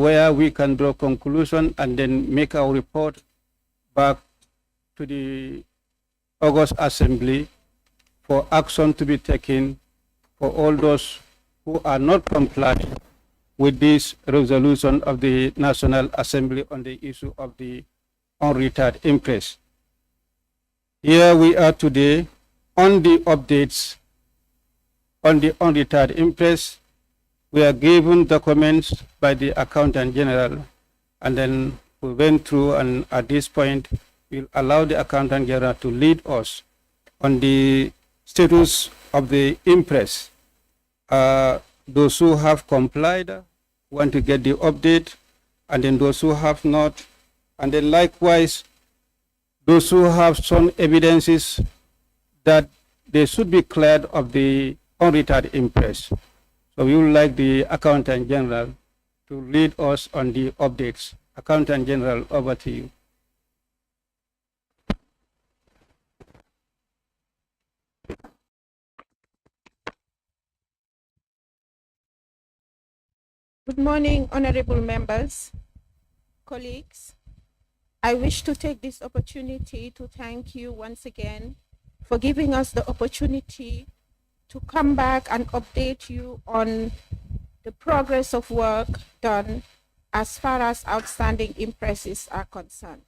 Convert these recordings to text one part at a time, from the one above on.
where we can draw conclusion and then make our report back to the August Assembly for action to be taken for all those who are not compliant with this resolution of the National Assembly on the issue of the unretired impress. Here we are today on the updates on the unretired impress. We are given documents by the Accountant General, and then we went through, and at this point, we'll allow the Accountant General to lead us on the status of the impress. Those who have complied want to get the update, and then those who have not, and then likewise, those who have some evidences that they should be cleared of the unretired impress. So we would like the Accountant General to lead us on the updates. Accountant General, over to you. Good morning, honorable members, colleagues. I wish to take this opportunity to thank you once again for giving us the opportunity to come back and update you on the progress of work done as far as outstanding impresses are concerned.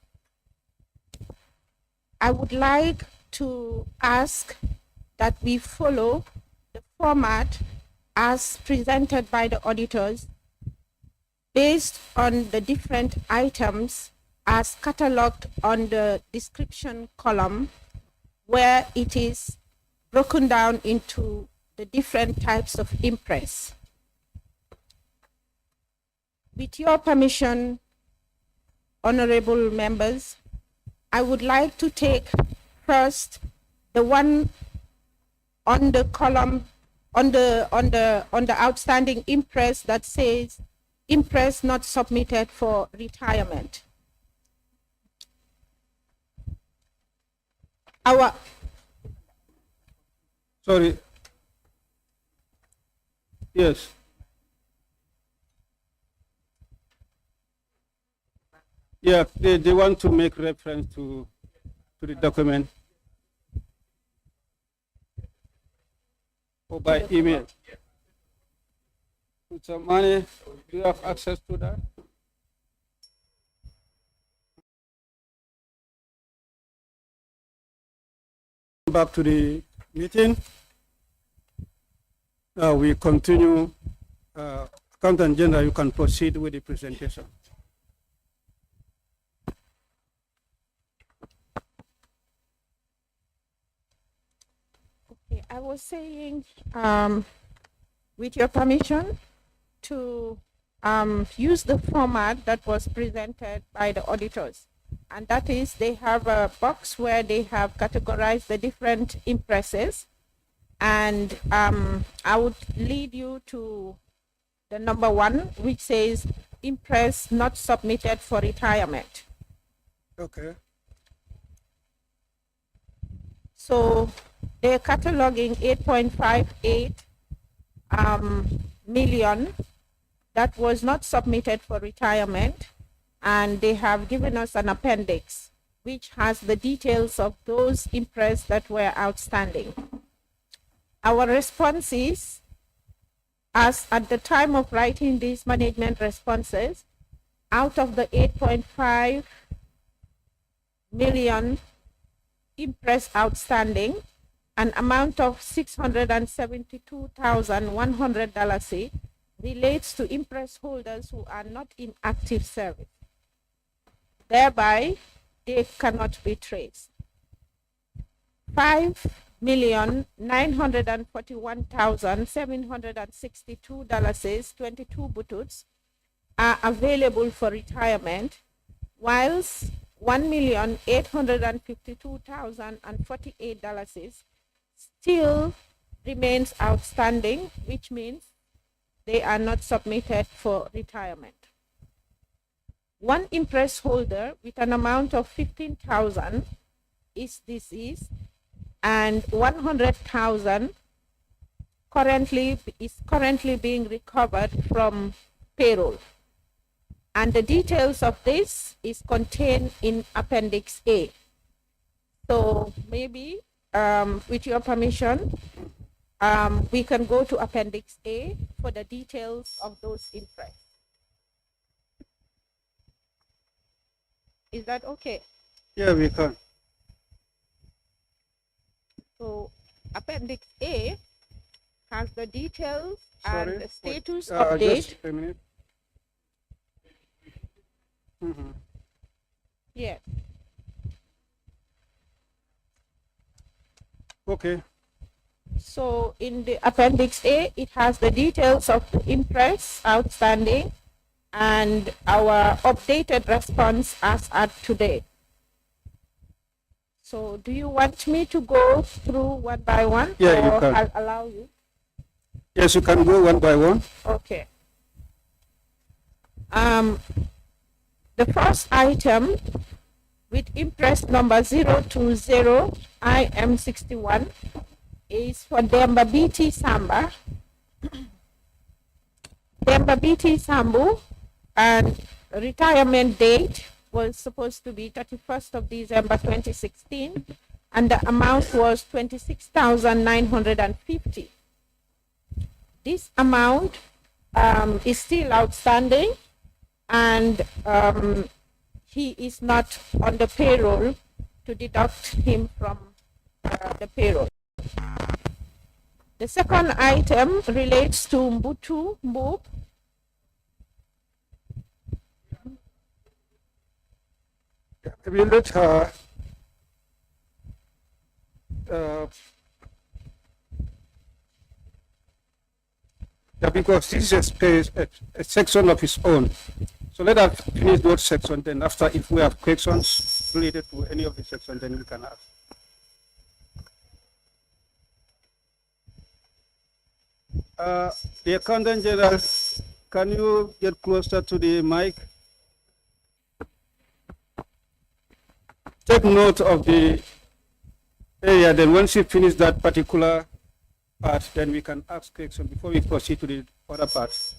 I would like to ask that we follow the format as presented by the auditors based on the different items as catalogued on the description column, where it is broken down into the different types of impress. With your permission, honorable members, I would like to take first the one on the column on the outstanding impress that says impress not submitted for retirement. Sorry. Yes. Yeah, they want to make reference to the document or by email. Mr. Mane, do you have access to that? Back to the meeting. We continue. Accountant General, you can proceed with the presentation. Okay, I was saying, with your permission, to use the format that was presented by the auditors. And that is, they have a box where they have categorized the different impresses. And I would lead you to the number one, which says impress not submitted for retirement. Okay. So they're cataloging 8.58 million that was not submitted for retirement, and they have given us an appendix which has the details of those impress that were outstanding. Our response is, as at the time of writing these management responses, out of the 8.5 million impress outstanding, an amount of $672,100 relates to impress holders who are not in active service. Thereby, they cannot be traced. $5,941,762, 22 bututs, are available for retirement, whilst $1,852,048 still remains outstanding, which means they are not submitted for retirement. One impress holder with an amount of 15,000 is deceased, and 100,000 is currently being recovered from payroll. And the details of this is contained in Appendix A. So maybe with your permission, we can go to Appendix A for the details of those interests. Is that okay? Yeah, we can. So Appendix A has the details Sorry, and the status just update. a minute. Yes. Okay. So in the Appendix A, it has the details of the interests outstanding and our updated response as at today. So do you want me to go through one by one? Yeah, you or can. I'll allow you. Yes, you can go one by one. Okay. The first item with impress number 020 IM61 is for Demba BT Samba. Demba BT Sambu, and retirement date was supposed to be 31st of December 2016, and the amount was 26,950. This amount is still outstanding, and he is not on the payroll to deduct him from the payroll. The second item relates to Mbutu Mbub. We'll let her yeah, because this is a section of his own. So let us finish those sections, then after, if we have questions related to any of the sections, then we can ask. The Accountant General, can you get closer to the mic? Take note of the area, then once you finish that particular part, then we can ask questions before we proceed to the other parts.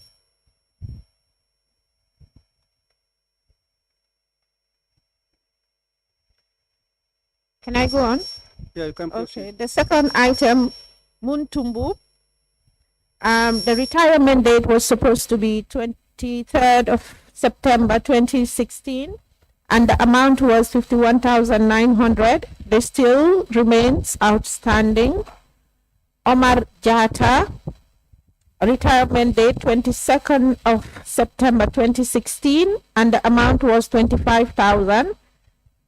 Can I go on? Yeah, you can proceed. Okay. The second item, Muntumbu. The retirement date was supposed to be 23rd of September 2016, and the amount was 51,900. This still remains outstanding. Omar Jata, retirement date 22nd of September 2016, and the amount was 25,000.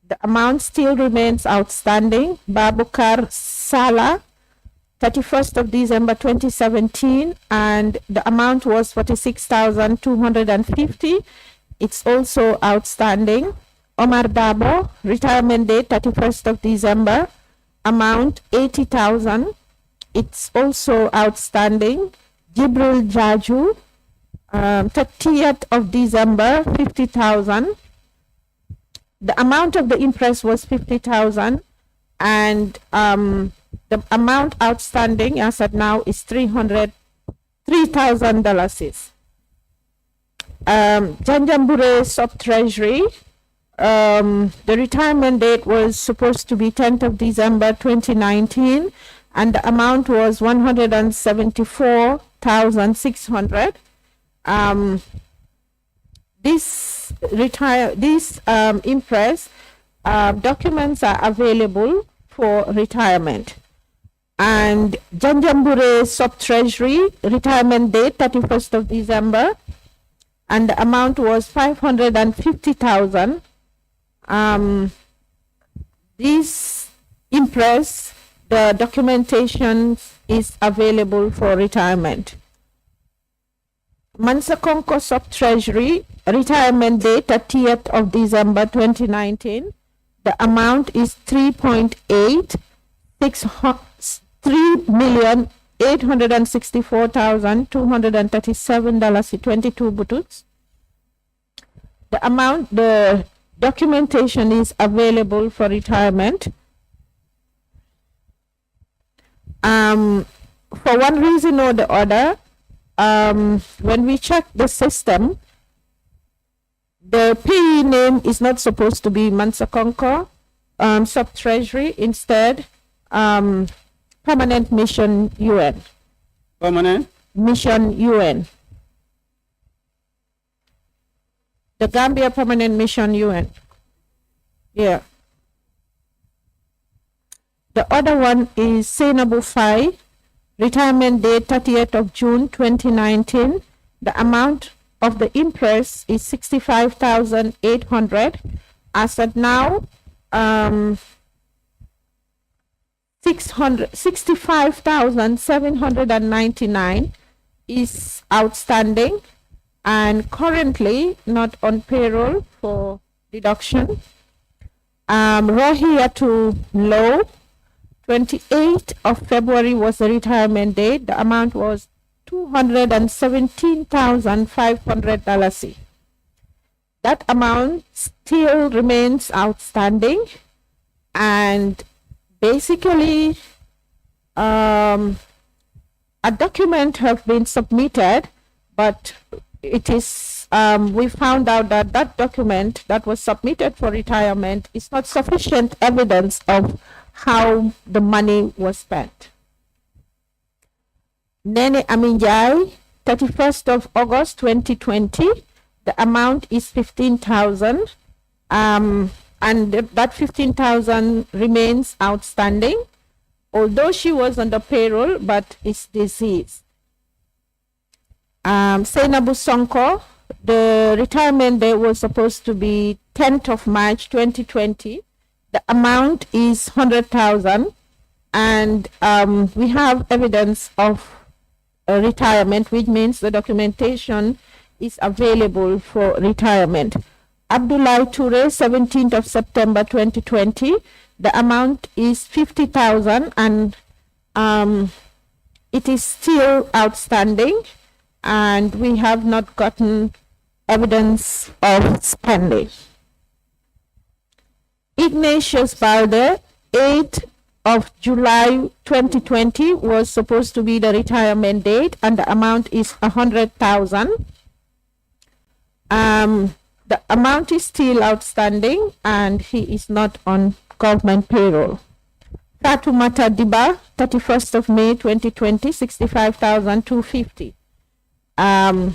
The amount still remains outstanding. Babukar Sala, 31st of December 2017, and the amount was 46,250. It's also outstanding. Omar Dabo, retirement date 31st of December, amount 80,000. It's also outstanding. Jibril Jaju, 30th of December, 50,000. The amount of the interest was 50,000, and the amount outstanding as of now is $3,000. Janjambure Sub Treasury, the retirement date was supposed to be 10th of December 2019, and the amount was 174,600. These impress documents are available for retirement. And Janjambure Sub Treasury, retirement date 31st of December, and the amount was 550,000. This impress, the documentation is available for retirement. Mansakonko Sub Treasury, retirement date 30th of December 2019. The amount is 3.864,237.22 bututs. The amount, the documentation is available for retirement. For one reason or the other, when we check the system, The payee name is not supposed to be Mansakonko, Sub-Treasury, instead, Permanent Mission UN. Permanent? Mission UN. The Gambia Permanent Mission UN. Yeah. The other one is Senabu Fai, retirement date 30th of June 2019. The amount of the interest is 65,800. As at now, 65,799 is outstanding and currently not on payroll for deduction. Rohia Low, 28th of February was the retirement date. The amount was $217,500. That amount still remains outstanding, and basically a document have been submitted, but it is we found out that that document that was submitted for retirement is not sufficient evidence of how the money was spent. Nene Aminjai, 31st of August 2020, the amount is 15,000, and that 15,000 remains outstanding, although she was on the payroll but is deceased. Senabu Sonko, the retirement date was supposed to be 10th of March 2020. The amount is 100,000, and we have evidence of retirement, which means the documentation is available for retirement. Abdullah Toure, 17th of September 2020, the amount is 50,000, and it is still outstanding, and we have not gotten evidence of spending. Ignatius Balde, 8th of July 2020 was supposed to be the retirement date, and the amount is 100,000. The amount is still outstanding, and he is not on government payroll. Fatumata Diba, 31st of May 2020, 65,250. The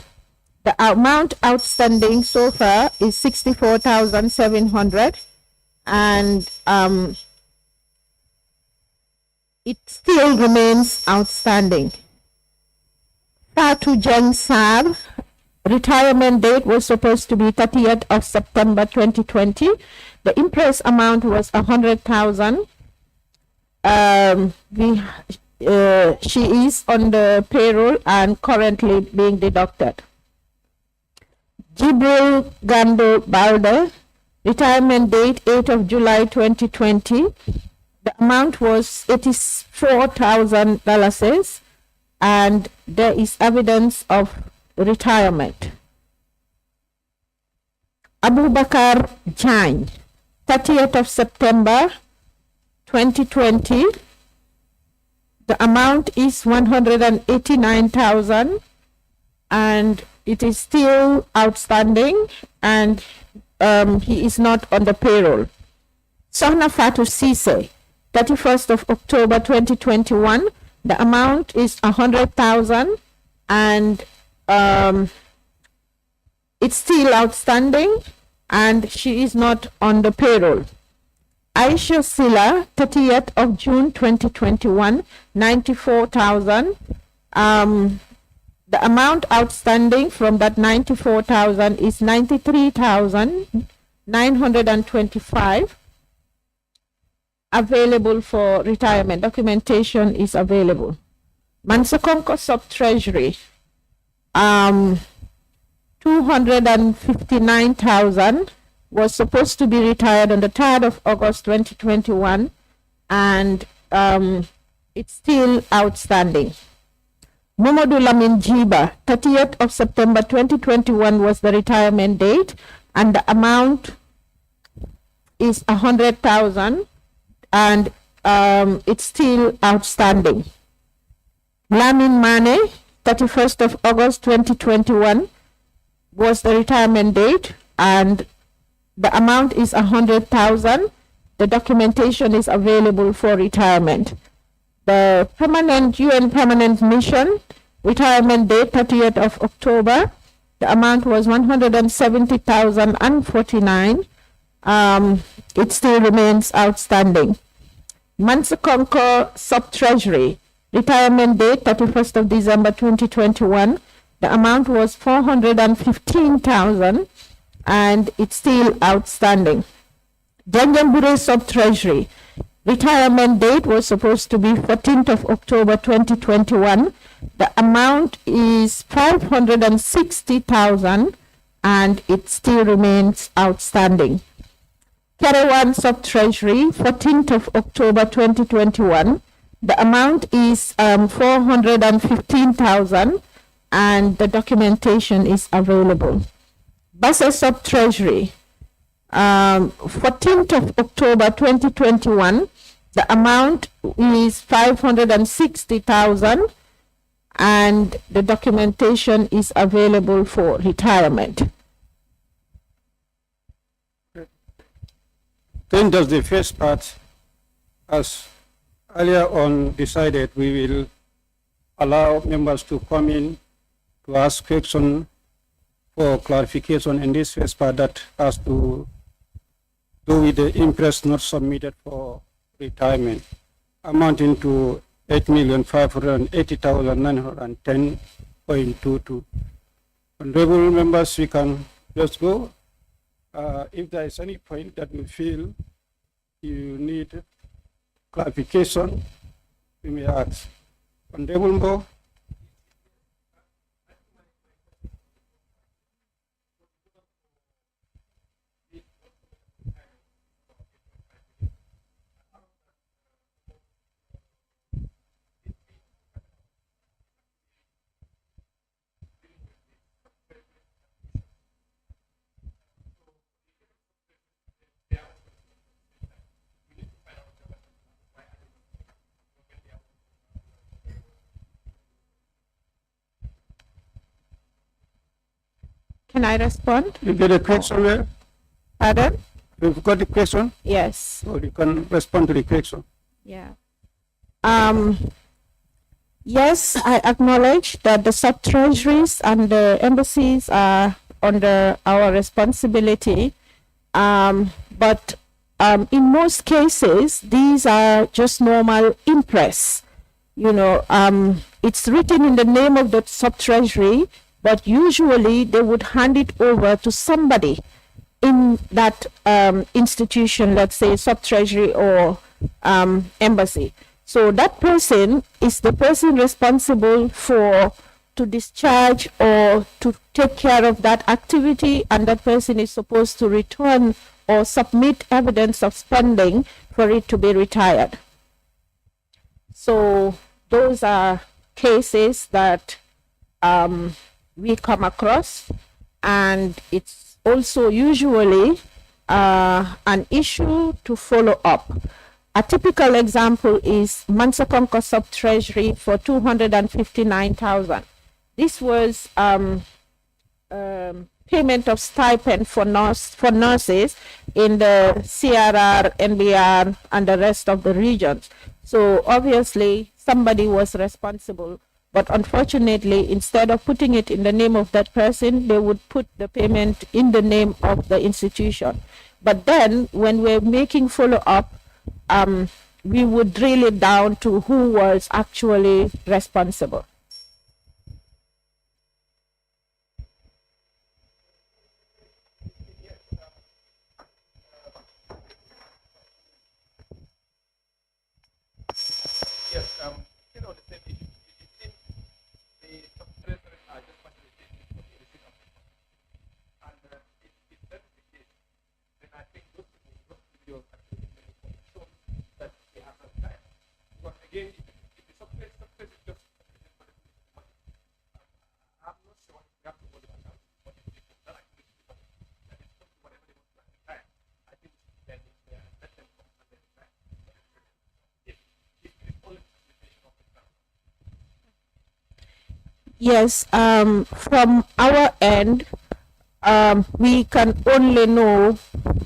amount outstanding so far is 64,700, and it still remains outstanding. Fatu Jeng Sab, retirement date was supposed to be 30th of September 2020. The interest amount was 100,000. She is on the payroll and currently being deducted. Jibril Gando Balde, retirement date 8th of July 2020. The amount was $84,000, and there is evidence of retirement. Abu Bakar Jain, 30th of September 2020. The amount is 189,000, and it is still outstanding, and he is not on the payroll. Sohna Fatu Sise, 31st of October 2021, the amount is 100,000, and it's still outstanding, and she is not on the payroll. Aisha Silla, 30th of June 2021, 94,000. The amount outstanding from that 94,000 is 93,925. Available for retirement. Documentation is available. Mansakonko Sub-Treasury, 259,000 was supposed to be retired on the 3rd of August 2021, and it's still outstanding. Momodu Lamin Jiba, 30th of September 2021 was the retirement date, and the amount is 100,000, and it's still outstanding. Lamin Mane, 31st of August 2021 was the retirement date. and the amount is 100,000. The documentation is available for retirement. The permanent UN permanent mission, retirement date 30th of October, the amount was 170,049. It still remains outstanding. Mansakonko Sub-Treasury, retirement date 31st of December 2021, the amount was 415,000 and it's still outstanding. Janjambure Sub-Treasury, retirement date was supposed to be 14th of October 2021. The amount is 560,000 and it still remains outstanding. Kerawan Sub-Treasury, 14th of October 2021. The amount is 415,000 and the documentation is available. Basa Sub-Treasury, 14th of October 2021. The amount is 560,000 and the documentation is available for retirement. Then does the first part, as earlier on decided, we will allow members to come in to ask questions for clarification in this first part that has to do with the interest not submitted for retirement, amounting to 8,580,910.22. Honorable members, we can just go. If there is any point that you feel you need clarification, we may ask. Honorable Mbo. Can I respond? You get a question there? Pardon? You've got the question? Yes. So you can respond to the question. Yeah. Yes, I acknowledge that the sub-treasuries and the embassies are under our responsibility. But in most cases, these are just normal impress. You know, it's written in the name of the sub-treasury, but usually they would hand it over to somebody in that institution, let's say sub-treasury or embassy. So that person is the person responsible to discharge or to take care of that activity, and that person is supposed to return or submit evidence of spending for it to be retired. So those are cases that we come across, and it's also usually an issue to follow up. A typical example is Mansakonko Sub-Treasury for 259,000. This was payment of stipend for nurses in the CRR, NBR, and the rest of the regions. So obviously somebody was responsible, but unfortunately, instead of putting it in the name of that person, they would put the payment in the name of the institution. But then when we're making follow-up, we would drill it down to who was actually responsible. Yes, you know, the same issue. It seems the sub-treasury are just facilitating for the receipt of the funds. And if that's the case, then I think those videos actually show that they have not time. But again, if the sub-treasury is just facilitating for the money, I'm not sure we have to hold it account for the people that actually do it. That is just whatever they want to at the time. I think then let them come at the time. Yes, from our end, we can only know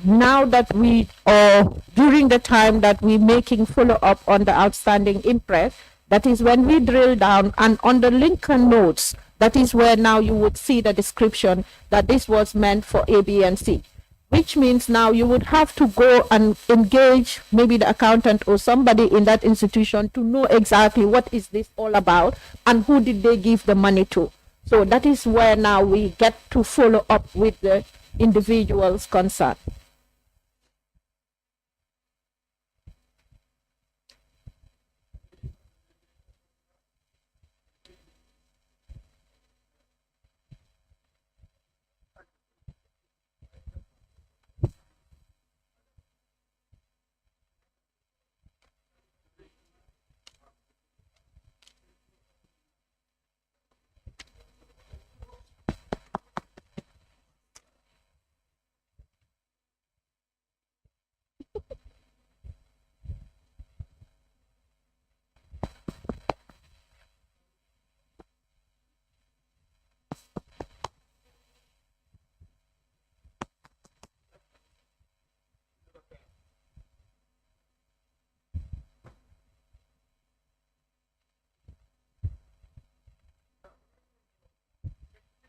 now that we, or during the time that we're making follow-up on the outstanding impress, that is when we drill down, and on the Lincoln notes, that is where now you would see the description that this was meant for A, B, and C, which means now you would have to go and engage maybe the accountant or somebody in that institution to know exactly what is this all about and who did they give the money to. So that is where now we get to follow up with the individuals concerned.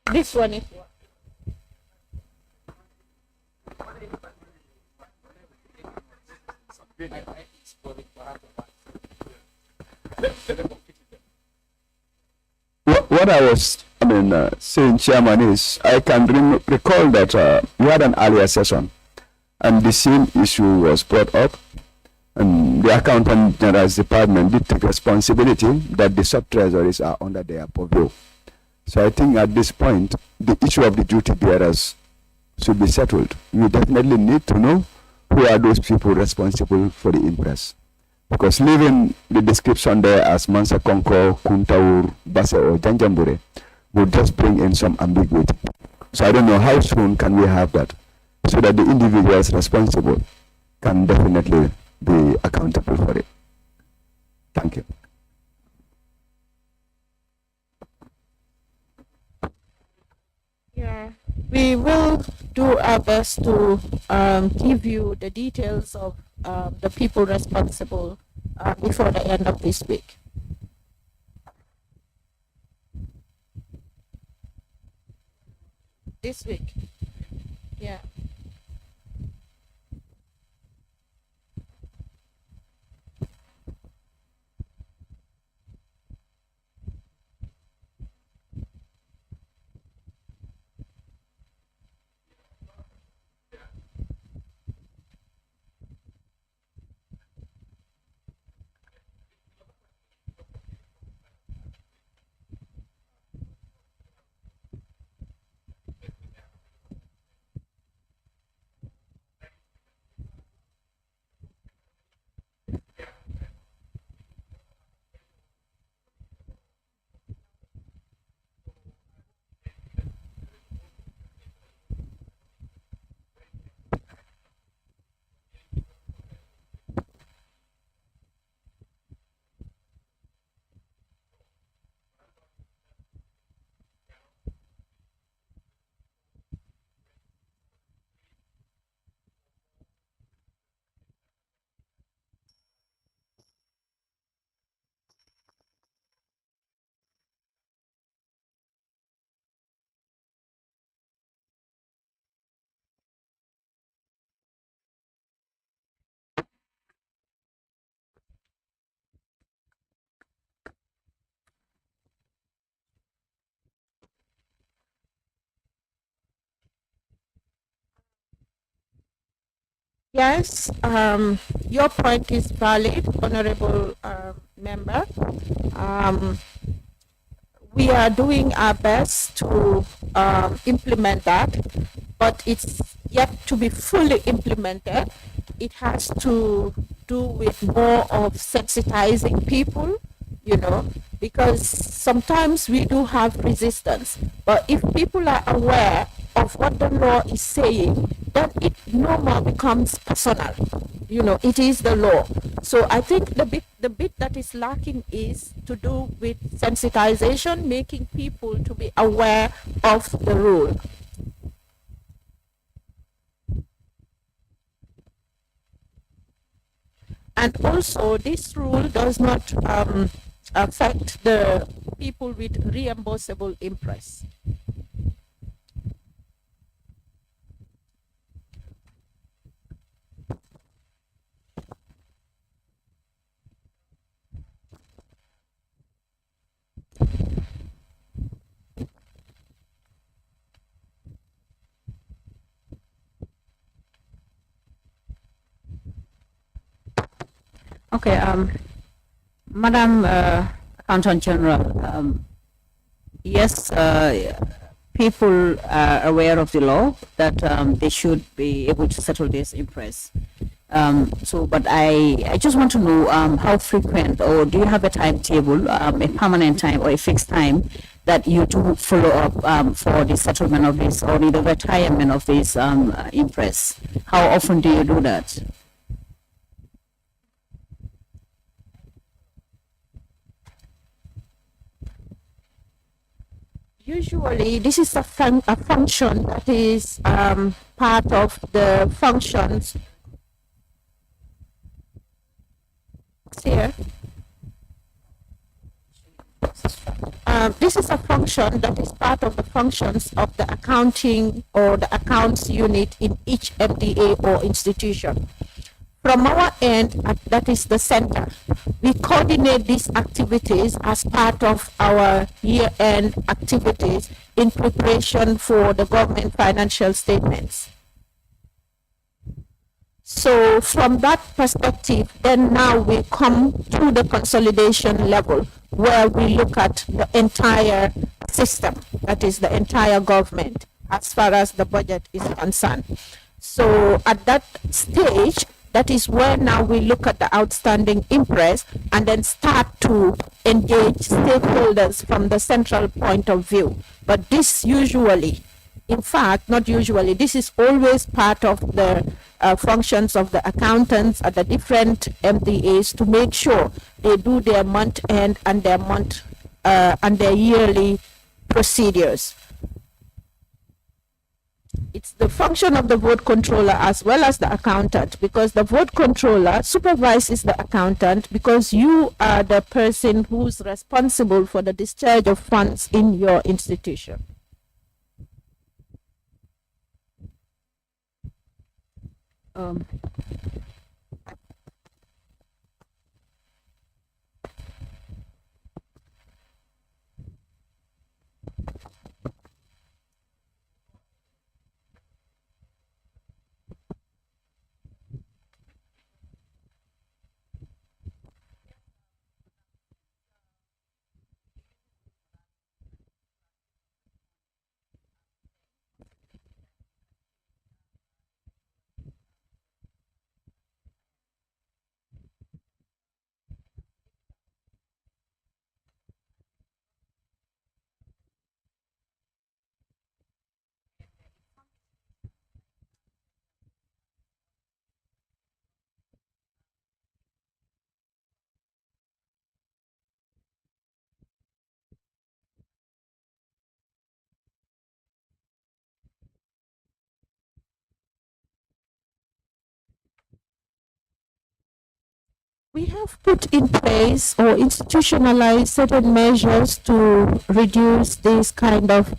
This one is what? What I was saying, Chairman, is I can recall that we had an earlier session and the same issue was brought up, and the Accountant General's Department did take responsibility that the sub-treasuries are under their purview. So I think at this point, the issue of the duty bearers should be settled. We definitely need to know who are those people responsible for the impress. Because leaving the description there as Mansa Konko, Kuntaur, Basse or Janjambure would just bring in some ambiguity. So I don't know how soon can we have that so that the individuals responsible can definitely be accountable for it. Thank you. Yeah, we will do our best to give you the details of the people responsible before the end of this week. This week, yeah. Yes, your point is valid, Honorable Member. We are doing our best to implement that, but it's yet to be fully implemented. It has to do with more of sensitizing people, because sometimes we do have resistance. But if people are aware of what the law is saying, then it no more becomes personal. It is the law. So I think the bit that is lacking is to do with sensitization, making people to be aware of the rule. And also, this rule does not affect the people with reimbursable interest. Okay, Madam Accountant General, yes, people are aware of the law that they should be able to settle this impress. But I just want to know how frequent, or do you have a timetable, a permanent time or a fixed time that you do follow up for the settlement of this or the retirement of this impress? How often do you do that? Usually, this is a function that is part of the functions here. This is a function that is part of the functions of the accounting or the accounts unit in each MDA or institution. From our end, that is the center, we coordinate these activities as part of our year-end activities in preparation for the government financial statements. So from that perspective, then now we come to the consolidation level where we look at the entire system, that is the entire government, as far as the budget is concerned. So at that stage, that is where now we look at the outstanding interest and then start to engage stakeholders from the central point of view. But this usually, in fact, not usually, this is always part of the functions of the accountants at the different MDAs to make sure they do their month end and their yearly procedures. It's the function of the vote controller as well as the accountant, because the vote controller supervises the accountant because you are the person who's responsible for the discharge of funds in your institution. We have put in place or institutionalized certain measures to reduce these kind of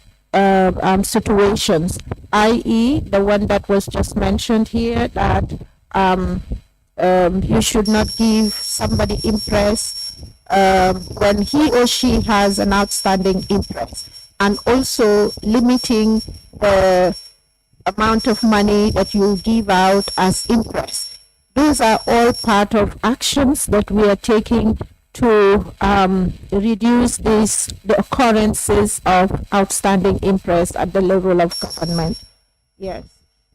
situations, i.e. the one that was just mentioned here, that you should not give somebody interest when he or she has an outstanding interest, and also limiting the amount of money that you give out as interest. Those are all part of actions that we are taking to reduce the occurrences of outstanding interest at the level of government. Yes.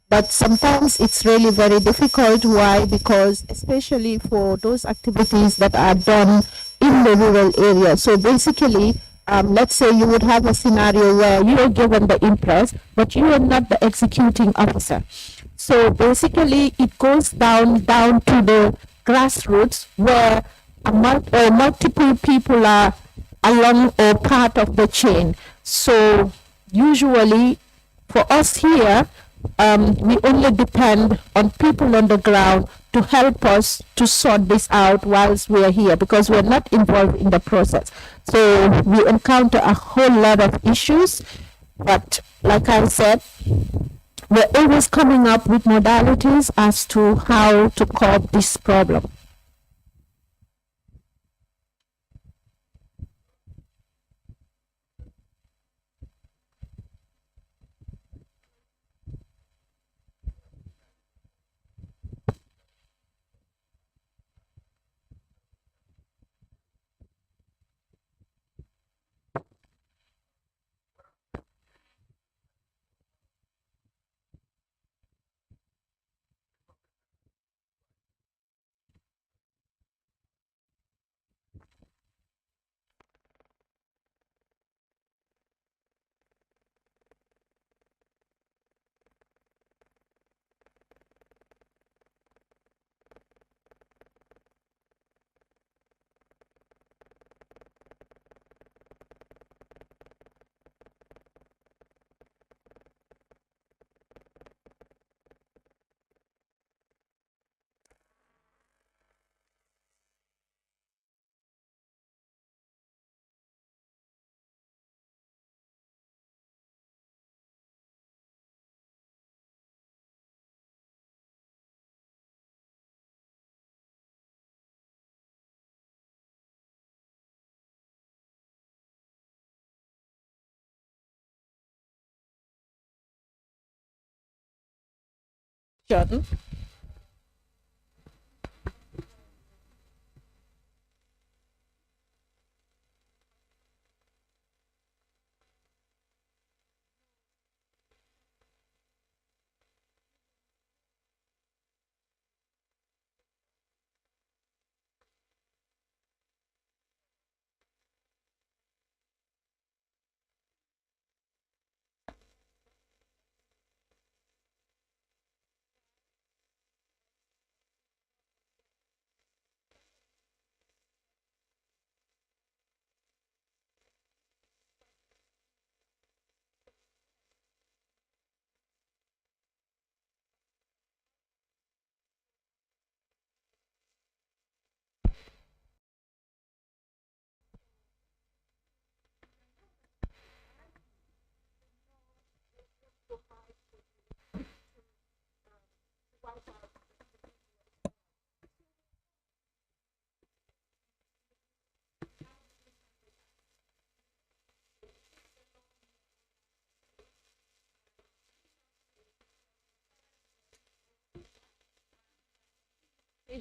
But sometimes it's really very difficult. Why? Because especially for those activities that are done in the rural area. So basically, let's say you would have a scenario where you are given the interest, but you are not the executing officer. So basically, it goes down to the grassroots where multiple people are along or part of the chain. So usually, for us here, we only depend on people on the ground to help us to sort this out whilst we are here, because we're not involved in the process. So we encounter a whole lot of issues, but like I said, we're always coming up with modalities as to how to cope this problem. Jordan.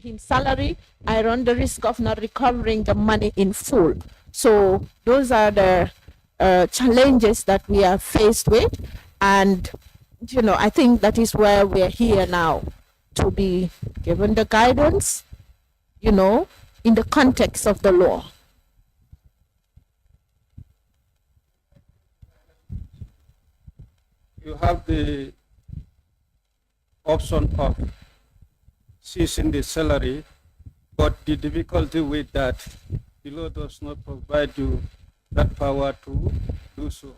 Him salary, I run the risk of not recovering the money in full. So those are the challenges that we are faced with, and I think that is where we are here now, to be given the guidance, in the context of the law. You have the option of ceasing the salary, but the difficulty with that, the law does not provide you that power to do so.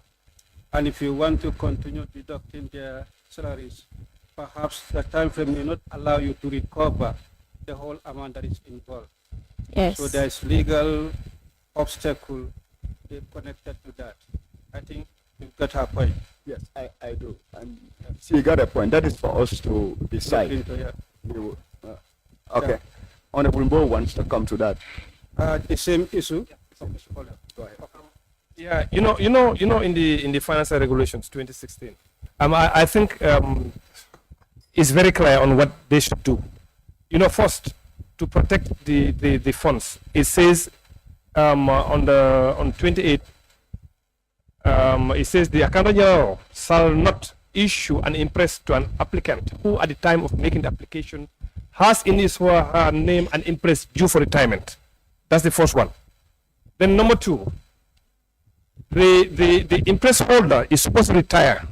And if you want to continue deducting their salaries, perhaps the time frame may not allow you to recover the whole amount that is involved. Yes. So there's legal obstacle connected to that. I think you've got her point. Yes, I do. And so you got a point. That is for us to decide. Okay. Yeah. Honorable Mbo wants to come to that. The same issue. Go ahead. Yeah, in the financial regulations 2016, I think it's very clear on what they should do. First, to protect the funds, it says on 28, it says the accountant general shall not issue an impress to an applicant who at the time of making the application has in his or her name an impress due for retirement. That's the first one. Then number two, the impress holder is supposed to retire.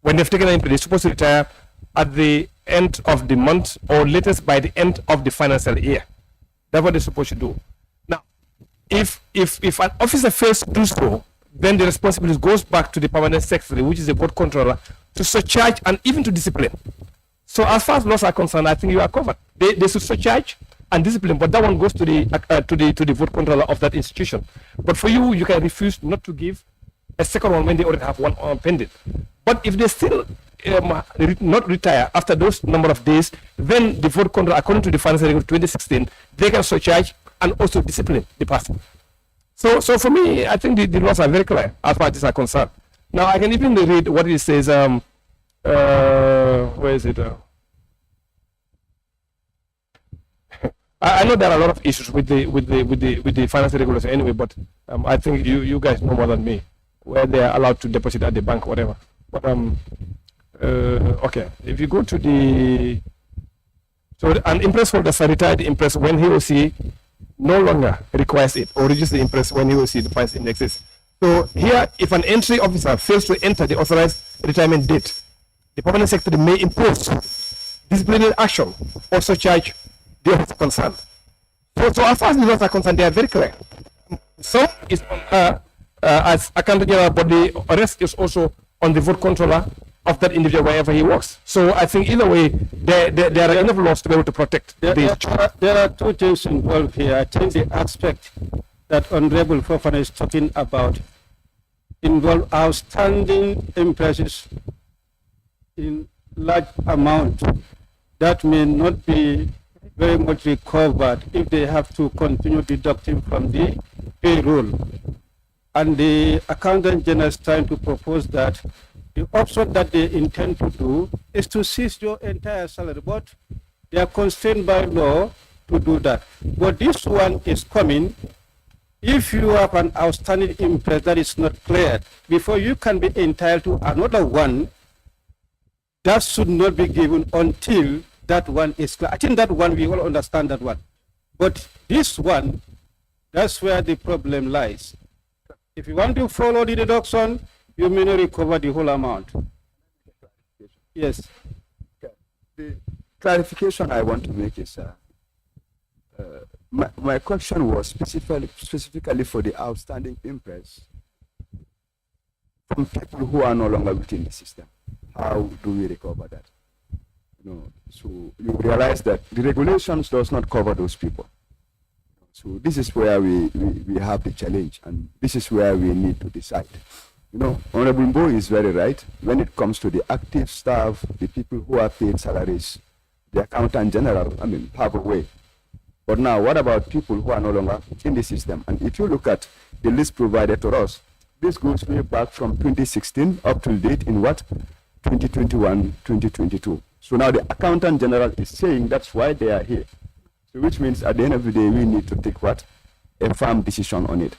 When they've taken an impress, they're supposed to retire at the end of the month or latest by the end of the financial year. That's what they're supposed to do. Now, if an officer fails to do so, then the responsibility goes back to the permanent secretary, which is the board controller, to surcharge, and even to discipline. So as far as laws are concerned, I think you are covered. They should surcharge and discipline, but that one goes to the vote controller of that institution. But for you, you can refuse not to give a second one when they already have one pending. But if they still not retire after those number of days, then the vote control, according to the financial regulation 2016, they can surcharge and also discipline the person. So for me, I think the laws are very clear as far as this are concerned. Now I can even read what it says. Where is it? I know there are a lot of issues with the financial regulation anyway, but I think you guys know more than me where they are allowed to deposit at the bank, whatever. But okay, if you go to an impress holder shall retire the impress when he or she no longer requires it, or reduce the impress when he or she defines in excess. So here, if an entry officer fails to enter the authorized retirement date, the permanent secretary may impose disciplinary action or surcharge the officer concerned. So as far as the laws are concerned, they are very clear. So is as accountant general, but the arrest is also on the vote controller of that individual wherever he works. So I think either way, there are enough laws to be able to protect There are two things involved here. I think the aspect that Honorable Fofana is talking about involve outstanding impresses in large amount that may not be very much recovered if they have to continue deducting from the payroll. And the accountant general is trying to propose that the option that they intend to do is to seize your entire salary, but they are constrained by law to do that. But this one is coming. If you have an outstanding impress that is not cleared, before you can be entitled to another one, that should not be given until that one is clear. I think that one, we all understand that one. But this one, that's where the problem lies. If you want to follow the deduction, you may not recover the whole amount. Yes. The clarification I want to make is my question was specifically for the outstanding impress from people who are no longer within the system. How do we recover that? So you realize that the regulations does not cover those people. So this is where we have the challenge, and this is where we need to decide. Honorable Mbo is very right. When it comes to the active staff, the people who are paid salaries, the accountant general, have a way. But now, what about people who are no longer in the system? And if you look at the list provided to us, this goes way back from 2016 up to date in what? 2021, 2022. So now the accountant general is saying that's why they are here. So which means at the end of the day, we need to take what? A firm decision on it.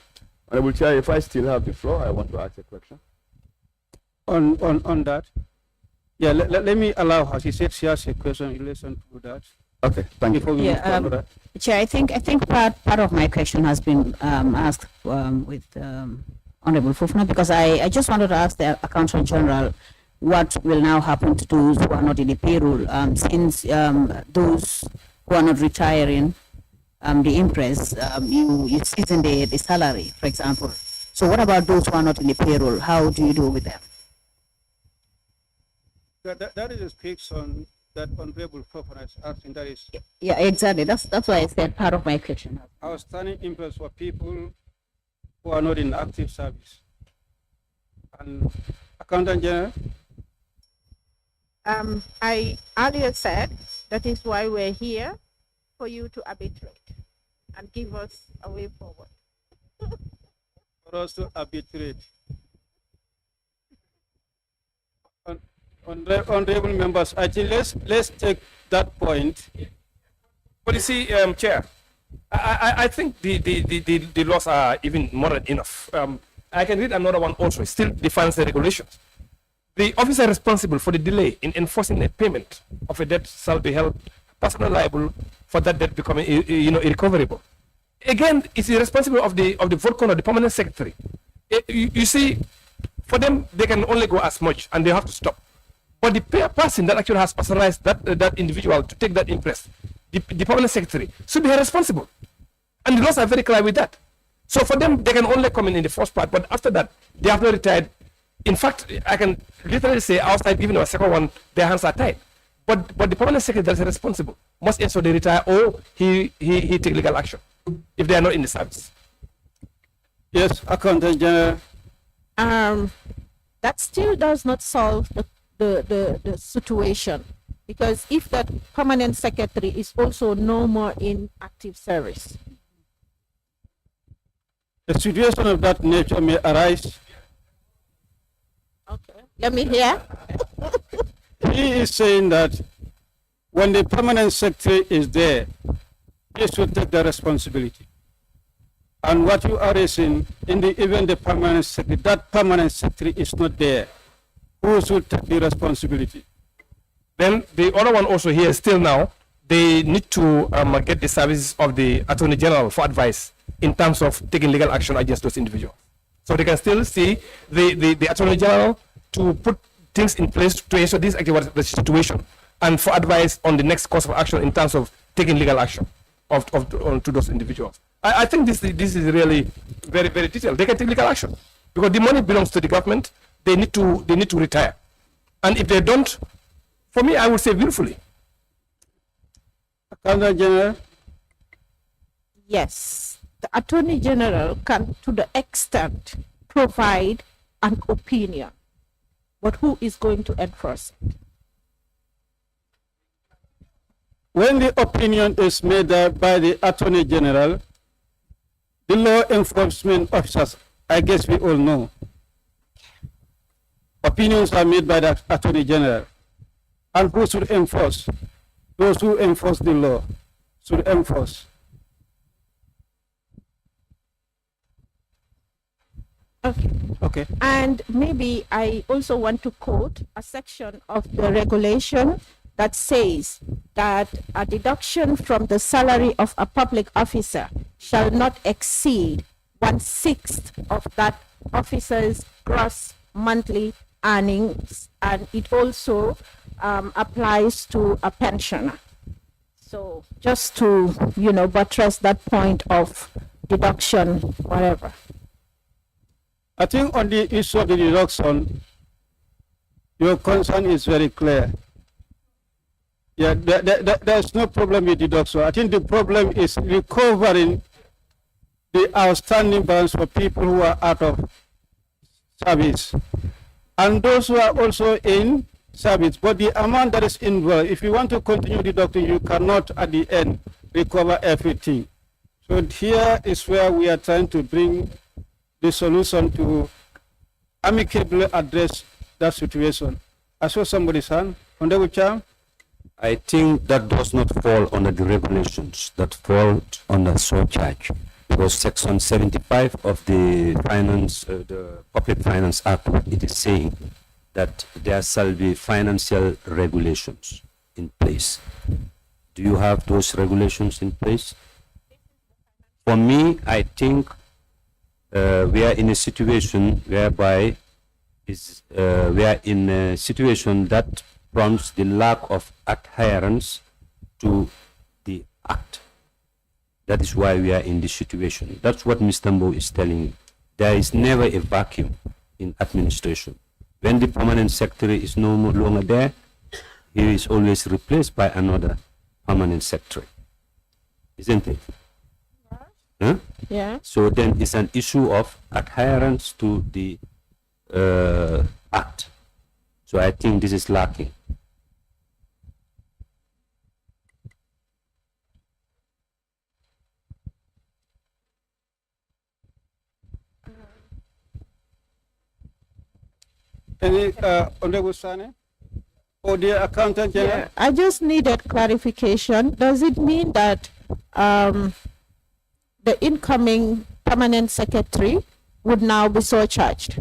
Honorable Chair, if I still have the floor, I want to ask a question. On that, yeah, let me allow her. She said she has a question in relation to that. Okay, thank Before you. we move to another. Chair, I think part of my question has been asked with Honorable Fofana, because I just wanted to ask the Accountant General what will now happen to those who are not in the payroll, since those who are not retiring, the impress, you season the salary, for example. So what about those who are not in the payroll? How do you do with them? That is a question that Honorable Fofana is asking. That is Yeah, exactly. That's why I said part of my question. outstanding impress for people who are not in active service. And Accountant General? I earlier said that is why we're here, for you to arbitrate and give us a way forward. For us to arbitrate. Honorable members, I think let's take that point. But you see, Chair, I think the laws are even more than enough. I can read another one also. It still defines the regulations. The officer responsible for the delay in enforcing a payment of a debt shall be held personally liable for that debt becoming irrecoverable. Again, it's the responsibility of the vote control, the permanent secretary. You see, for them, they can only go as much, and they have to stop. But the person that actually has personalized that individual to take that impress, the permanent secretary, should be responsible. And the laws are very clear with that. So for them, they can only come in the first part, but after that, they have not retired. In fact, I can literally say outside, even a second one, their hands are tied. But the permanent secretary that is responsible must ensure they retire or he take legal action if they are not in the service. Yes, Accountant General. That still does not solve the situation, because if that permanent secretary is also no more in active service. A situation of that nature may arise. Okay, let me hear. He is saying that when the permanent secretary is there, he should take the responsibility. And what you are raising, in the event the permanent secretary, that permanent secretary is not there, who should take the responsibility? Then the other one also here still now, they need to get the services of the Attorney General for advice in terms of taking legal action against those individuals. So they can still see the Attorney General to put things in place to ensure this actually was the situation and for advice on the next course of action in terms of taking legal action to those individuals. I think this is really very, very detailed. They can take legal action because the money belongs to the government. They need to retire. And if they don't, for me, I would say willfully. Accountant General. Yes, the Attorney General can, to the extent, provide an opinion, but who is going to enforce it? When the opinion is made by the Attorney General, the law enforcement officers, I guess we all know, opinions are made by the Attorney General. And who should enforce? Those who enforce the law should enforce. Okay. Okay. And maybe I also want to quote a section of the regulation that says that a deduction from the salary of a public officer shall not exceed 1/6 of that officer's gross monthly earnings, and it also applies to a pensioner. So just to, buttress that point of deduction, whatever. I think on the issue of the deduction, your concern is very clear. Yeah, there's no problem with deduction. I think the problem is recovering the outstanding balance for people who are out of service and those who are also in service. But the amount that is involved, if you want to continue deducting, you cannot at the end recover everything. So here is where we are trying to bring the solution to amicably address that situation. I saw somebody's hand. Honorable Chair. I think that does not fall under the regulations, that fall under surcharge, because Section 75 of the Public Finance Act, it is saying that there shall be financial regulations in place. Do you have those regulations in place? For me, I think we are in a situation whereby we are in a situation that prompts the lack of adherence to the act. That is why we are in this situation. That's what Mr. Mbo is telling you. There is never a vacuum in administration. When the permanent secretary is no longer there, he is always replaced by another permanent secretary. Isn't it? Huh? Yeah. So then it's an issue of adherence to the act. So I think this is lacking. Any Honorable Sane? Or the Accountant General? Yeah, I just needed clarification. Does it mean that the incoming permanent secretary would now be surcharged?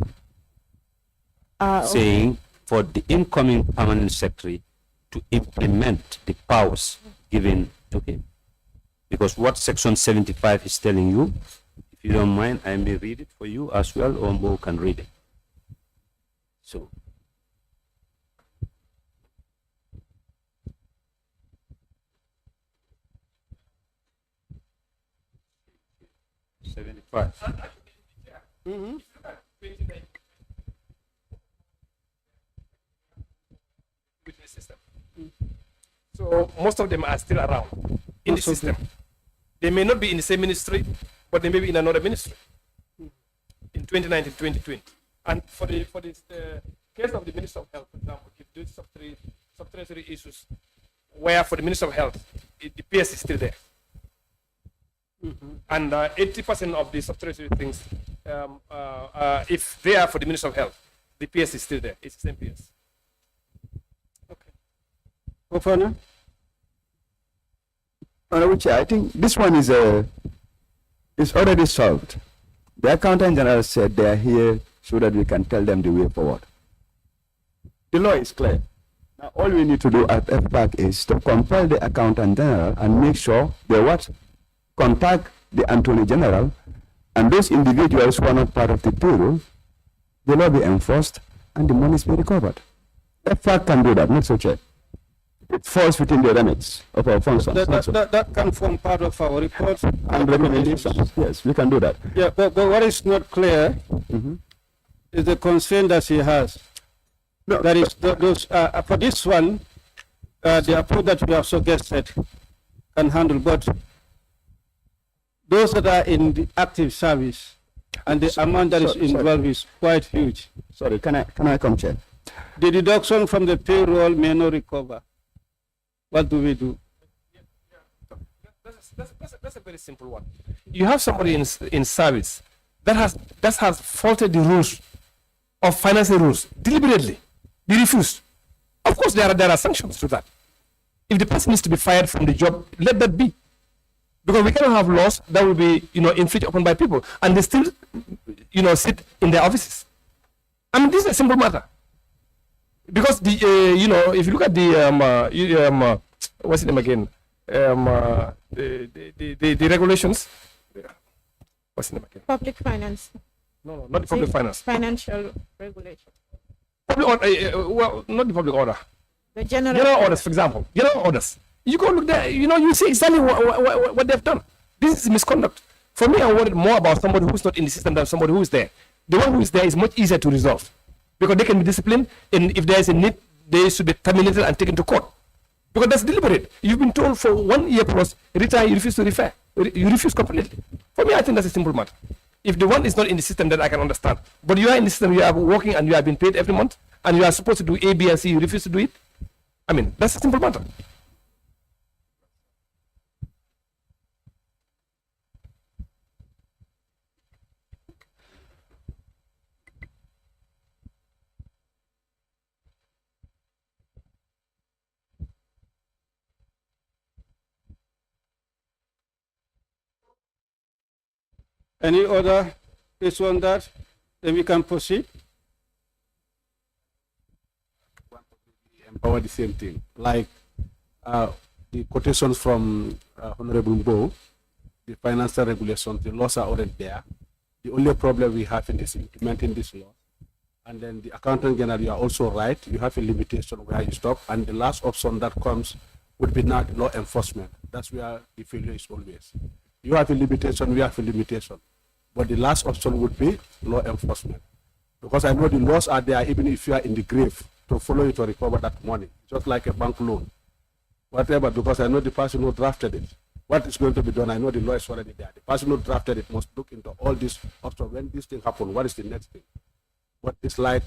Saying for the incoming permanent secretary to implement the powers given to him. Because what Section 75 is telling you, if you don't mind, I may read it for you as well, or Mo can read it. So, the system. So most of them are still around in the Most of them. system. They may not be in the same ministry, but they may be in another ministry in 2019, 2020. And for this case of the Minister of Health, for example, if those sub-treasury issues, where for the Minister of Health, the PS is still there. And 80% of the sub-treasury things, if they are for the Minister of Health, the PS is still there. It's the same PS. Fofana? Honorable Chair, I think this one is already solved. The Accountant General said they are here so that we can tell them the way forward. The law is clear. Now, all we need to do at FPAC is to compel the Accountant General and make sure they contact the Attorney General, and those individuals who are not part of the payroll, the law be enforced and the monies be recovered. FPAC can do that, not so, Chair. It falls within the remits of our functions. That can form part of our report And recommendations. Yes, we can do that. Yeah, but what is not clear is the concern that he has. No, That is, those for this one, the approach that we have suggested can handle, but those that are in the active service and the amount that is involved is quite huge. Sorry, can I come, Chair? The deduction from the payroll may not recover. What do we do? That's a very simple one. You have somebody in service that has faulted the rules of financing rules deliberately. They refused. Of course, there are sanctions to that. If the person needs to be fired from the job, let that be, because we cannot have laws that will be infringed upon by people and they still sit in their offices. I mean, this is a simple matter. Because the if you look at the what's the name again, the regulations, what's the name again? Public finance. No, not the public finance. Financial regulation. Well, not the public order. The general Orders, for example. General orders. You go look there. You see exactly what they've done. This is misconduct. For me, I worried more about somebody who's not in the system than somebody who is there. The one who is there is much easier to resolve, because they can be disciplined, and if there is a need, they should be terminated and taken to court. Because that's deliberate. You've been told for 1 year plus, retire, you refuse to refer. You refuse completely. For me, I think that's a simple matter. If the one is not in the system, then I can understand. But you are in the system, you are working, and you are being paid every month, and you are supposed to do A, B, and C, you refuse to do it. I mean, that's a simple matter. Any other issue on that? Then we can proceed. Empower the same thing. Like the quotations from Honorable Mbo, the financial regulations, the laws are already there. The only problem we have is implementing this law. And then the Accountant General, you are also right. You have a limitation where you stop. And the last option that comes would be not law enforcement. That's where the failure is always. You have a limitation, we have a limitation. But the last option would be law enforcement. Because I know the laws are there even if you are in the grave to follow you to recover that money. Just like a bank loan. Whatever, because I know the person who drafted it. What is going to be done, I know the law is already there. The person who drafted it must look into all these options. When this thing happens, what is the next thing? But it's like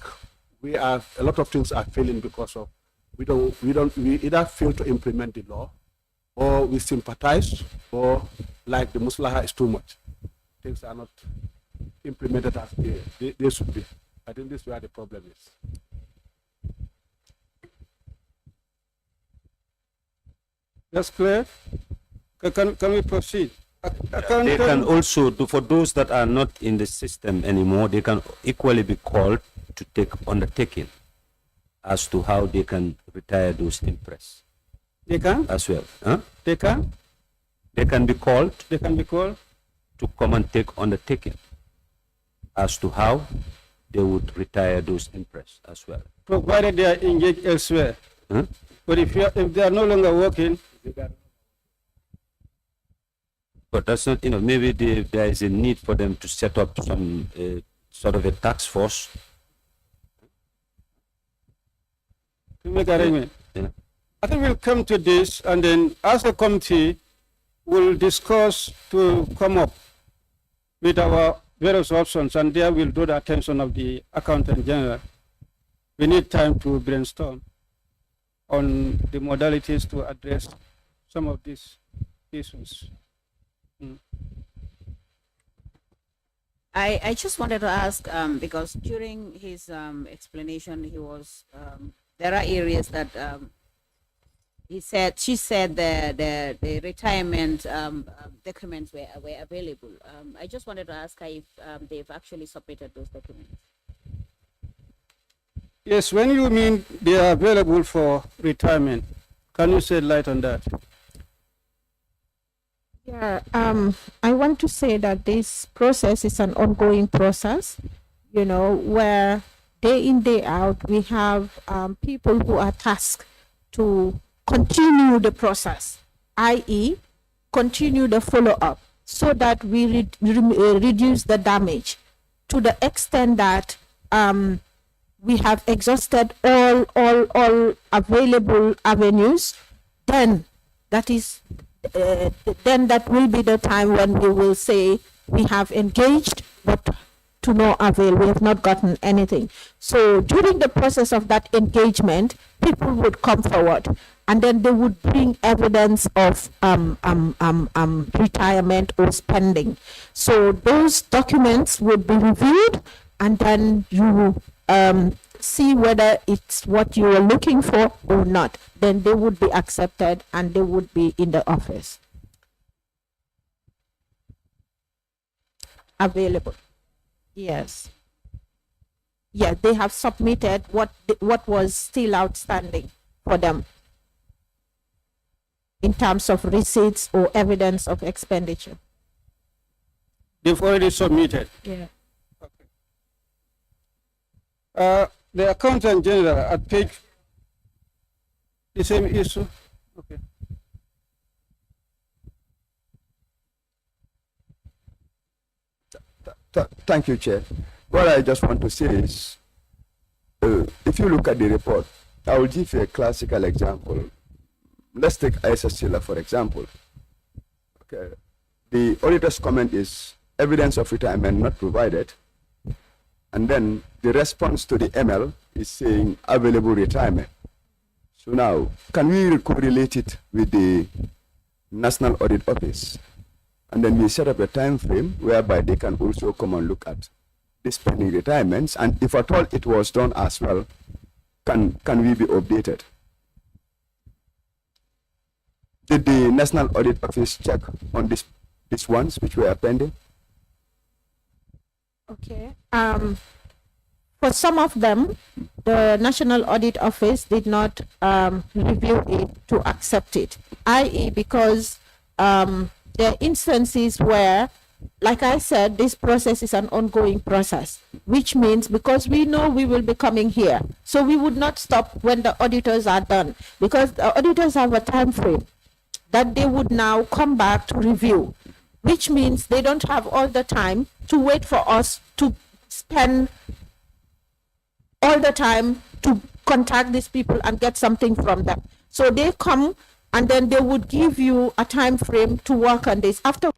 a lot of things are failing because of we either fail to implement the law, or we sympathize, or like the Muslaha is too much. Things are not implemented as they should be. I think this is where the problem is. That's clear. Can we proceed? They can also do, for those that are not in the system anymore, they can equally be called to take undertaking as to how they can retire those impress They can? as well. Huh? They can? They can be called They can be called? to come and take undertaking as to how they would retire those impress as well. Provided they are engaged elsewhere. Huh? But if they are no longer working, But that's not, maybe there is a need for them to set up some sort of a task force. to make arrangement. Yeah. I think we'll come to this, and then as a committee, we'll discuss to come up with our various options, and there we'll draw the attention of the Accountant General. We need time to brainstorm on the modalities to address some of these issues. I just wanted to ask, because during his explanation, he was, there are areas that she said the retirement documents were available. I just wanted to ask her if they've actually submitted those documents. Yes, when you mean they are available for retirement, can you shed light on that? Yeah, I want to say that this process is an ongoing process, you know, where day in, day out, we have people who are tasked to continue the process, i.e., continue the follow-up, so that we reduce the damage to the extent that we have exhausted all available avenues. Then that is then that will be the time when we will say we have engaged, but to no avail. We have not gotten anything. So during the process of that engagement, people would come forward, and then they would bring evidence of retirement or spending. So those documents would be reviewed, and then you see whether it's what you are looking for or not. Then they would be accepted, and they would be in the office available. Yes. Yeah, they have submitted what was still outstanding for them in terms of receipts or evidence of expenditure. They've already submitted. Yeah. The Accountant General at page, the same issue. Okay. Thank you, Chair. What I just want to say is, if you look at the report, I will give you a classical example. Let's take ISSCILA, for example. Okay. The auditor's comment is evidence of retirement not provided. And then the response to the ML is saying available retirement. So now, can we correlate it with the National Audit Office? And then we set up a time frame whereby they can also come and look at these pending retirements. And if at all it was done as well, can we be updated? Did the National Audit Office check on these ones which were pending? Okay. For some of them, the National Audit Office did not review it to accept it, i.e., because there are instances where, like I said, this process is an ongoing process, which means because we know we will be coming here, so we would not stop when the auditors are done, because the auditors have a time frame that they would now come back to review, which means they don't have all the time to wait for us to spend all the time to contact these people and get something from them. So they come, and then they would give you a time frame to work on this. After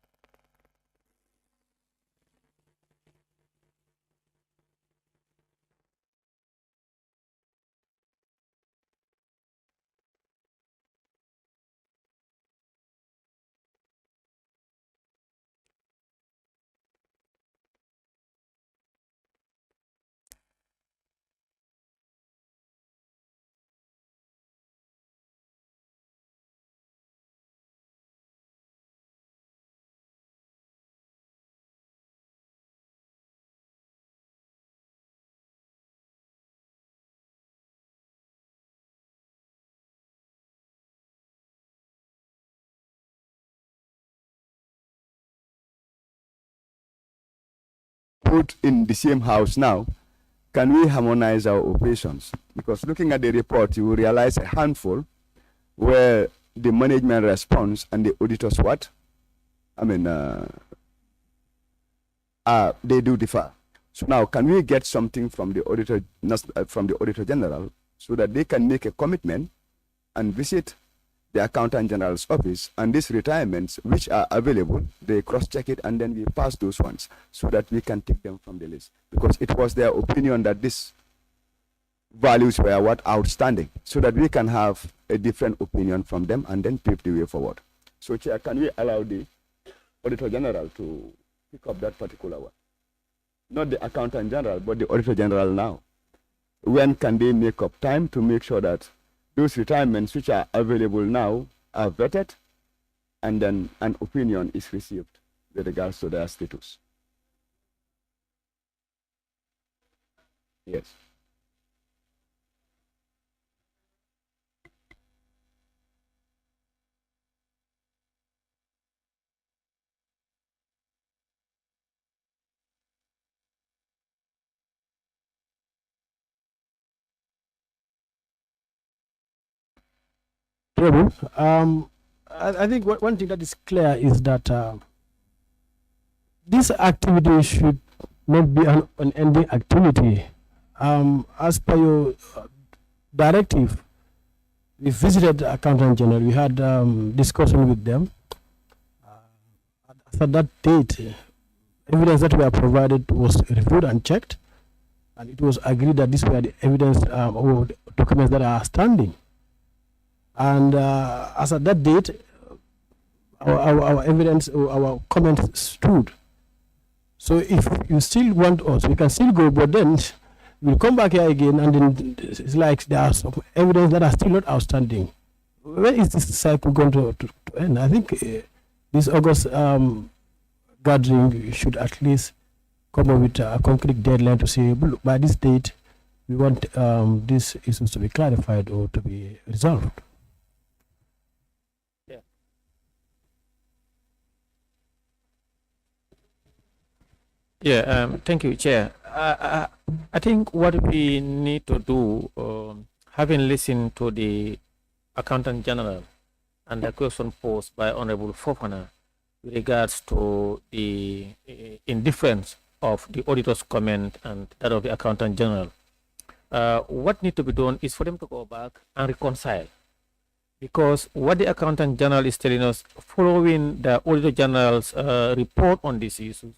Put in the same house now, can we harmonize our operations? Because looking at the report, you will realize a handful where the management response and the auditors what? I mean, they do differ. So now, can we get something from the auditor, General, so that they can make a commitment and visit the Accountant General's office, and these retirements which are available, they cross-check it, and then we pass those ones so that we can take them from the list, because it was their opinion that these values were what outstanding, so that we can have a different opinion from them and then pave the way forward. So, Chair, can we allow the Auditor General to pick up that particular one? Not the Accountant General, but the Auditor General now. When can they make up time to make sure that those retirements which are available now are vetted, and then an opinion is received with regards to their status? Yes. I think one thing that is clear is that this activity should not be an unending activity. As per your directive, we visited the Accountant General, we had discussion with them. At that date, evidence that were provided was reviewed and checked, and it was agreed that these were the evidence or documents that are standing. And as at that date, our evidence or our comments stood. So if you still want us, we can still go, but then we'll come back here again, and then it's like there are some evidence that are still not outstanding. Where is this cycle going to end? I think this August gathering should at least come up with a concrete deadline to say, look, by this date, we want these issues to be clarified or to be resolved. Yeah, thank you, Chair. I think what we need to do, having listened to the Accountant General and the question posed by Honorable Fofana with regards to the indifference of the auditor's comment and that of the Accountant General, what needs to be done is for them to go back and reconcile. Because what the Accountant General is telling us, following the Auditor General's report on these issues,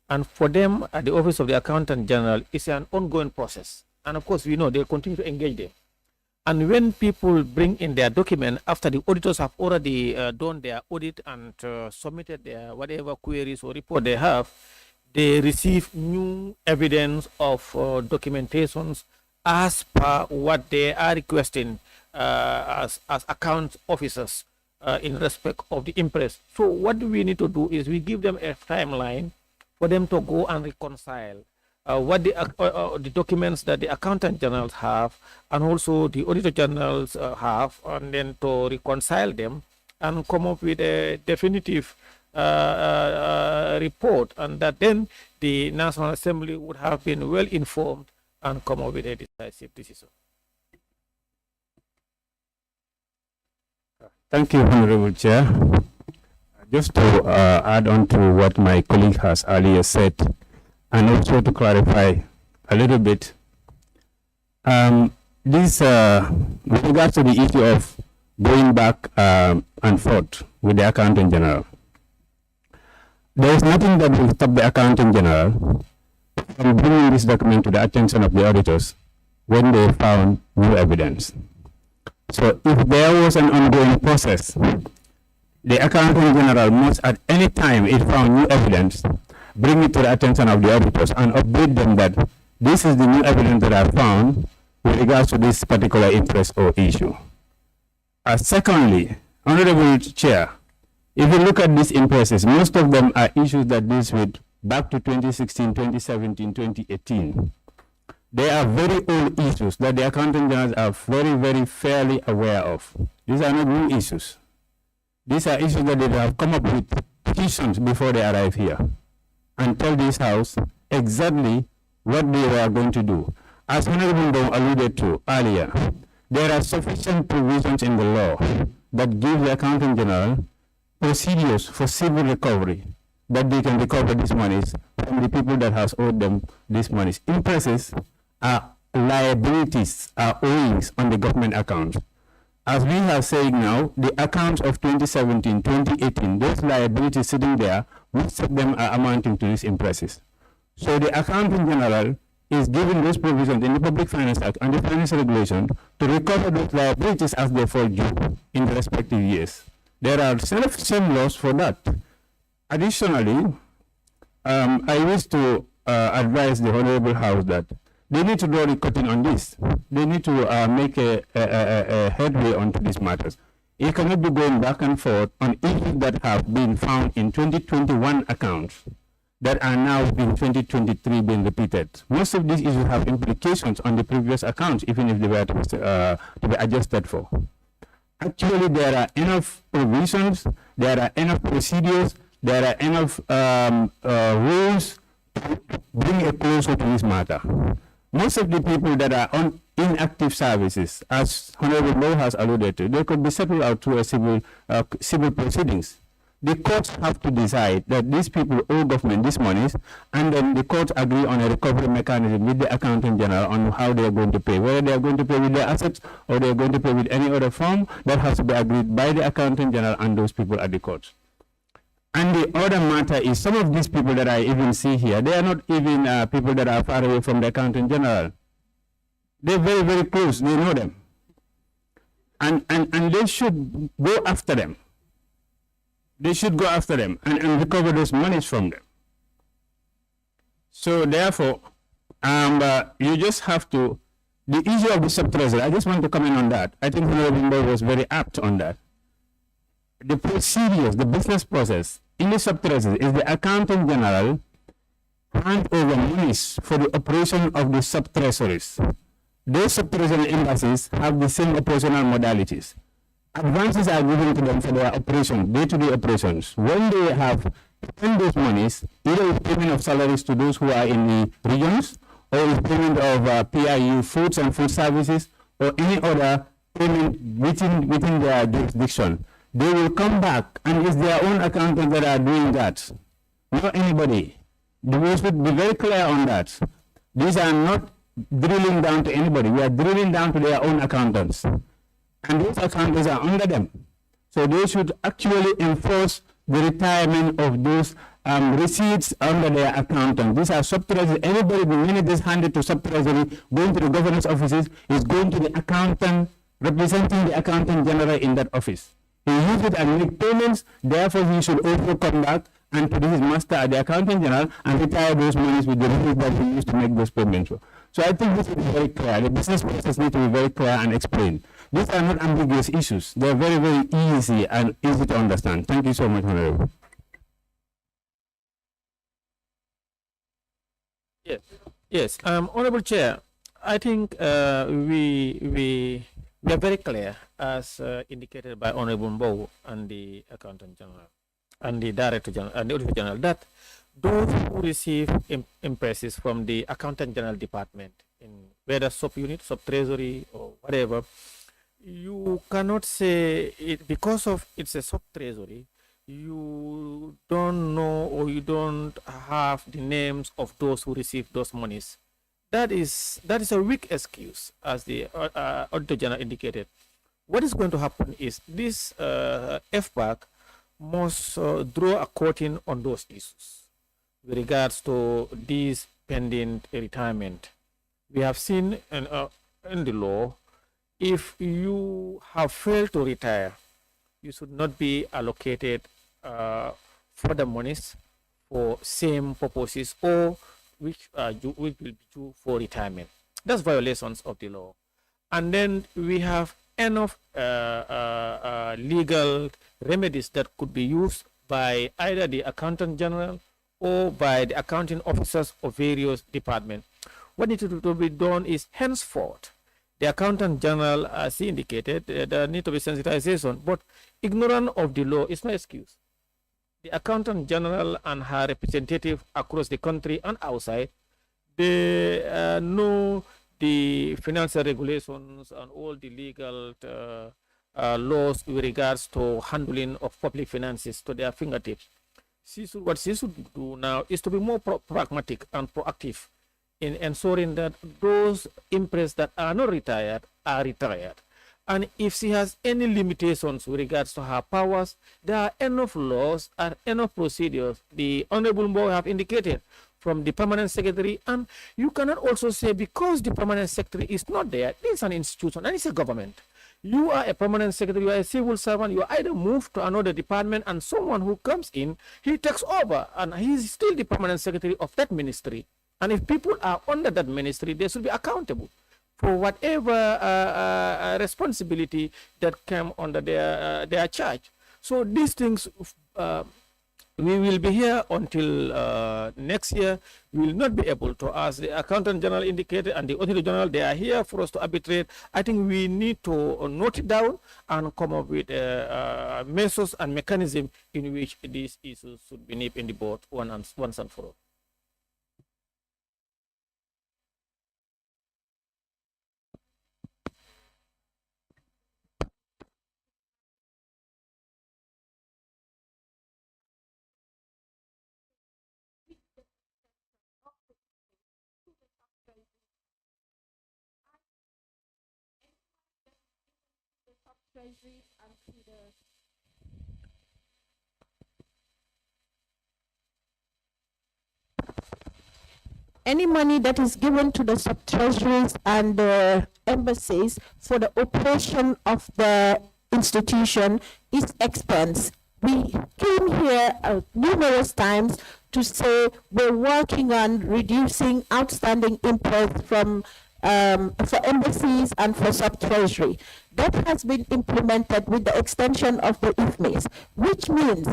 and for them at the Office of the Accountant General, it's an ongoing process. And of course, we know they'll continue to engage them. And when people bring in their document after the auditors have already done their audit and submitted their whatever queries or report they have, they receive new evidence of documentations as per what they are requesting as account officers in respect of the impress. So what we need to do is we give them a timeline for them to go and reconcile what the documents that the Accountant Generals have and also the Auditor Generals have, and then to reconcile them and come up with a definitive report, and that then the National Assembly would have been well informed and come up with a decisive decision. Thank you, Honorable Chair. Just to add on to what my colleague has earlier said, and also to clarify a little bit, with regards to the issue of going back and forth with the Accountant General, there is nothing that will stop the Accountant General from bringing this document to the attention of the auditors when they found new evidence. So if there was an ongoing process, the Accountant General must, at any time it found new evidence, bring it to the attention of the auditors and update them that this is the new evidence that I found with regards to this particular interest or issue. Secondly, Honorable Chair, if you look at these impresses, most of them are issues that deals with back to 2016, 2017, 2018. They are very old issues that the Accountant Generals are very, very fairly aware of. These are not new issues. These are issues that they have come up with petitions before they arrive here and tell this House exactly what they were going to do. As Honorable Dong alluded to earlier, there are sufficient provisions in the law that give the Accountant General procedures for civil recovery, that they can recover these monies from the people that has owed them these monies. Impresses are liabilities, are owings on the government account. as we have said now, the accounts of 2017, 2018, those liabilities sitting there, most of them are amounting to these impresses. So the accountant general is given those provisions in the Public Finance Act and the Financial Regulation to recover those liabilities as they fall due in the respective years. There are same laws for that. Additionally, I wish to advise the Honorable House that they need to draw the curtain on this. They need to make a headway onto these matters. It cannot be going back and forth on issues that have been found in 2021 accounts that are now in 2023 being repeated. Most of these issues have implications on the previous accounts, even if they were to be adjusted for. Actually, there are enough provisions, there are enough procedures, there are enough rules to bring a closure to this matter. Most of the people that are on inactive services, as Honorable Lowe has alluded to, they could be settled out through a civil proceedings. The courts have to decide that these people owe government these monies, and then the courts agree on a recovery mechanism with the accountant general on how they are going to pay, whether they are going to pay with their assets or they are going to pay with any other form. That has to be agreed by the accountant general and those people at the courts. And the other matter is some of these people that I even see here, they are not even people that are far away from the accountant general. They're very, very close. They know them. And they should go after them. They should go after them and recover those monies from them. So therefore, you just have to, the issue of the sub-treasury, I just want to comment on that. I think Honorable was very apt on that. The procedures, the business process in the sub-treasury is the accountant general hand over monies for the operation of the sub-treasuries. Those sub-treasury embassies have the same operational modalities. Advances are given to them for their operation, day-to-day operations. When they have spent those monies, either with payment of salaries to those who are in the regions, or with payment of PIU, foods and food services, or any other payment within their jurisdiction, they will come back, and it's their own accountants that are doing that, not anybody. We should be very clear on that. These are not drilling down to anybody. We are drilling down to their own accountants. And those accountants are under them. So they should actually enforce the retirement of those receipts under their accountant. These are sub-treasury. Anybody, the minute is handed to sub-treasury, going to the governor's offices, is going to the accountant, representing the accountant general in that office. He uses it and make payments, therefore he should also come back and to his master at the accountant general and retire those monies with the receipts that he used to make those payments for. So I think this is very clear. The business process needs to be very clear and explained. These are not ambiguous issues. They're very, very easy and easy to understand. Thank you so much, Honorable. Yes, yes. Honorable Chair, I think we are very clear, as indicated by Honorable Mbow and the Accountant General and the Director General and the Auditor General, that those who receive impresses from the Accountant General Department, in whether sub-unit, sub-treasury, or whatever, you cannot say it because of it's a sub-treasury. You don't know or you don't have the names of those who receive those monies. That is a weak excuse, as the Auditor General indicated. What is going to happen is this FPAC must draw a curtain on those issues with regards to these pending retirement. We have seen in the law, if you have failed to retire, you should not be allocated further monies for same purposes or which will be due for retirement. That's violations of the law. And then we have enough legal remedies that could be used by either the Accountant General or by the accounting officers of various departments. What needs to be done is henceforth, the Accountant General, as he indicated, there need to be sensitization, but ignorance of the law is no excuse. The Accountant General and her representative across the country and outside, they know the financial regulations and all the legal laws with regards to handling of public finances to their fingertips. What she should do now is to be more pragmatic and proactive in ensuring that those impresses that are not retired are retired. And if she has any limitations with regards to her powers, there are enough laws and enough procedures the Honorable Mbo have indicated from the permanent secretary. And you cannot also say because the permanent secretary is not there, it's an institution and it's a government. You are a permanent secretary, you are a civil servant, you are either moved to another department and someone who comes in, he takes over and he is still the permanent secretary of that ministry. And if people are under that ministry, they should be accountable for whatever responsibility that came under their charge. So these things, we will be here until next year. We will not be able to, as the Accountant General indicated and the Auditor General, they are here for us to arbitrate. I think we need to note it down and come up with measures and mechanism in which these issues should be nipped in the bud once and for all. Any money that is given to the sub-treasuries and the embassies for the operation of the institution is expense. We came here numerous times to say we're working on reducing outstanding imports from for embassies and for sub-treasury. That has been implemented with the extension of the IFMIS, which means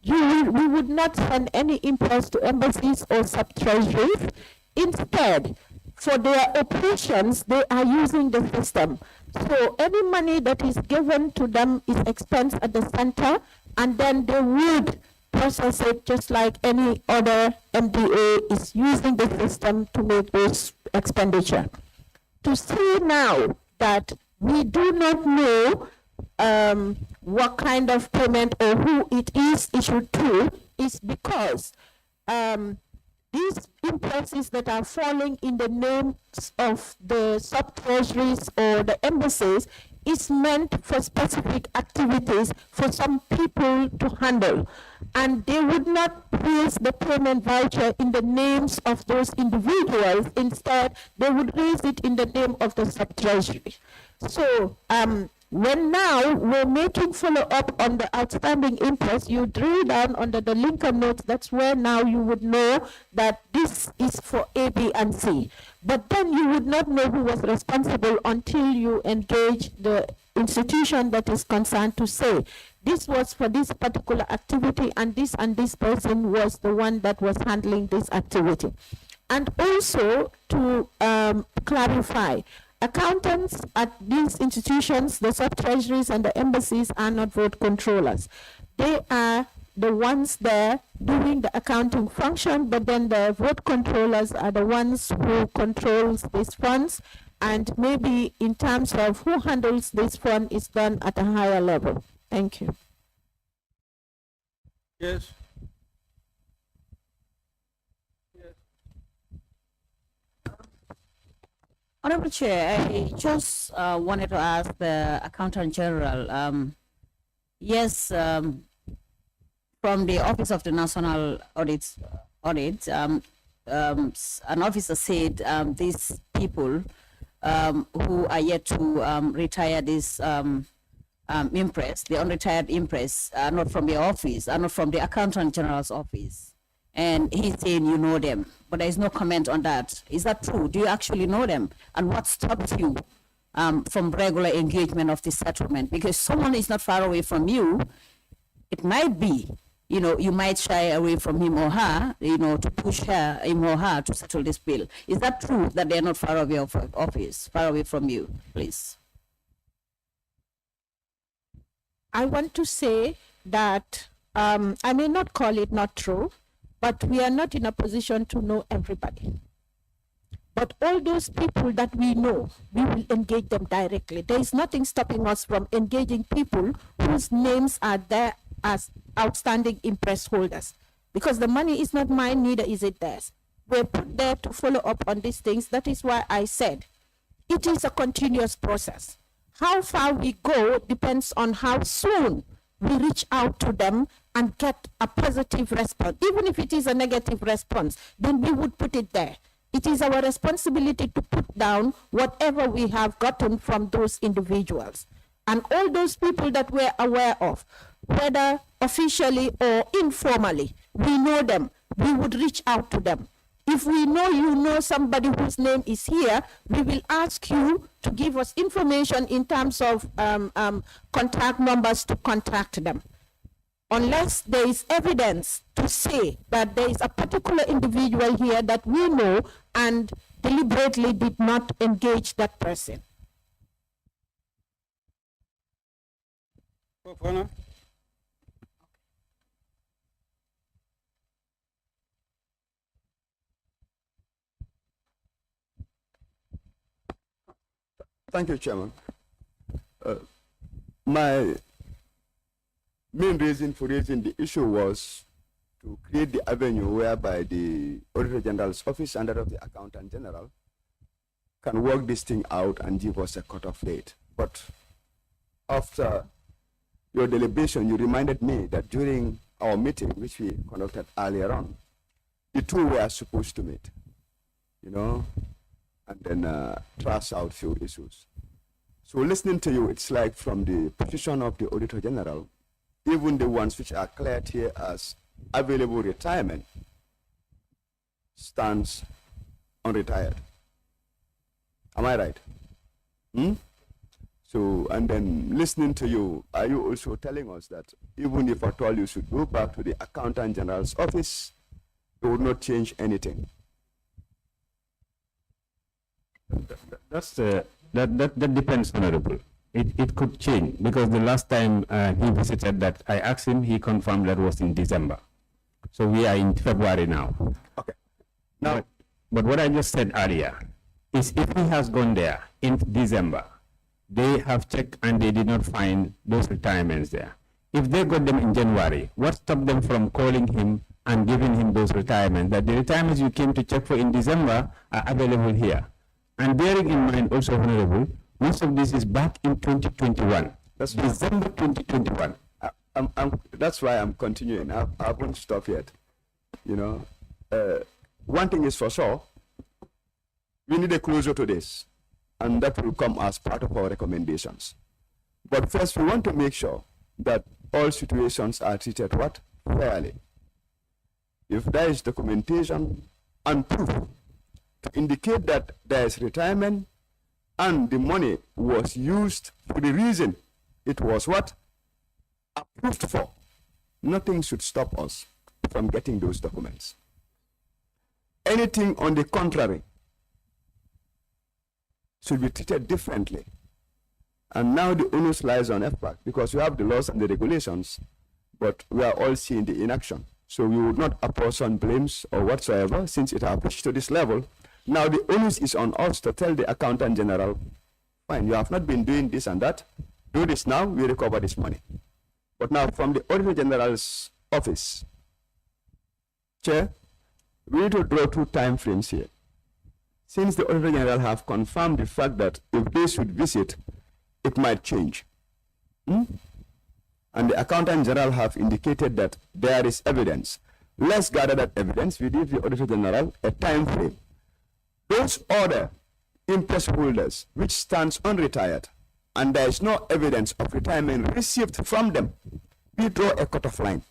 we would not send any imports to embassies or sub-treasuries. Instead, for their operations, they are using the system. So any money that is given to them is expensed at the center, and then they would process it just like any other MDA is using the system to make this expenditure. To see now that we do not know what kind of payment or who it is issued to is because these imports that are falling in the names of the sub-treasuries or the embassies is meant for specific activities for some people to handle. And they would not raise the payment voucher in the names of those individuals. Instead, they would raise it in the name of the sub-treasury. So when now we're making follow-up on the outstanding interest, you drill down under the Lincoln notes, that's where now you would know that this is for A, B, and C. But then you would not know who was responsible until you engage the institution that is concerned to say, this was for this particular activity and this person was the one that was handling this activity. And also to clarify, accountants at these institutions, the sub-treasuries and the embassies are not vote controllers. They are the ones there doing the accounting function, but then the vote controllers are the ones who controls these funds, and maybe in terms of who handles this fund is done at a higher level. Thank you. Yes. Honorable Chair, I just wanted to ask the Accountant General, yes, from the Office of the National Audit, an officer said these people who are yet to retire this impress, the unretired impress, are not from the office, are not from the Accountant General's office. And he's saying you know them, but there is no comment on that. Is that true? Do you actually know them? And what stops you from regular engagement of this settlement? Because someone is not far away from you, it might be, you know, you might shy away from him or her, you know, to push him or her to settle this bill. Is that true that they're not far away of office, far away from you, please? I want to say that I may not call it not true, but we are not in a position to know everybody. But all those people that we know, we will engage them directly. There is nothing stopping us from engaging people whose names are there as outstanding impress holders. Because the money is not mine, neither is it theirs. We're put there to follow up on these things. That is why I said it is a continuous process. How far we go depends on how soon we reach out to them and get a positive response. Even if it is a negative response, then we would put it there. It is our responsibility to put down whatever we have gotten from those individuals. And all those people that we're aware of, whether officially or informally, we know them, we would reach out to them. If we know you know somebody whose name is here, we will ask you to give us information in terms of contact numbers to contact them. Unless there is evidence to say that there is a particular individual here that we know and deliberately did not engage that person. Fofana? Thank you, Chairman. My main reason for raising the issue was to create the avenue whereby the Auditor General's office under the Accountant General can work this thing out and give us a cut-off date. But after your deliberation, you reminded me that during our meeting, which we conducted earlier on, the two were supposed to meet, you know, and then trash out few issues. So listening to you, it's like from the position of the Auditor General, even the ones which are cleared here as available retirement stands unretired. Am I right? So, and then listening to you, are you also telling us that even if at all you should go back to the Accountant General's office, it would not change anything? That depends, Honorable. It could change, because the last time he visited that, I asked him, he confirmed that was in December. So we are in February now. Okay. Now, but what I just said earlier is, if he has gone there in December, they have checked and they did not find those retirements there. If they got them in January, what stopped them from calling him and giving him those retirements? That the retirements you came to check for in December are available here. And bearing in mind also, Honorable, most of this is back in 2021. That's December 2021. That's why I'm continuing. I won't stop yet. You know, one thing is for sure, we need a closure to this, and that will come as part of our recommendations. But first, we want to make sure that all situations are treated what? Fairly. If there is documentation and proof to indicate that there is retirement and the money was used for the reason it was what? Approved for, nothing should stop us from getting those documents. Anything on the contrary should be treated differently. And now the onus lies on FPAC, because we have the laws and the regulations, but we are all seeing the inaction. So we would not apportion blames or whatsoever, since it has reached to this level. Now the onus is on us to tell the Accountant General, fine, you have not been doing this and that, do this now, we recover this money. But now from the Auditor General's office, Chair, we need to draw two time frames here. Since the Auditor General have confirmed the fact that if they should visit, it might change. And the Accountant General have indicated that there is evidence. Let's gather that evidence. We give the Auditor General a time frame. Those other impress holders which stands unretired and there is no evidence of retirement received from them, we draw a cutoff line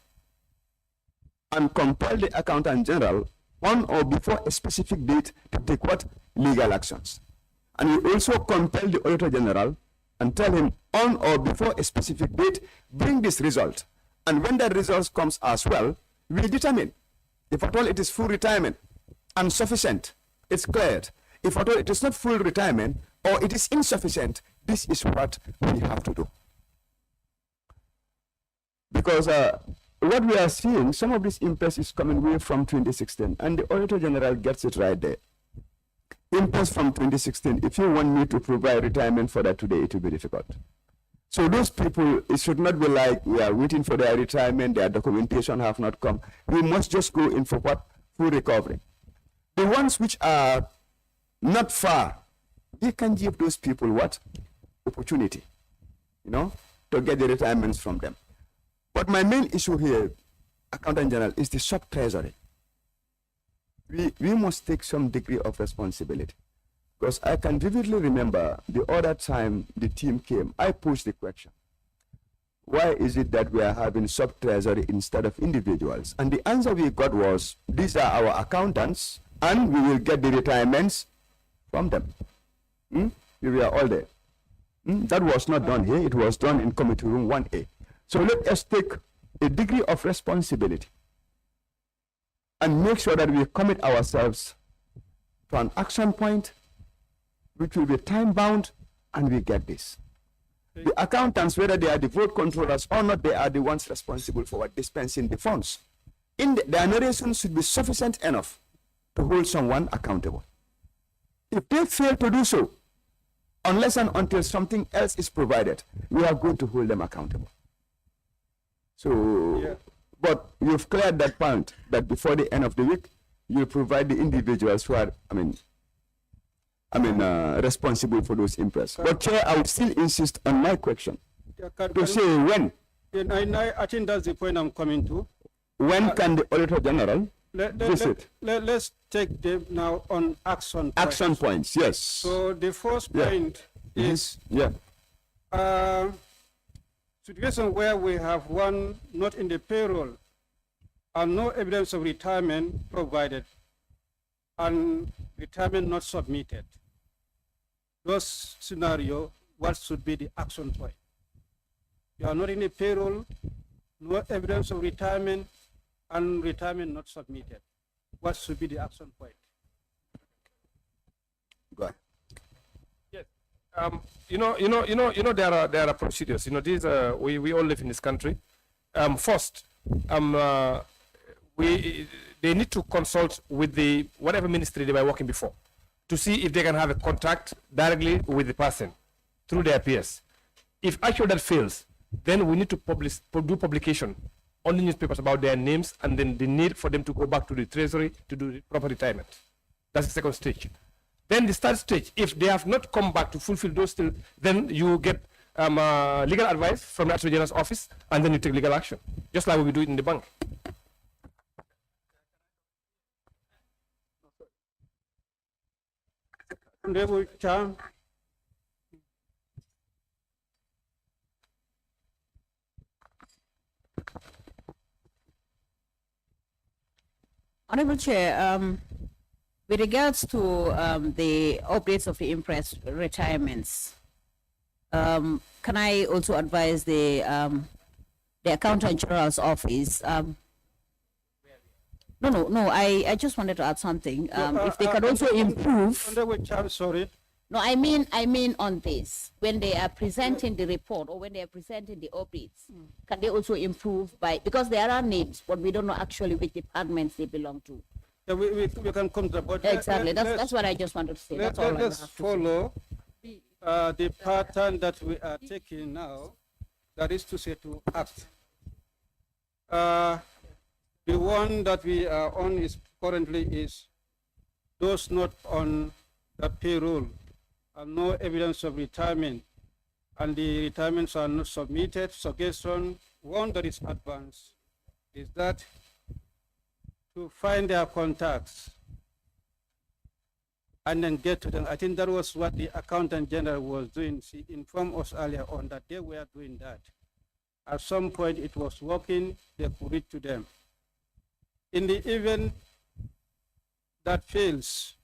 and compel the Accountant General on or before a specific date to take what? Legal actions. And we also compel the Auditor General and tell him on or before a specific date, bring this result. And when that result comes as well, we determine if at all it is full retirement and sufficient, it's cleared. If at all it is not full retirement or it is insufficient, this is what we have to do. Because what we are seeing, some of this impress is coming away from 2016, and the Auditor General gets it right there. Impress from 2016, if you want me to provide retirement for that today, it will be difficult. So those people, it should not be like we are waiting for their retirement, their documentation have not come. We must just go in for what? Full recovery. The ones which are not far, we can give those people what? opportunity, to get the retirements from them. But my main issue here, Accountant General, is the sub-treasury. We must take some degree of responsibility. Because I can vividly remember the other time the team came, I posed the question. Why is it that we are having sub-treasury instead of individuals? And the answer we got was, these are our accountants, and we will get the retirements from them. We were all there. That was not done here. It was done in Committee Room 1A. So let us take a degree of responsibility and make sure that we commit ourselves to an action point which will be time-bound, and we get this. The accountants, whether they are the vote controllers or not, they are the ones responsible for dispensing the funds. Their narration should be sufficient enough to hold someone accountable. If they fail to do so, unless and until something else is provided, we are going to hold them accountable. So, but you've cleared that point, that before the end of the week, you'll provide the individuals who are, responsible for those interests. But Chair, I would still insist on my question to say when. I think that's the point I'm coming to. When can the Auditor General visit? Let's take them now on action points. Action points, yes. So the first point is situation where we have one not in the payroll and no evidence of retirement provided and retirement not submitted. Those scenario, what should be the action point? You are not in a payroll, no evidence of retirement, and retirement not submitted. What should be the action point? Go ahead. Yes. There are procedures. These we all live in this country. First, they need to consult with the whatever ministry they were working before to see if they can have a contact directly with the person through their peers. If actually that fails, then we need to do publication on the newspapers about their names and then the need for them to go back to the treasury to do the proper retirement. That's the second stage. Then the third stage, if they have not come back to fulfill those still, then you get legal advice from the Attorney General's office, and then you take legal action, just like we do it in the bank. Honorable Chair. Honorable Chair, with regards to the updates of the impress retirements, can I also advise the Accountant General's office? No. I just wanted to add something. If they can also improve. Honorable Chair, sorry. No, I mean on this, when they are presenting the report or when they are presenting the updates, can they also improve because there are names, but we don't know actually which departments they belong to. Yeah, we can come to the point. Exactly, that's what I just wanted to say. That's all. Let's follow the pattern that we are taking now, that is to say to act. The one that we are on is currently is those not on the payroll and no evidence of retirement, and the retirements are not submitted. Suggestion one that is advanced is that to find their contacts and then get to them. I think that was what the Accountant General was doing. She informed us earlier on that they were doing that. At some point it was working, they could reach to them. In the event that fails,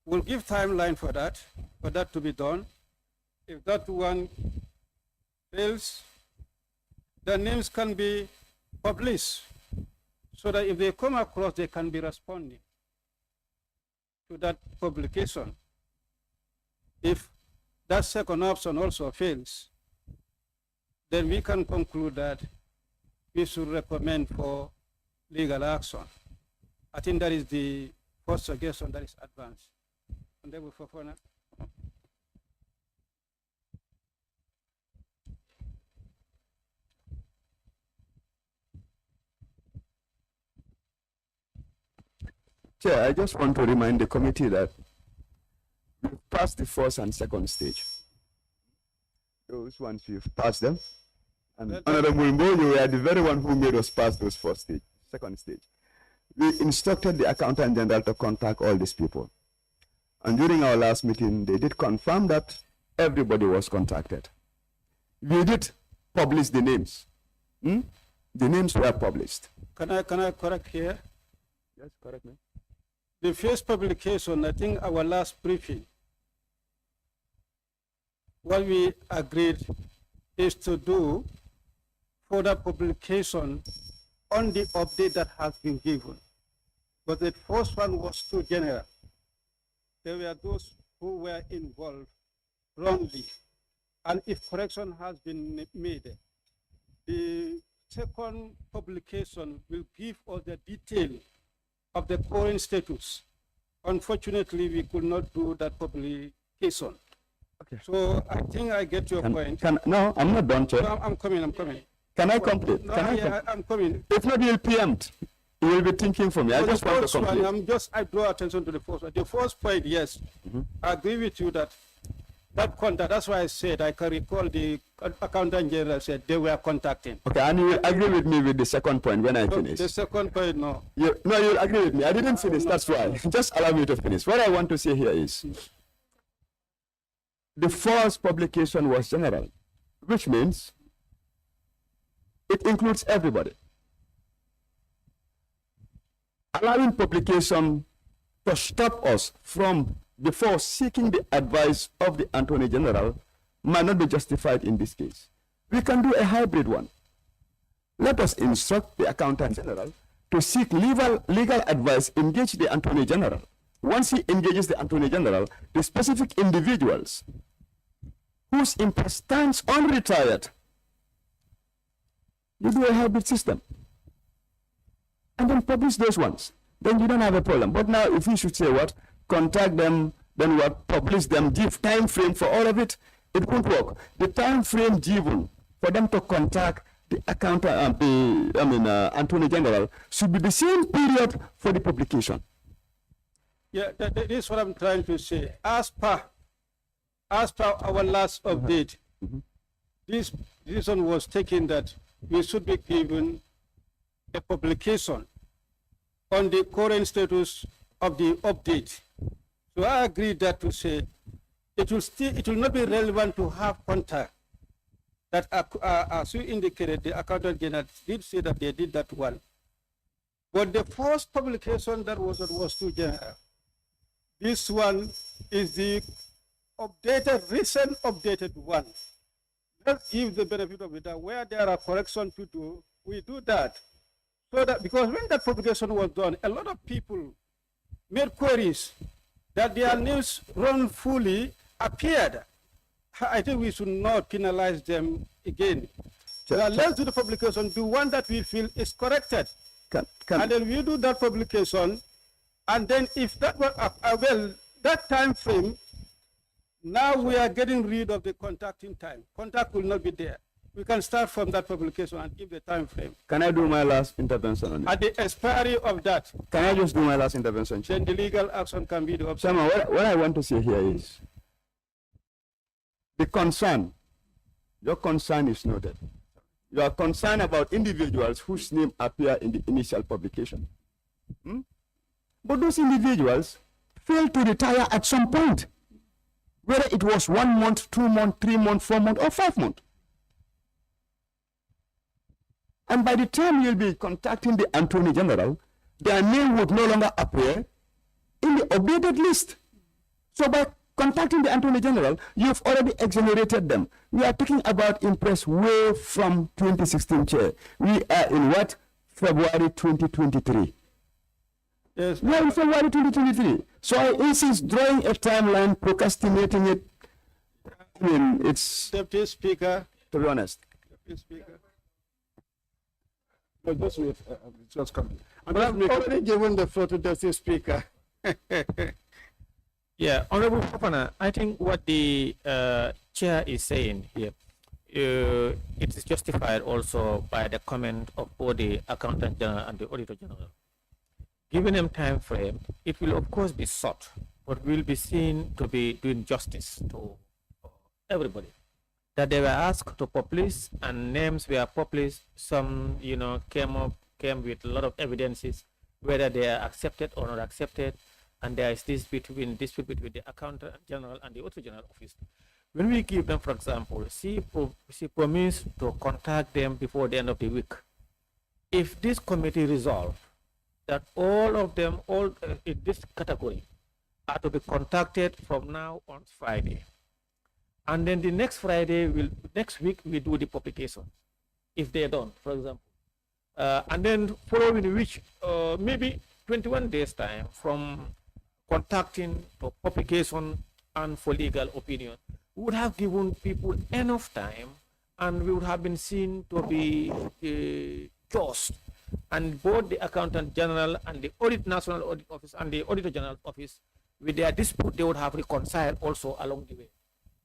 we'll give timeline for that to be done. If that one fails, the names can be published so that if they come across, they can be responding to that publication. If that second option also fails, then we can conclude that we should recommend for legal action. I think that is the first suggestion that is advanced. Honorable Fofana. Chair, I just want to remind the committee that we passed the first and second stage. Those ones you've passed them. And Well, Honorable Mbo, you were the very one who made us pass those second stage. We instructed the Accountant General to contact all these people. And during our last meeting, they did confirm that everybody was contacted. We did publish the names. The names were published. Can I correct here? Yes, correct me. The first publication, I think our last briefing, what we agreed is to do further publication on the update that has been given. But the first one was too general. There were those who were involved wrongly. And if correction has been made, the second publication will give us the detail of the current status. Unfortunately, we could not do that publication. Okay. So I think I get your point. No, I'm not done, Chair. No, I'm coming. Can I complete? No, Can I'm coming. If not, you'll preempt. You will be thinking for me. I For just the want to first one, complete. I draw attention to the first one. The first point, yes, I agree with you that contact, that's why I said I can recall the Accountant General said they were contacting. Okay, and you will agree with me with the second point when I finish. The second point, no. No, you'll agree with me. I didn't finish, that's why. Just allow me to finish. What I want to say here is, the first publication was general, which means it includes everybody. Allowing publication to stop us from before seeking the advice of the Attorney General might not be justified in this case. We can do a hybrid one. Let us instruct the Accountant General to seek legal advice, engage the Attorney General. Once he engages the Attorney General, the specific individuals whose interest stands unretired, you do a hybrid system. And then publish those ones. Then you don't have a problem. But now if we should say what? Contact them, then what? Publish them, give time frame for all of it, it won't work. The time frame given for them to contact the Attorney General should be the same period for the publication. Yeah, that is what I'm trying to say. As per our last update, this decision was taken that we should be given a publication on the current status of the update. So I agree that to say it will not be relevant to have contact. That as you indicated, the Accountant General did say that they did that one. But the first publication that was too general. This one is the recent updated one. Let's give the benefit of it that where there are corrections to do, we do that. So that, because when that publication was done, a lot of people made queries that their names wrongfully appeared. I think we should not penalize them again. So let's do the publication, do one that we feel is corrected. And then we do that publication, and then if that was, well, that time frame, now we are getting rid of the contacting time. Contact will not be there. We can start from that publication and give the time frame. Can I do my last intervention on it? At the expiry of that, Can I just do my last intervention? then the legal action can be the option. Simon, what I want to say here is, the concern, your concern is noted. You are concerned about individuals whose name appear in the initial publication. But those individuals failed to retire at some point, whether it was 1 month, 2 months, 3 months, 4 months, or 5 months. And by the time you'll be contacting the Attorney General, their name would no longer appear in the updated list. So by contacting the Attorney General, you've already exonerated them. We are talking about impress way from 2016, Chair. We are in what? February 2023. Yes. We are in February 2023. So I insist drawing a timeline, procrastinating it. I mean, it's, Deputy Speaker. to be honest. Deputy Speaker. No, just wait. Just come. But I've already given the floor to Deputy Speaker. Yeah, Honorable Fofana, I think what the chair is saying here, it is justified also by the comment of both the Accountant General and the Auditor General. Given them time frame, it will of course be sought, but will be seen to be doing justice to everybody. that they were asked to publish and names were published. Some, came with a lot of evidences, whether they are accepted or not accepted. And there is dispute between the accountant general and the auditor general office. When we give them, for example, she promised to contact them before the end of the week. If this committee resolve that all of them, in this category, are to be contacted from now on Friday, and then the next next week we do the publication, if they don't, for example, and then following which maybe 21 days time from contacting to publication and for legal opinion, we would have given people enough time, and we would have been seen to be just. And both the accountant general and the national audit office and the auditor general office, with their dispute, they would have reconciled also along the way.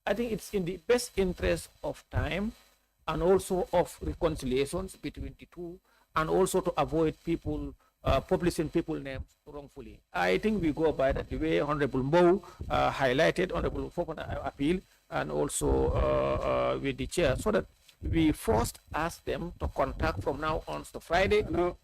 I think it's in the best interest of time and also of reconciliations between the two, and also to avoid people publishing people's names wrongfully. I think we go by that the way Honorable Mo highlighted, Honorable Fofana appeal, and also with the chair, so that we first ask them to contact from now on to Friday. No,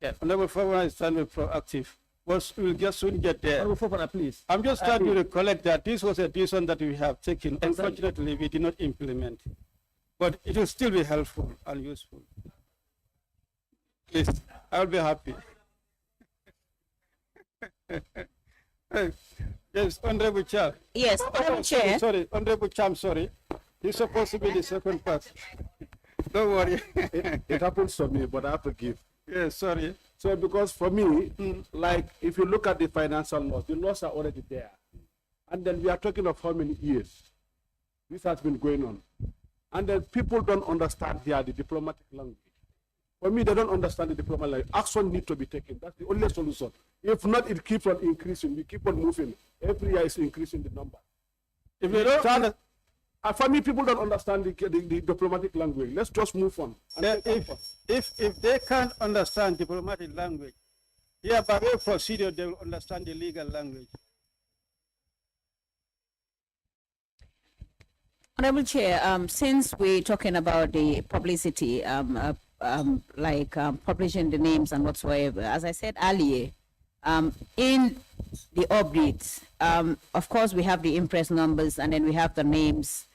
Yeah. Honorable Fofana is trying to be proactive. We'll just soon get there. Honorable Fofana, please. I'm just trying to recollect that this was a decision that we have taken. Exactly. Unfortunately, we did not implement it. But it will still be helpful and useful. Please, I'll be happy. Yes, Honorable Cham. Yes, Madam Chair. Sorry, Honorable Cham, sorry. He's supposed to be the second person. Don't worry. It happens to me, but I have to give. Yes, sorry. So because for me, like if you look at the financial laws, the laws are already there. And then we are talking of how many years this has been going on. And then people don't understand here the diplomatic language. For me, they don't understand the diplomatic language. Action needs to be taken. That's the only solution. If not, it keeps on increasing. We keep on moving. Every year is increasing the number. If they don't, for me, people don't understand the diplomatic language. Let's just move on. if they can't understand diplomatic language, yeah, by way of procedure, they will understand the legal language. Honorable Chair, since we're talking about the publicity, publishing the names and whatsoever, as I said earlier, in the updates, of course, we have the impress numbers, and then we have the names,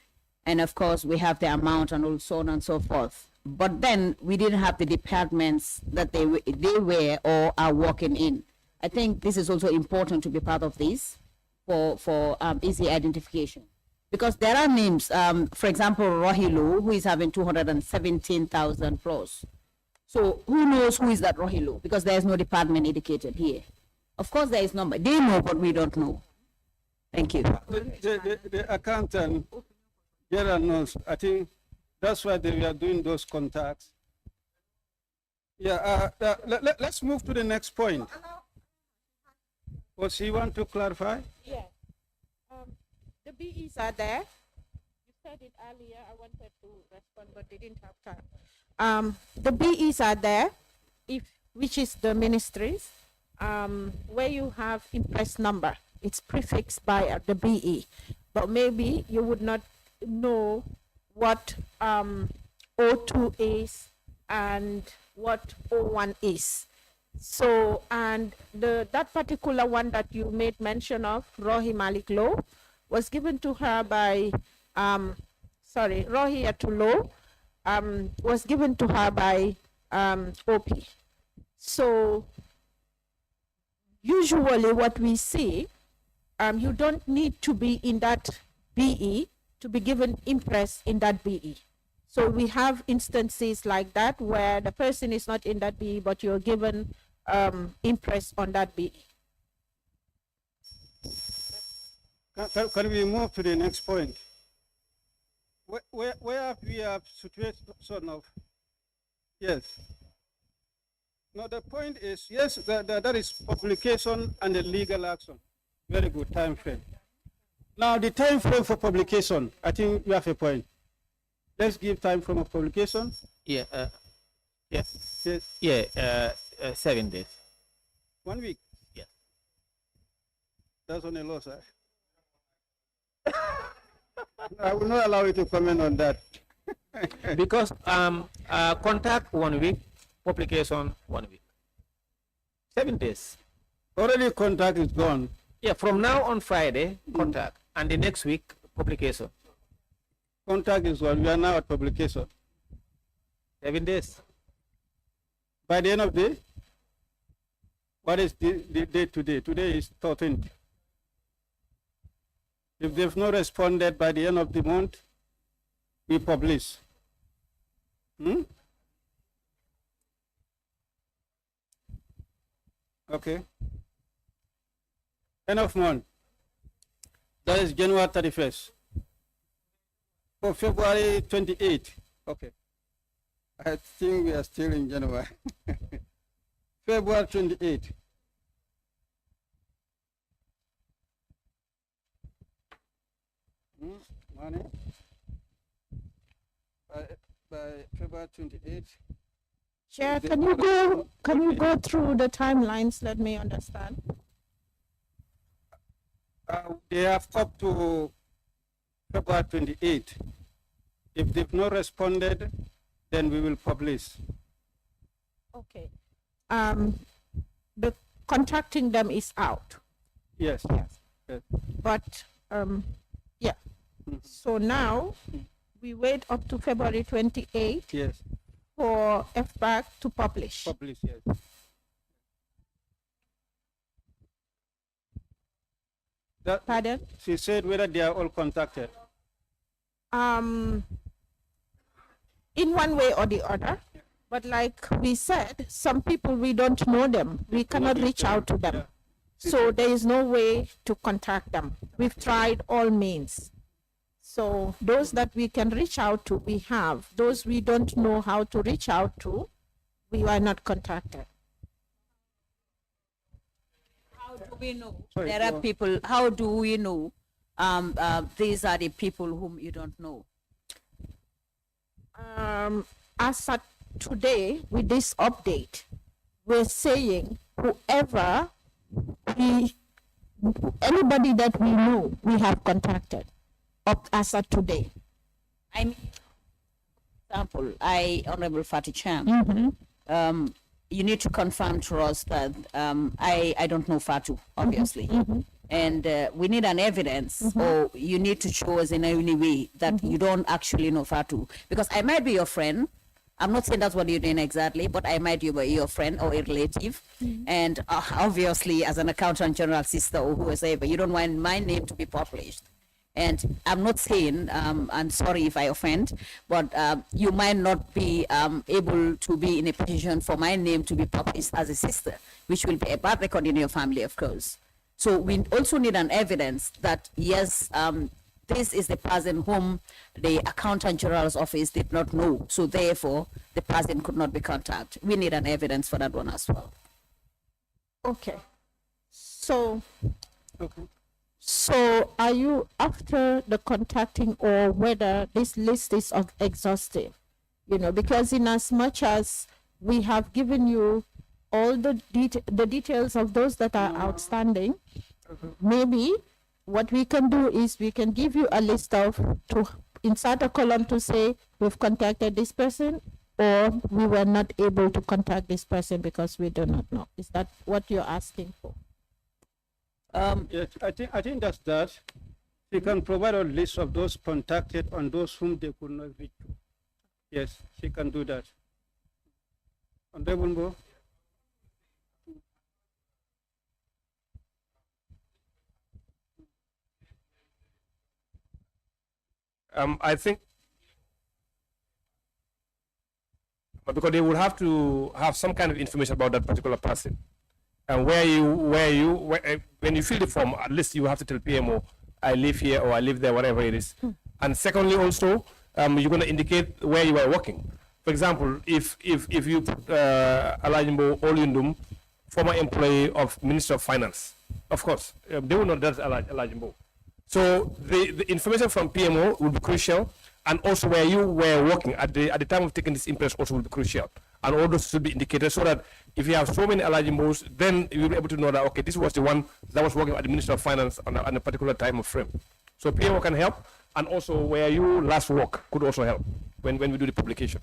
and of course, we have the amount and so on and so forth. But then we didn't have the departments that they were or are working in. I think this is also important to be part of this for easy identification. Because there are names, for example, Rohilo, who is having 217,000 plus. So who knows who is that Rohilo? Because there is no department indicated here. Of course, there is number. They know, but we don't know. Thank you. The accountant, general knows. I think that's why they were doing those contacts. Yeah, let's move to the next point. What you want to clarify? Yeah. The BEs are there. You said it earlier. I wanted to respond, but they didn't have time. The BEs are there, which is the ministries, where you have impress number. It's prefixed by the BE, but maybe you would not know what O2 is and what O1 is. So, and that particular one that you made mention of, Rohi Malik Law, was given to her by, Rohi Atulo, was given to her by OP. So, usually what we see, you don't need to be in that BE to be given impress in that BE. So we have instances like that where the person is not in that BE, but you're given impress on that BE. Can we move to the next point? Where we have situation of, yes. No, the point is, yes, that is publication and the legal action. Very good time frame. Now, the time frame for publication, I think you have a point. Let's give time frame of publication. Yeah. Yes. 7 days. 1 week. Yeah. That's on a low side. I will not allow you to comment on that. Because contact 1 week, publication 1 week. 7 days. Already contact is gone. Yeah, from now on Friday, contact, and the next week, publication. Contact is gone. We are now at publication. 7 days. By the end of the day, what is the date today? Today is 13th. If they've not responded by the end of the month, we publish. Okay. End of month. That is January 31st. Oh, February 28th. Okay. I think we are still in January. February 28th. Money. By February 28th. Chair, can you go through the timelines? Let me understand. They have up to February 28th. If they've not responded, then we will publish. Okay. The contacting them is out. Yes. Yes. Yes. But yeah. So now we wait up to February 28th Yes. for FBAC to publish. Publish. Yes. That, Pardon? she said whether they are all contacted. In one way or the other. But like we said, some people we don't know them. We cannot reach out to them. Yeah. So there is no way to contact them. We've tried all means. So those that we can reach out to, we have. Those we don't know how to reach out to, we are not contacted. How do we know? Sorry, There go are on. people, how do we know these are the people whom you don't know? As at today, with this update, we're saying whoever anybody that we know, we have contacted up as of today. I mean, example, Honorable Fatih Cham, you need to confirm to us that I don't know Fatu, obviously. And we need an evidence, or you need to show us in any way that you don't actually know Fatu. Because I might be your friend. I'm not saying that's what you're doing exactly, but I might be your friend or a relative. And obviously, as an accountant general sister or whoever, you don't want my name to be published. And I'm not saying, I'm sorry if I offend, but you might not be able to be in a position for my name to be published as a sister, which will be a bad record in your family, of course. So we also need an evidence that, yes, this is the person whom the accountant general's office did not know. So therefore, the person could not be contacted. We need an evidence for that one as well. Okay. So, Okay. so are you after the contacting, or whether this list is exhaustive? You know, because in as much as we have given you all the details of those that are outstanding, maybe what we can do is we can give you a list of, to insert a column to say we've contacted this person, or we were not able to contact this person because we do not know. Is that what you're asking for? Yes, I think that's that. She can provide a list of those contacted and those whom they could not reach to. Yes, she can do that. Honorable Mbo? I think because they would have to have some kind of information about that particular person, and when you fill the form, at least you have to tell PMO, I live here or I live there, whatever it is. And secondly, also, you're going to indicate where you are working. For example, if you put Alajimbo Olundum, former employee of Minister of Finance, of course, they will know that's Alajimbo. So the information from PMO will be crucial, and also where you were working at the time of taking this impress also will be crucial, and all those should be indicated, so that if you have so many Alajimbos, then you'll be able to know that, okay, this was the one that was working at the Minister of Finance on a particular time of frame. So PMO can help, and also where you last work could also help when we do the publication.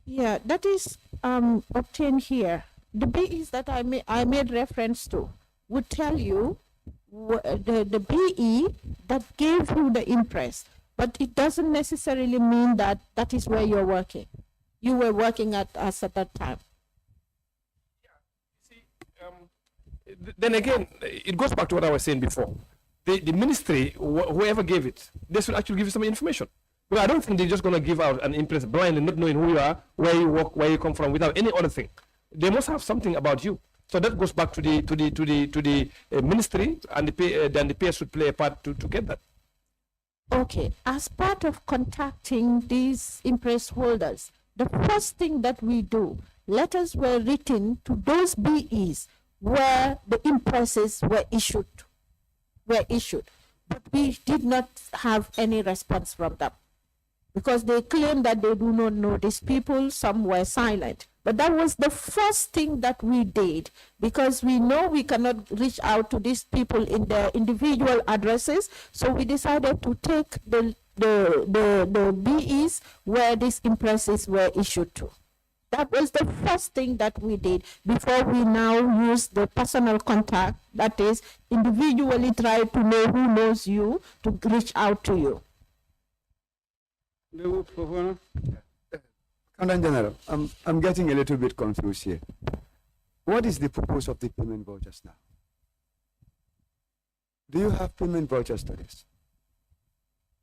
Yeah, that is obtained here. The BEs that I made reference to would tell you the BE that gave you the impress, but it doesn't necessarily mean that that is where you're working. You were working at us at that time. Then again, it goes back to what I was saying before. The ministry, whoever gave it, they should actually give you some information. Well, I don't think they're just going to give out an impress blindly, not knowing who you are, where you work, where you come from, without any other thing. They must have something about you. So that goes back to the ministry, and then the PS should play a part to get that. Okay, as part of contacting these impress holders, the first thing that we do, letters were written to those BEs where the impresses were issued, but we did not have any response from them because they claim that they do not know these people. Some were silent, but that was the first thing that we did because we know we cannot reach out to these people in their individual addresses. So we decided to take the BEs where these impresses were issued to. That was the first thing that we did before we now use the personal contact, that is individually try to know who knows you to reach out to you. Commandant General, I'm getting a little bit confused here. What is the purpose of the payment vouchers now? Do you have payment voucher studies?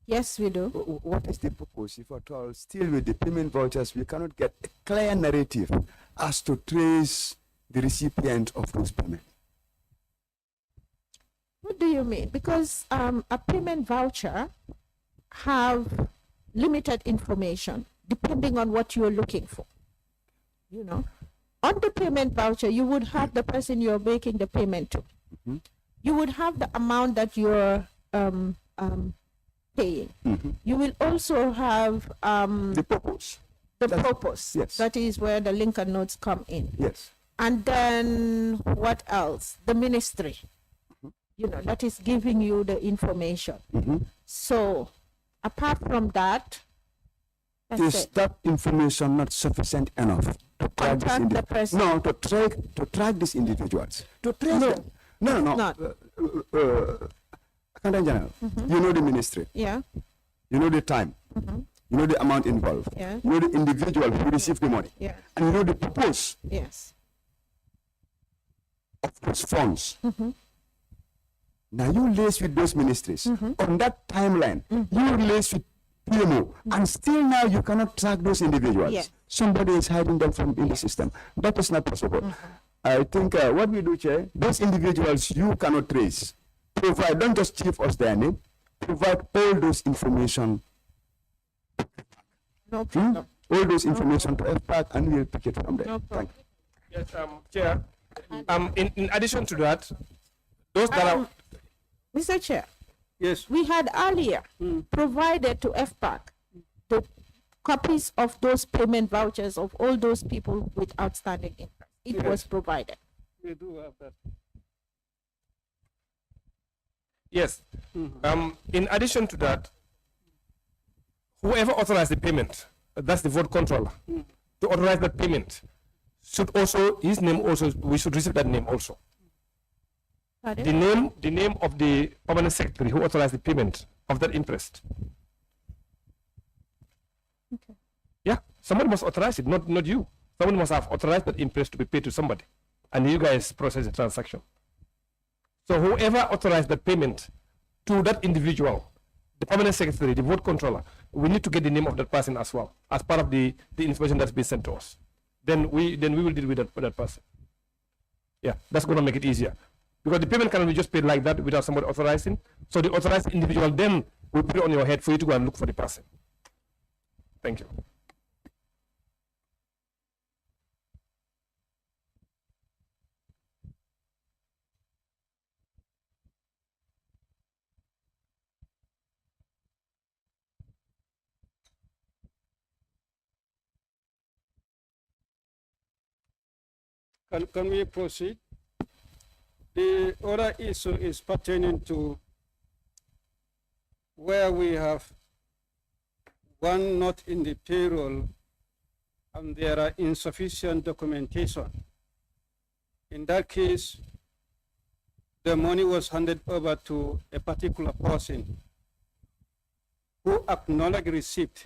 Yes, we do. What is the purpose? If at all, still with the payment vouchers, we cannot get a clear narrative as to trace the recipient of those payments. What do you mean? Because a payment voucher have limited information depending on what you're looking for. You know, on the payment voucher, you would have the person you're making the payment to. Mm-hmm. You would have the amount that you're paying. Mm-hmm. You will also have The purpose. the purpose. Yes. That is where the Lincoln notes come in. Yes. And then what else? The ministry. You know, that is giving you the information. Mm-hmm. So apart from that, that's Is it. that information not sufficient enough to track this Contact the person. No, to track these individuals. To trace No, them. No. not. Commandant General, you know the ministry, Yeah. you know the time, you know the amount involved, Yeah. you know the individual who received the money, Yeah. and you know the purpose Yes. of those funds. Now you liaise with those ministries on that timeline. You liaise with PMO, and still now you cannot track those individuals. Yeah. Somebody is hiding them from in the system. That is not possible. I think what we do, Chair, those individuals you cannot trace. Provide, don't just give us their name. Provide all those information, No problem. all those information to FPAC, and we'll pick it from there. No Thank problem. you. Yes, Chair. In addition to that, those that are Mr. Chair, Yes. we had earlier provided to FPAC the copies of those payment vouchers of all those people with outstanding interest. It Yes. was provided. We do have that. yes. In addition to that, whoever authorized the payment, that's the vote controller, to authorize that payment, should also his name also we should receive that name also. Pardon? The name of the permanent secretary who authorized the payment of that interest. Okay. Yeah, somebody must authorize it, not you. Someone must have authorized that interest to be paid to somebody, and you guys process the transaction. So whoever authorized that payment to that individual, the permanent secretary, the vote controller, we need to get the name of that person as well as part of the information that's been sent to us. Then we will deal with that person. Yeah, that's going to make it easier. Because the payment cannot be just paid like that without somebody authorizing. So the authorized individual then will put it on your head for you to go and look for the person. Thank you. Can we proceed? The other issue is pertaining to where we have one not in the payroll and there are insufficient documentation. In that case, the money was handed over to a particular person who acknowledged receipt.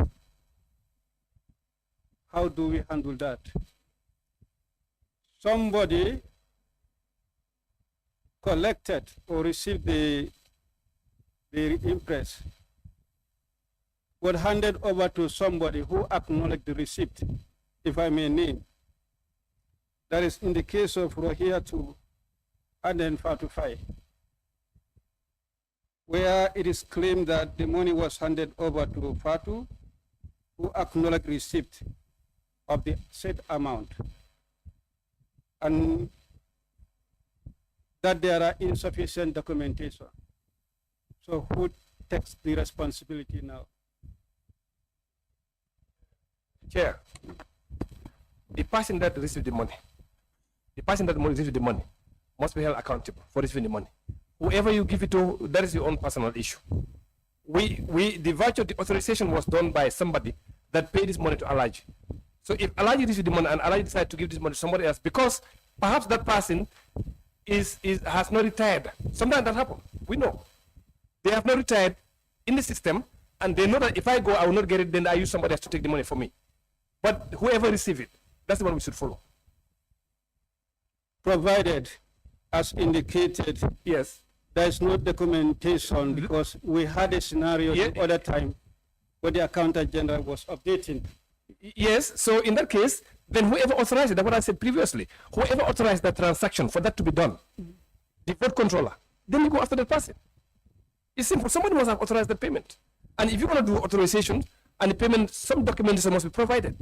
How do we handle that? Somebody collected or received the impress, was handed over to somebody who acknowledged the receipt, if I may name. That is in the case of Rohia 2 and then Fatufai, where it is claimed that the money was handed over to Fatu, who acknowledged receipt of the said amount, and that there are insufficient documentation. So who takes the responsibility now? Chair, the person that received the money, received the money must be held accountable for receiving the money. Whoever you give it to, that is your own personal issue. The virtue of the authorization was done by somebody that paid this money to Alaji. So if Alaji received the money and Alaji decided to give this money to somebody else, because perhaps that person has not retired. Sometimes that happens. We know. They have not retired in the system, and they know that if I go, I will not get it, then I use somebody else to take the money for me. But whoever receives it, that's the one we should follow. Provided, as indicated, Yes. there is no documentation, because we had a scenario the other time where the accountant general was updating. Yes, so in that case, then whoever authorized it, that's what I said previously, whoever authorized that transaction for that to be done, the vote controller, then you go after that person. It's simple. Somebody must have authorized the payment. And if you want to do authorization and the payment, some documentation must be provided.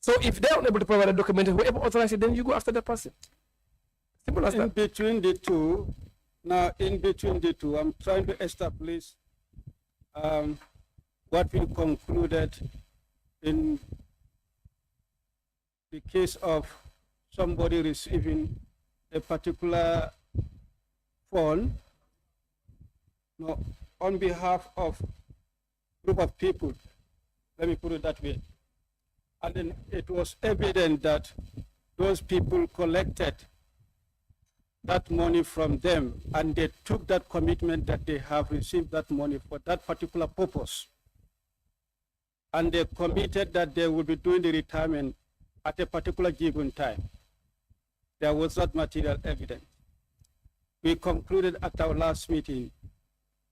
So if they're unable to provide a document, whoever authorized it, then you go after that person. Simple as In that. between the two, I'm trying to establish what we concluded in the case of somebody receiving a particular fund on behalf of a group of people, let me put it that way. And then it was evident that those people collected that money from them, and they took that commitment that they have received that money for that particular purpose. And they committed that they will be doing the retirement at a particular given time. There was that material evidence. We concluded at our last meeting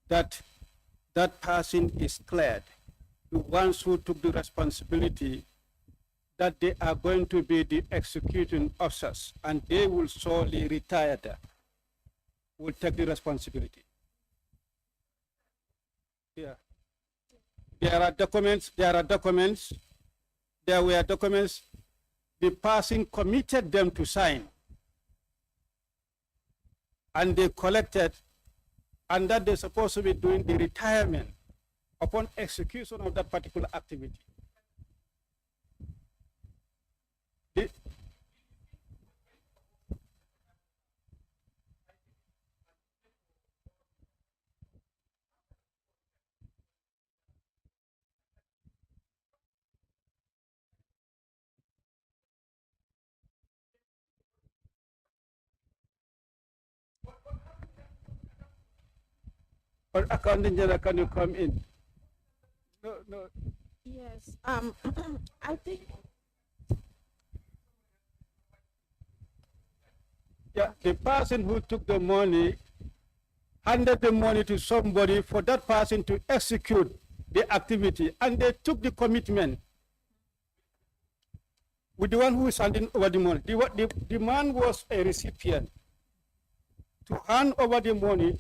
that that person is cleared. The ones who took the responsibility, that they are going to be the executing officers, and they will solely retire there, will take the responsibility. Yeah. There were documents, the person committed them to sign, and they collected, and that they're supposed to be doing the retirement upon execution of that particular activity. Or accounting general, can you come in? No. Yes. I think. Yeah, the person who took the money handed the money to somebody for that person to execute the activity, and they took the commitment with the one who is handing over the money. The man was a recipient to hand over the money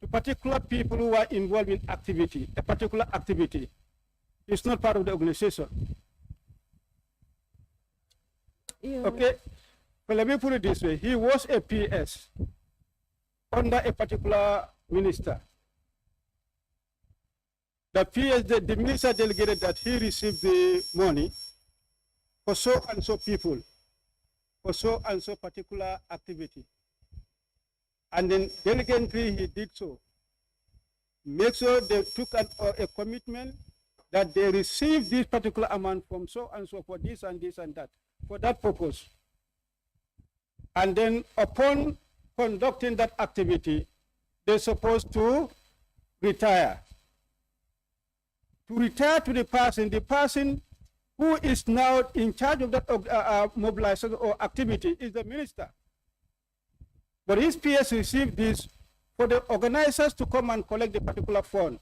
to particular people who are involved in activity, a particular activity. It's not part of the organization. Yeah. Okay, but let me put it this way. He was a PS under a particular minister. The PS, the minister delegated that he received the money for so and so people, for so and so particular activity. and then diligently he did so. Make sure they took a commitment that they receive this particular amount from so and so for this and this and that, for that purpose. And then upon conducting that activity, they're supposed to retire. To retire to the person who is now in charge of that mobilization or activity is the minister. But his PS received this for the organizers to come and collect the particular fund.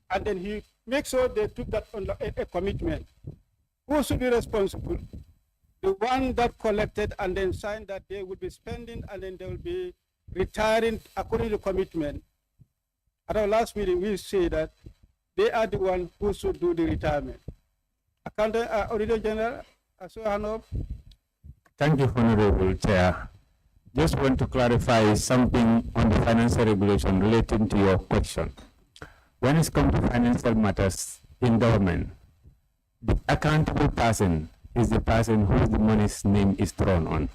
And then he makes sure they took that on a commitment. Who should be responsible? The one that collected and then signed that they will be spending and then they will be retiring according to commitment. At our last meeting, we say that they are the one who should do the retirement. Accountant, Auditor General, Thank you, Honorable Chair. Just want to clarify something on the financial regulation relating to your question. When it comes to financial matters in government, the accountable person is the person whose the money's name is thrown on.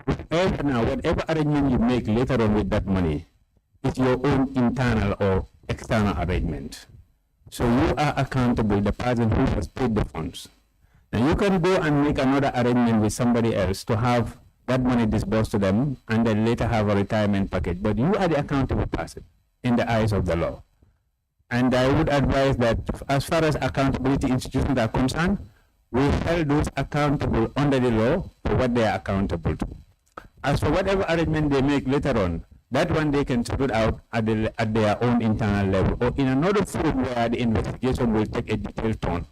Whatever arrangement you make later on with that money, it's your own internal or external arrangement. So you are accountable, the person who has paid the funds. Now you can go and make another arrangement with somebody else to have that money disbursed to them and then later have a retirement package. But you are the accountable person in the eyes of the law. And I would advise that as far as accountability institutions are concerned, we hold those accountable under the law for what they are accountable to. As for whatever arrangement they make later on, that one they can sort it out at their own internal level or in another forum where the investigation will take a detailed turn.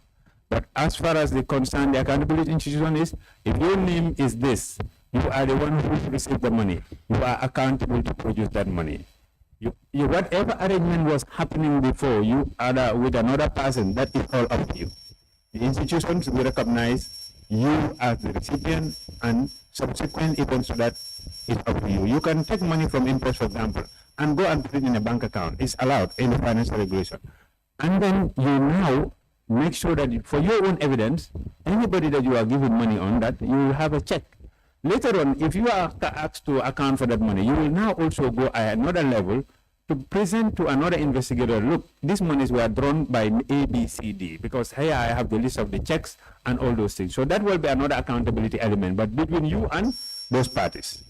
But as far as the concern, the accountability institution is, if your name is this, you are the one who received the money. You are accountable to produce that money. Whatever arrangement was happening before, you are with another person, that is all up to you. The institutions will recognize you as the recipient, and subsequent events to that is up to you. You can take money from interest, for example, and go and put it in a bank account. It's allowed in the financial regulation. And then you now make sure that for your own evidence, anybody that you are giving money on, that you will have a check. Later on, if you are asked to account for that money, you will now also go at another level to present to another investigator, look, these monies were drawn by A, B, C, D, because here I have the list of the checks and all those things. So that will be another accountability element, but between you and those parties.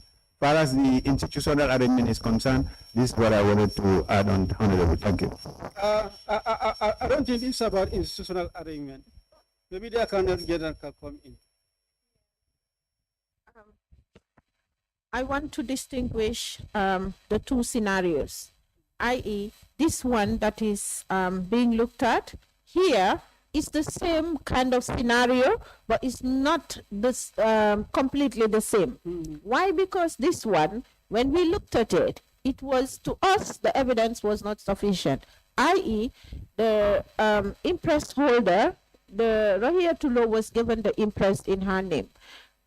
As far as the institutional arrangement is concerned, this is what I wanted to add on, Honorable. Thank you. I don't think it's about institutional arrangement. Maybe the accountant general can come in. I want to distinguish the two scenarios, i.e. this one that is being looked at here is the same kind of scenario, but it's not this, completely the same. Why? Because this one, when we looked at it, it was, to us, the evidence was not sufficient, i.e. the imprest holder, the Rahia Tulo, was given the imprest in her name.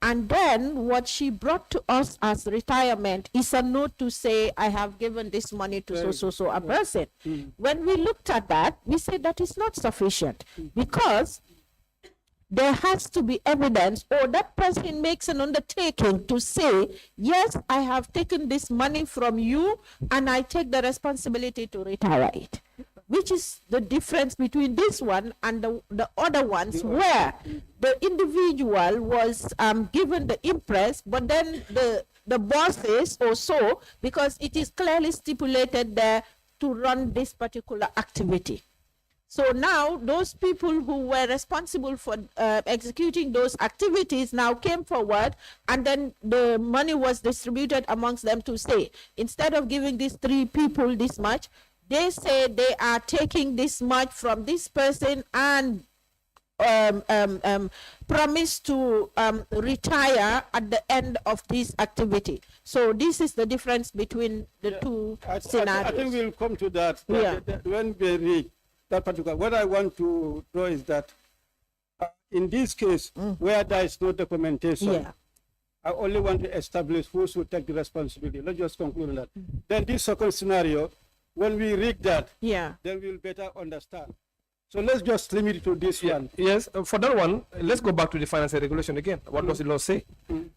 And then what she brought to us as retirement is a note to say, I have given this money to so a person. When we looked at that, we said that is not sufficient because there has to be evidence, or that person makes an undertaking to say, yes, I have taken this money from you and I take the responsibility to retire it. Which is the difference between this one and the other ones, where the individual was given the imprest, but then the bosses or so, because it is clearly stipulated there to run this particular activity. So now those people who were responsible for executing those activities now came forward, and then the money was distributed amongst them to say, instead of giving these 3 people this much, they say they are taking this much from this person and promise to retire at the end of this activity. So this is the difference between the two scenarios. I think we'll come to that. When we reach that particular, what I want to draw is that in this case, where there is no documentation, I only want to establish who should take the responsibility. Let's just conclude on that. Then this second scenario, when we read that, then we'll better understand. So let's just limit it to this one. Yes, for that one, let's go back to the financial regulation again. What does the law say?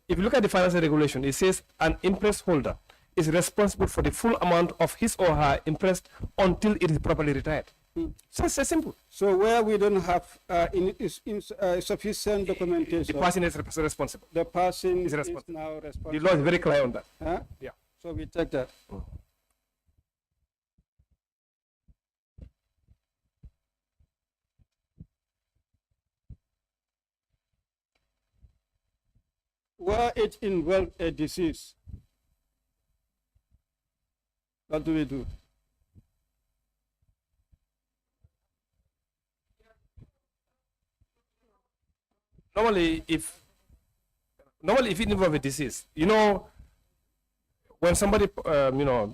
If you look at the financial regulation, it says an imprest holder is responsible for the full amount of his or her interest until it is properly retired. So it's simple. So where we don't have sufficient documentation, The person is responsible. the person is is responsible. now responsible. The law is very clear on that. Huh? Yeah. So we take that. Where it involves a disease, what do we do? Normally, if it involves a disease, when somebody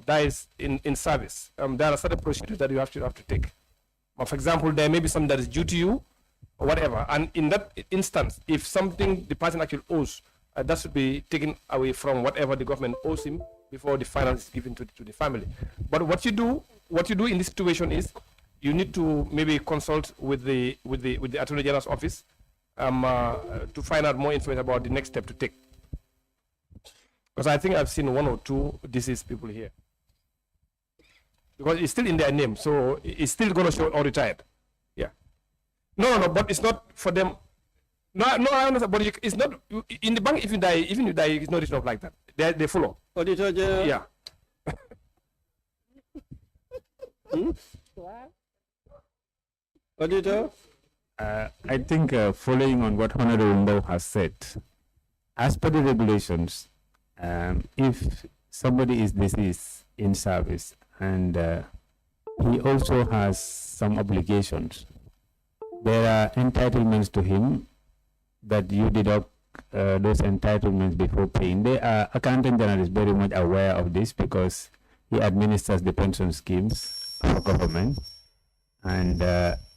dies in service, there are certain procedures that you have to take. For example, there may be something that is due to you or whatever, and in that instance, if something the person actually owes, that should be taken away from whatever the government owes him before the finance is given to the family. But what you do in this situation is you need to maybe consult with the Attorney General's office to find out more information about the next step to take. Because I think I've seen 1 or 2 deceased people here. Because it's still in their name, so it's still going to show unretired. Yeah. No, but it's not for them. No, I understand, but it's not in the bank. If you die, even you die, it's not written up like that. They follow. Auditor General? Yeah. Auditor? I think following on what Honorable Mbo has said, as per the regulations, if somebody is deceased in service and he also has some obligations, there are entitlements to him that you deduct those entitlements before paying. The Accountant General is very much aware of this because he administers the pension schemes for government, and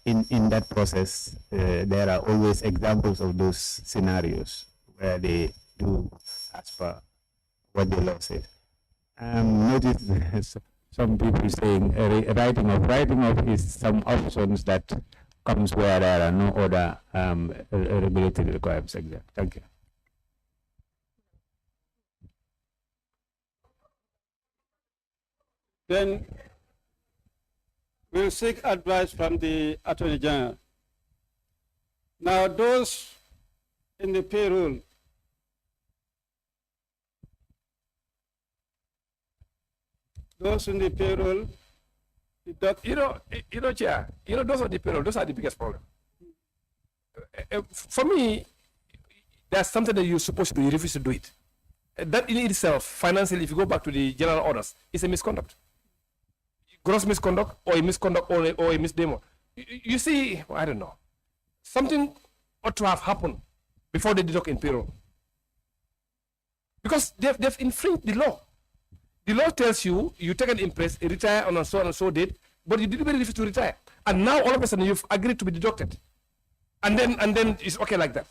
in that process, there are always examples of those scenarios where they do as per what the law says. Notice some people saying writing off is some options that comes where there are no other regulatory requirements. Exactly. Thank you. Then we'll seek advice from the Attorney General. Now, those in the payroll, those on the payroll, Chair, those are the payroll, those are the biggest problem. For me, there's something that you're supposed to do, you refuse to do it. That in itself, financially, if you go back to the general orders, it's a misconduct. Gross misconduct or a misconduct or a misdemo. You see, I don't know. Something ought to have happened before they deduct in payroll. Because they've infringed the law. The law tells you, you take an impress, retire on a so and so date, but you deliberately refuse to retire. And now all of a sudden you've agreed to be deducted. And then it's okay like that.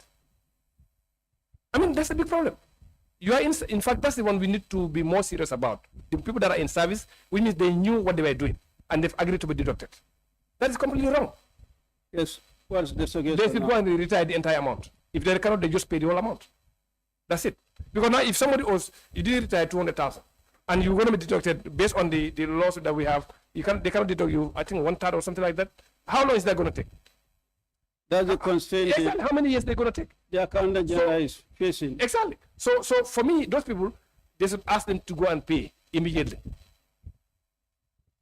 I mean, that's a big problem. You are in fact, that's the one we need to be more serious about. The people that are in service, which means they knew what they were doing and they've agreed to be deducted. That is completely wrong. yes, what's the suggestion? They should now? go and retire the entire amount. If they cannot, they just pay the whole amount. That's it. Because now if somebody owes, you didn't retire 200,000 and you're going to be deducted based on the lawsuit that we have, they cannot deduct you, I think 1/3 or something like that. How long is that going to take? That's the constraint Exactly. How many years they're going to take? the Accountant General is facing. Exactly. So for me, those people, they should ask them to go and pay immediately.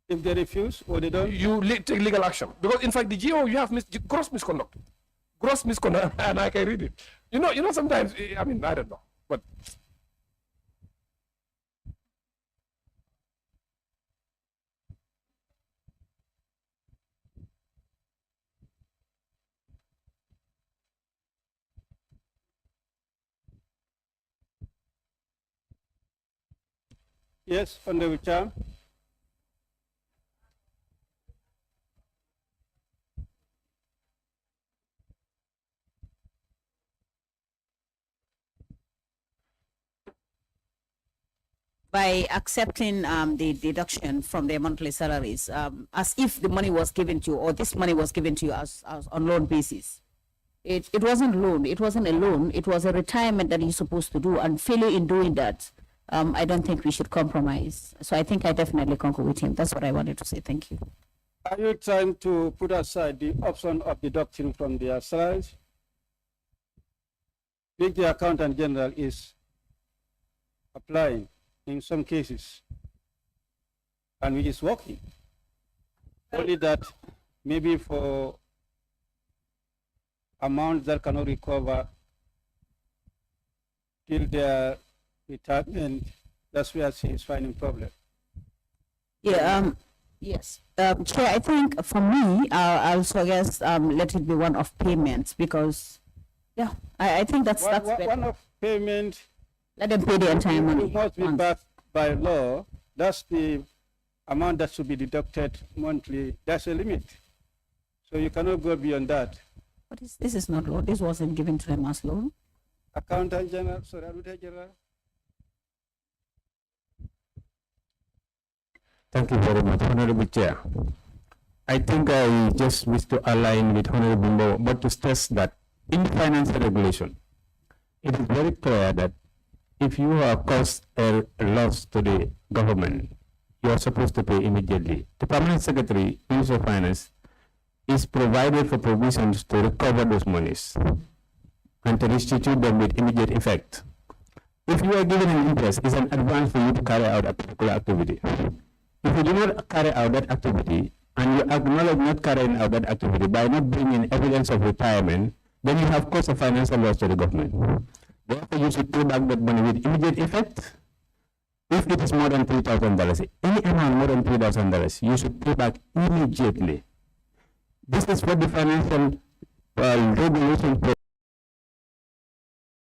If they refuse or they don't, You take legal action. Because in fact, the GO, you have gross misconduct. Gross misconduct, and I can read it. You know, sometimes, I mean, I don't know. But yes, Honorable Chair. By accepting the deduction from their monthly salaries, as if the money was given to you, or this money was given to you as on loan basis. It wasn't loan, it wasn't a loan, it was a retirement that you're supposed to do, and failure in doing that I don't think we should compromise. So I think I definitely concur with him. That's what I wanted to say. Thank you. Are you trying to put aside the option of deducting from their salaries, which the accountant general is applying in some cases, and which is working? Only that maybe for amounts that cannot recover till their retirement, that's where she is finding problem. Yeah. Yes. Chair, I think for me, I'll suggest let it be one of payments because, yeah, I think that's better. One of payment. Let them pay the entire money. It must be backed by law. That's the amount that should be deducted monthly. That's a limit. So you cannot go beyond that. But this is not law. This wasn't given to them as loan. Accountant General, sorry, Auditor General. Thank you very much, Honorable Chair. I think I just wish to align with Honorable Mbo, but to stress that in financial regulation, it is very clear that if you have caused a loss to the government, you are supposed to pay immediately. The Permanent Secretary, Minister of Finance, is provided for provisions to recover those monies and to restitute them with immediate effect. If you are given an interest, it's an advance for you to carry out a particular activity. If you do not carry out that activity, and you acknowledge not carrying out that activity by not bringing evidence of retirement, then you have caused a financial loss to the government. Therefore, you should pay back that money with immediate effect. If it is more than $3,000, any amount more than $3,000, you should pay back immediately. This is what the financial regulation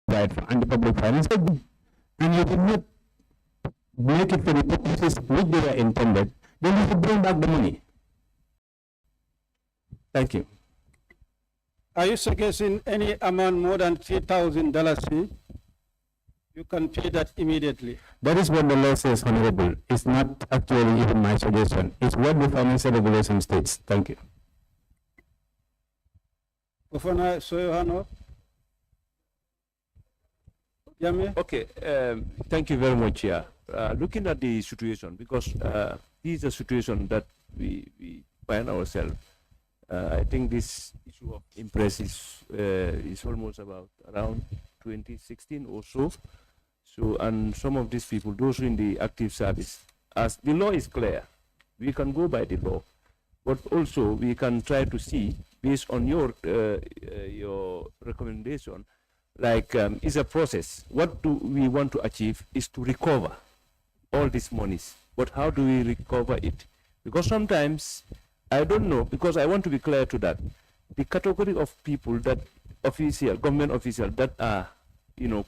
provide for and the public finance. And you did not make it for the purposes which they were intended, then you should bring back the money. Thank you. Are you suggesting any amount more than $3,000? You can pay that immediately. That is what the law says, Honorable. It's not actually even my suggestion. It's what the financial regulation states. Thank you. Ufana Soyohano. Yame? Okay, thank you very much. Yeah. Looking at the situation, because this is a situation that we find ourselves. I think this issue of impress is almost about around 2016 or so. So, and some of these people, those in the active service, as the law is clear, we can go by the law, but also we can try to see based on your recommendation, like is a process. What do we want to achieve is to recover all these monies, but how do we recover it? Because sometimes I don't know, because I want to be clear to that. The category of people that government officials that are,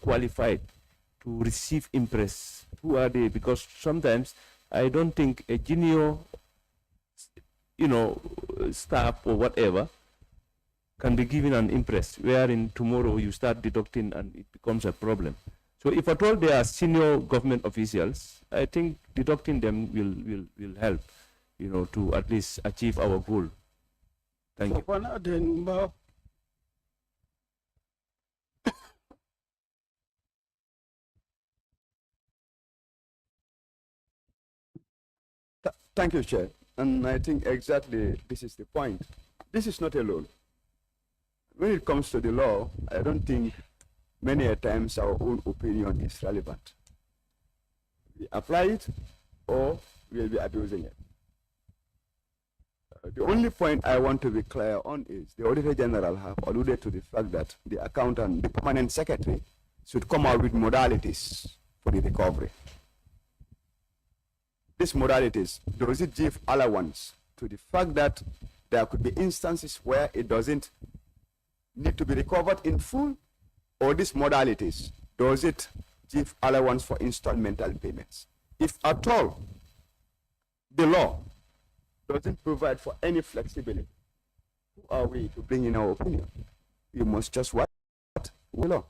qualified to receive impress, who are they? Because sometimes I don't think a junior, staff or whatever can be given an impress, wherein tomorrow you start deducting and it becomes a problem. So if at all they are senior government officials, I think deducting them will help, to at least achieve our goal. Thank you. Thank you, Chair. And I think exactly this is the point. This is not a loan. When it comes to the law, I don't think many a times our own opinion is relevant. We apply it or we'll be abusing it. The only point I want to be clear on is the Auditor General have alluded to the fact that the accountant, the permanent secretary, should come out with modalities for the recovery. These modalities, does it give allowance to the fact that there could be instances where it doesn't need to be recovered in full, or these modalities, does it give allowance for installmental payments? If at all, the law doesn't provide for any flexibility, who are we to bring in our opinion? You must just what? Law.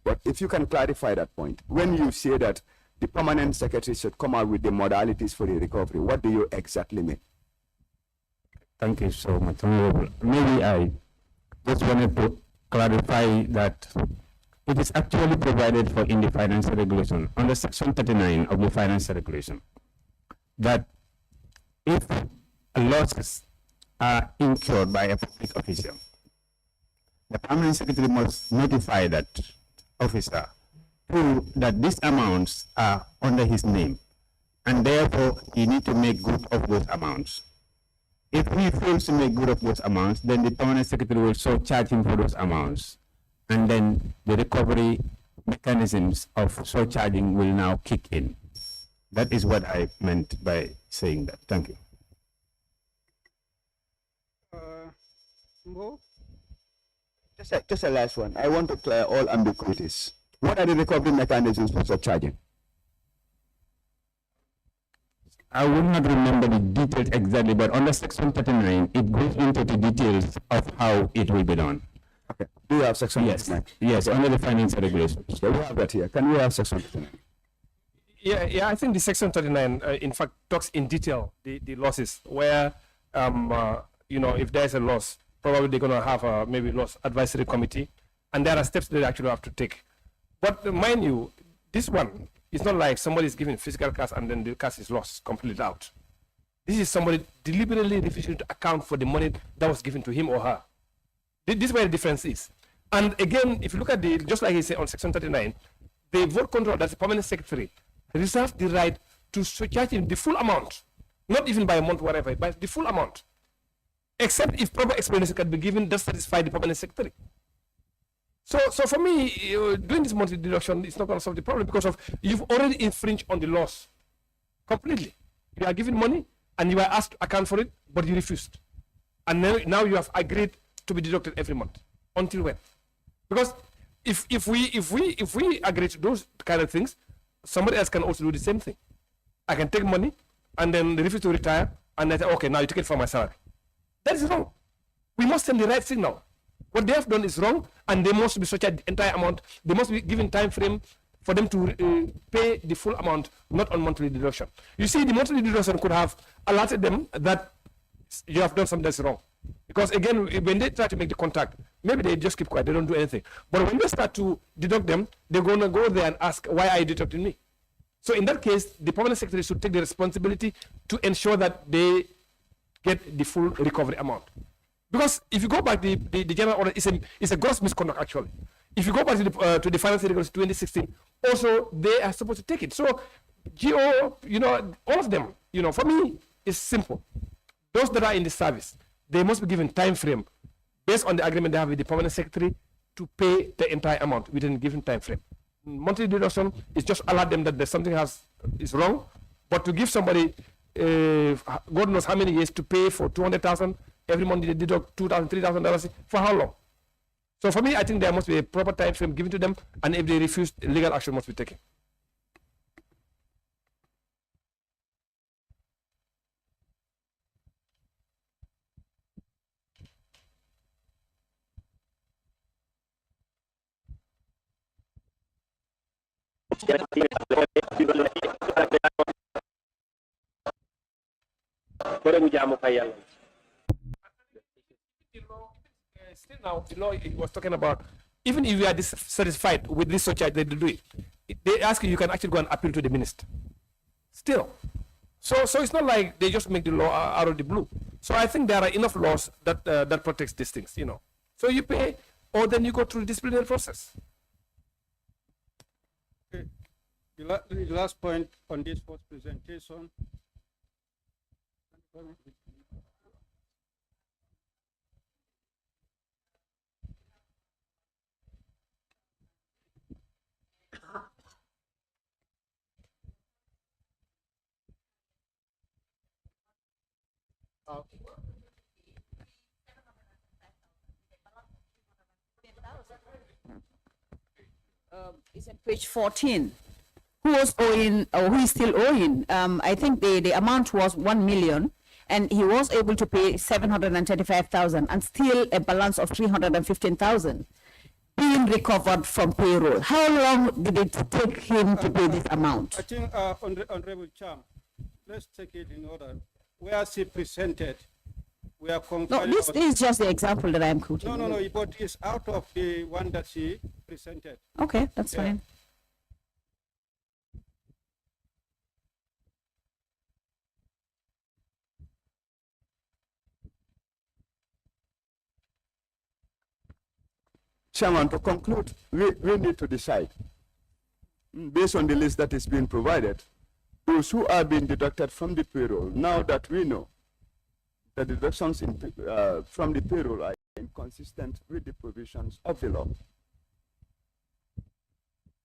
But if you can clarify that point, when you say that the permanent secretary should come out with the modalities for the recovery, what do you exactly mean? Thank you so much, Honorable. Maybe I just wanted to clarify that it is actually provided for in the financial regulation under section 39 of the financial regulation that if losses are incurred by a public official, the permanent secretary must notify that officer that these amounts are under his name, and therefore he needs to make good of those amounts. If he fails to make good of those amounts, then the permanent secretary will so charge him for those amounts, and then the recovery mechanisms of surcharging will now kick in. That is what I meant by saying that. Thank you. Mo? Just a last one. I want to clear all ambiguities. What are the recovery mechanisms for surcharging? I would not remember the details exactly, but under section 39, it goes into the details of how it will be done. Okay. Do you have section? Yes. Yes, under the financial regulations. So we have that here. Can we have section 39? Yeah, I think the section 39, in fact, talks in detail the losses where, if there's a loss, probably they're going to have a maybe loss advisory committee, and there are steps they actually have to take. But mind you, this one, it's not like somebody is giving physical cash and then the cash is lost completely out. This is somebody deliberately refusing to account for the money that was given to him or her. This is where the difference is. And again, if you look at just like he said on section 39, the vote control, that's the permanent secretary, reserves the right to surcharge him the full amount, not even by a month, whatever, but the full amount. Except if proper explanation can be given, that satisfy the permanent secretary. So for me, doing this monthly deduction is not going to solve the problem because of you've already infringed on the laws completely. You are given money and you are asked to account for it, but you refused. And now you have agreed to be deducted every month. Until when? Because if we agree to those kind of things, somebody else can also do the same thing. I can take money and then refuse to retire, and then say, okay, now you take it from my salary. That is wrong. We must send the right signal. What they have done is wrong, and they must be surcharged the entire amount. They must be given time frame for them to pay the full amount, not on monthly deduction. You see, the monthly deduction could have alerted them that you have done something that's wrong. Because again, when they try to make the contact, maybe they just keep quiet, they don't do anything. But when they start to deduct them, they're going to go there and ask, why are you deducting me? So in that case, the permanent secretary should take the responsibility to ensure that they get the full recovery amount. Because if you go back, the general order is a gross misconduct actually. If you go back to the financial regulations 2016, also they are supposed to take it. So GO, all of them, for me, it's simple. Those that are in the service, they must be given time frame based on the agreement they have with the permanent secretary to pay the entire amount within a given time frame. Monthly deduction is just alert them that there's something is wrong, but to give somebody God knows how many years to pay for 200,000 every month, they deduct $2,000, $3,000 for how long? So for me, I think there must be a proper time frame given to them, and if they refuse, legal action must be taken. Still now, the law it was talking about, even if you are dissatisfied with this surcharge, they do it. They ask you can actually go and appeal to the minister. Still. So it's not like they just make the law out of the blue. So I think there are enough laws that that protects these things, So you pay, or then you go through the disciplinary process. Okay. The last point on this first presentation. It's at page 14. Who was owing, or who is still owing? I think the amount was 1 million, and he was able to pay 735,000, and still a balance of 315,000 being recovered from payroll. How long did it take him to pay this amount? I think, Honorable Cham, let's take it in order. Where she presented we are No, confining this our- is just the example that I'm quoting. No, but it's out of the one that she presented. Okay, that's Yeah. fine. Chairman, to conclude, we need to decide, based on the list that is being provided, those who are being deducted from the payroll, now that we know the deductions from the payroll are inconsistent with the provisions of the law.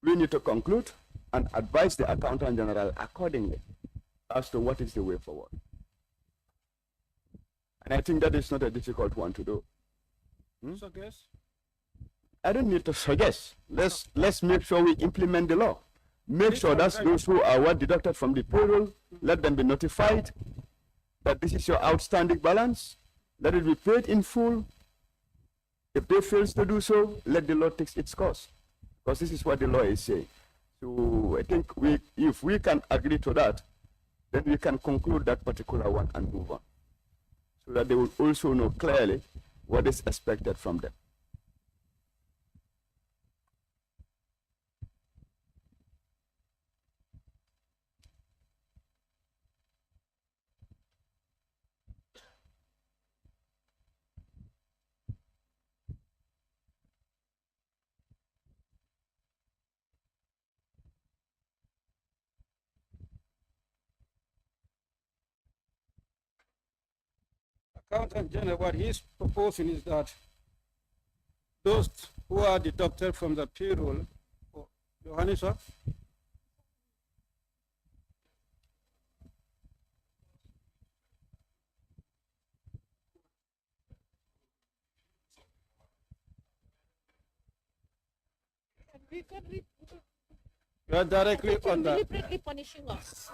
We need to conclude and advise the Accountant General accordingly as to what is the way forward. And I think that is not a difficult one to do. So guess. I don't need to suggest. Let's make sure we implement the law. Make sure that those who are deducted from the payroll, let them be notified that this is your outstanding balance. Let it be paid in full. If they fail to do so, let the law take its course, because this is what the law is saying. So I think if we can agree to that, then we can conclude that particular one and move on, so that they will also know clearly what is expected from them. Accountant General, what he's proposing is that those who are deducted from the payroll, Johannes, sir? You are directly on the. Deliberately punishing us.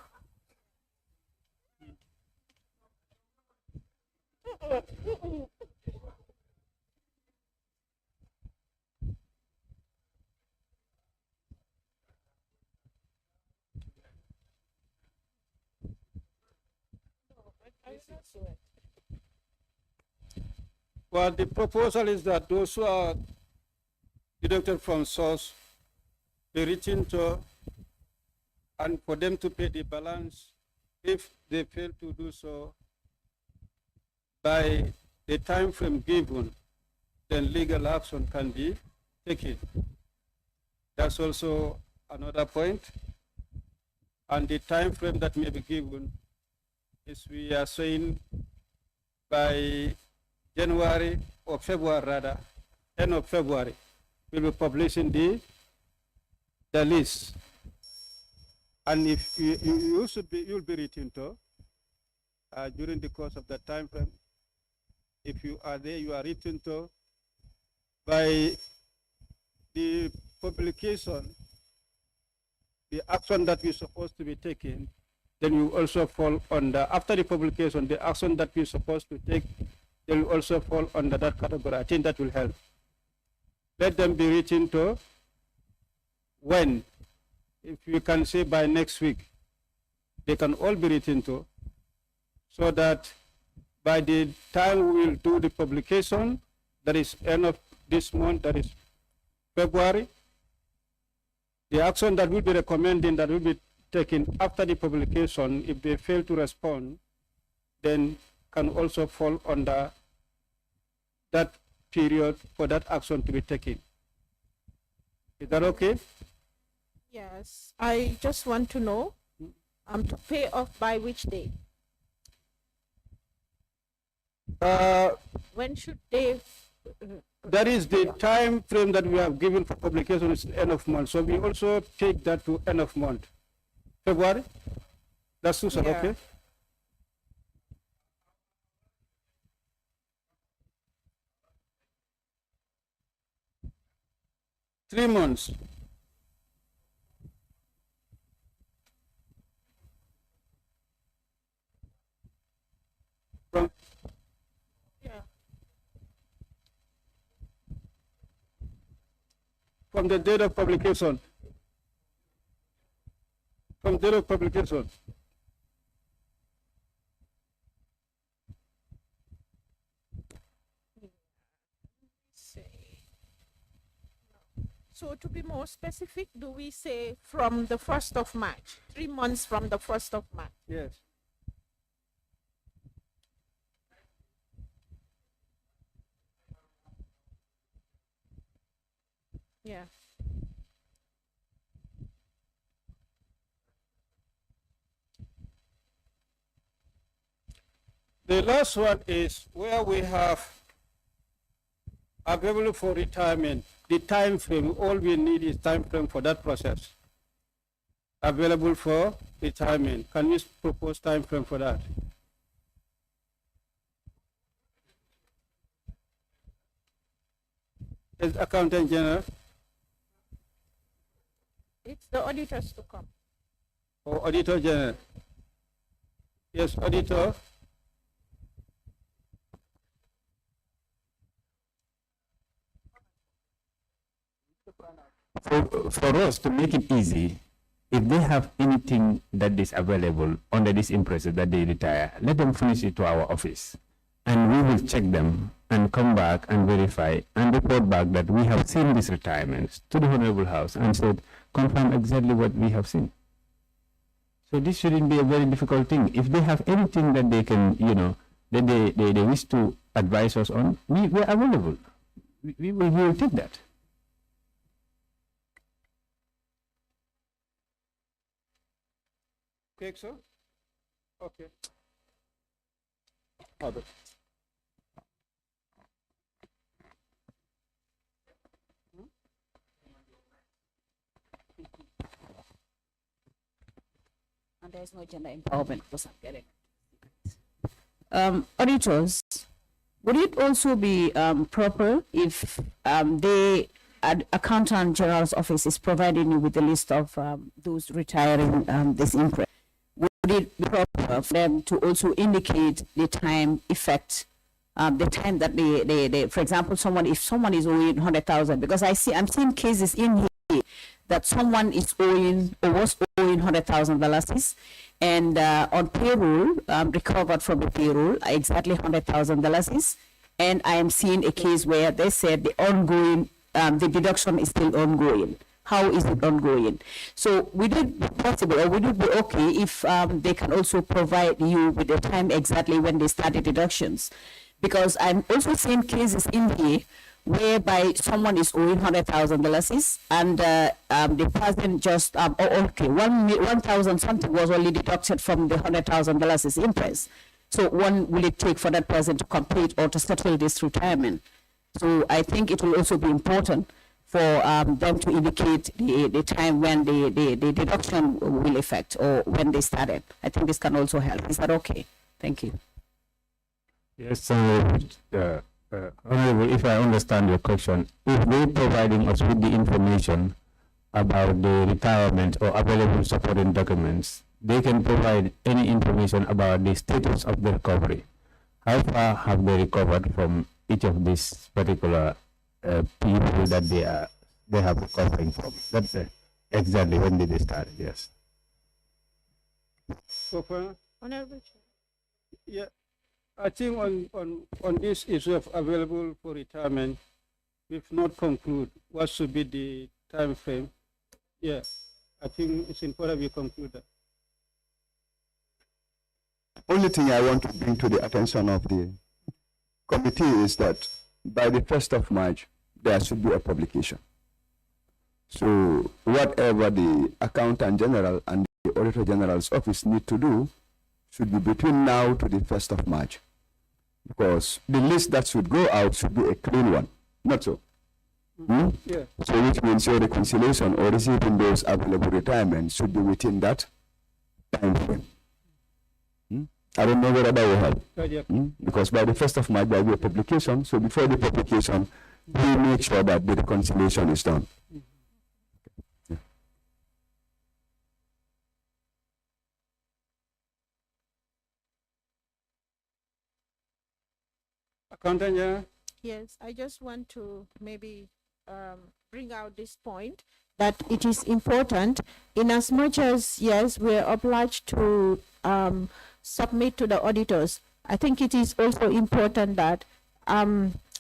Well, the proposal is that those who are deducted from source be written to, and for them to pay the balance. If they fail to do so by the time frame given, then legal action can be taken. That's also another point. And the time frame that may be given is, we are saying, by January or February rather, end of February, we'll be publishing the list. And if you'll be written to during the course of the time frame. If you are there, you are written to by the publication, the action that we're supposed to be taking, then you also fall under, after the publication, the action that we're supposed to take, they will also fall under that category. I think that will help. Let them be written to when, if you can say by next week, they can all be written to, so that by the time we will do the publication, that is end of this month, that is February, the action that will be recommending, that will be taken after the publication, if they fail to respond, then can also fall under that period for that action to be taken. Is that okay? Yes, I just want to know, to pay off by which day? When should they? That is the time frame that we have given for publication, is end of month. So we also take that to end of month. February? That's Susan, Yeah. okay? Three months. From, Yeah. from the date of publication. From date of publication. So to be more specific, do we say from the 1st of March, 3 months from the 1st of March? Yes. Yeah. The last one is where we have available for retirement. The time frame, all we need is time frame for that process. Available for retirement. Can we propose time frame for that? As Accountant General It's the auditors to come. or Auditor General? Yes, Auditor. For us to make it easy, if they have anything that is available under this impress that they retire, let them finish it to our office. And we will check them and come back and verify and report back that we have seen these retirements to the Honorable House and said, confirm exactly what we have seen. So this shouldn't be a very difficult thing. If they have anything that they can, that they wish to advise us on, we're available. We will take that. Okay, sir? Okay. And there's no gender empowerment for some getting. Auditors, would it also be proper if the Accountant General's office is providing you with a list of those retiring this impress? Would it be proper for them to also indicate the time effect, the time that they for example, if someone is owing 100,000, because I'm seeing cases in here that someone is owing or was owing $100,000 and on payroll, recovered from the payroll exactly $100,000, and I am seeing a case where they said the ongoing the deduction is still ongoing. How is it ongoing? So would it be possible, or would it be okay if they can also provide you with the time exactly when they started deductions? Because I'm also seeing cases in here whereby someone is owing $100,000 and the person just, 1,000 something was only deducted from the $100,000 interest. So when will it take for that person to complete or to settle this retirement? So I think it will also be important for them to indicate the time when the deduction will affect or when they started. I think this can also help. Is that okay? Thank you. Yes, Honorable, if I understand your question, if they're providing us with the information about the retirement or available supporting documents, they can provide any information about the status of the recovery. How far have they recovered from each of these particular people that they have recovering from? That's exactly when did they start? Yes. Honorable Chair. Yeah, I think on this issue of available for retirement, we've not conclude what should be the time frame. Yeah, I think it's important we conclude that. Only thing I want to bring to the attention of the committee is that by the 1st of March, there should be a publication. So whatever the Accountant General and the Auditor General's office need to do should be between now to the 1st of March. Because the list that should go out should be a clean one, not so. Yeah. So which means your reconciliation or receiving those available retirements should be within that time frame. I don't know whether that will help. Because by the 1st of March there will be a publication, so before the publication, we make sure that the reconciliation is done. Yeah. Accountant General? Yes, I just want to maybe bring out this point that it is important in as much as, yes, we're obliged to submit to the auditors. I think it is also important that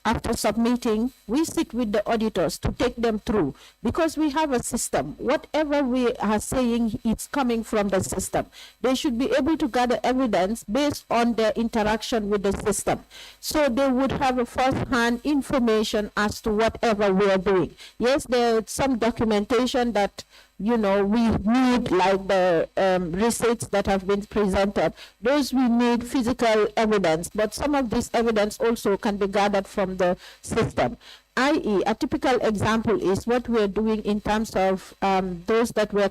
after submitting, we sit with the auditors to take them through, because we have a system. Whatever we are saying, it's coming from the system. They should be able to gather evidence based on their interaction with the system. So they would have a first-hand information as to whatever we are doing. Yes, there is some documentation that we need, like the receipts that have been presented. Those we need physical evidence, but some of this evidence also can be gathered from the system. I.e., a typical example is what we're doing in terms of those that we're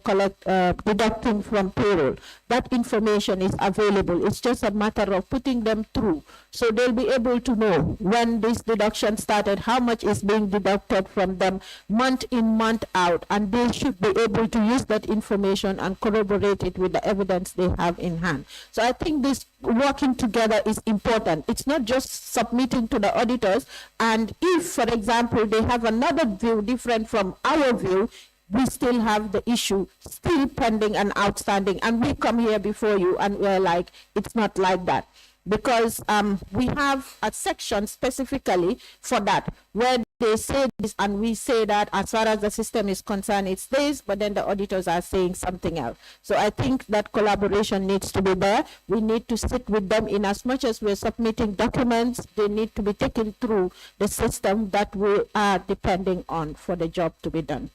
deducting from payroll. That information is available. It's just a matter of putting them through. So they'll be able to know when this deduction started, how much is being deducted from them month in, month out, and they should be able to use that information and corroborate it with the evidence they have in hand. So I think this working together is important. It's not just submitting to the auditors, and if, for example, they have another view different from our view, we still have the issue still pending and outstanding, and we come here before you and we're like, it's not like that. Because we have a section specifically for that, where they say this and we say that. As far as the system is concerned, it's this, but then the auditors are saying something else. So I think that collaboration needs to be there. We need to sit with them. In as much as we're submitting documents, they need to be taken through the system that we are depending on for the job to be done.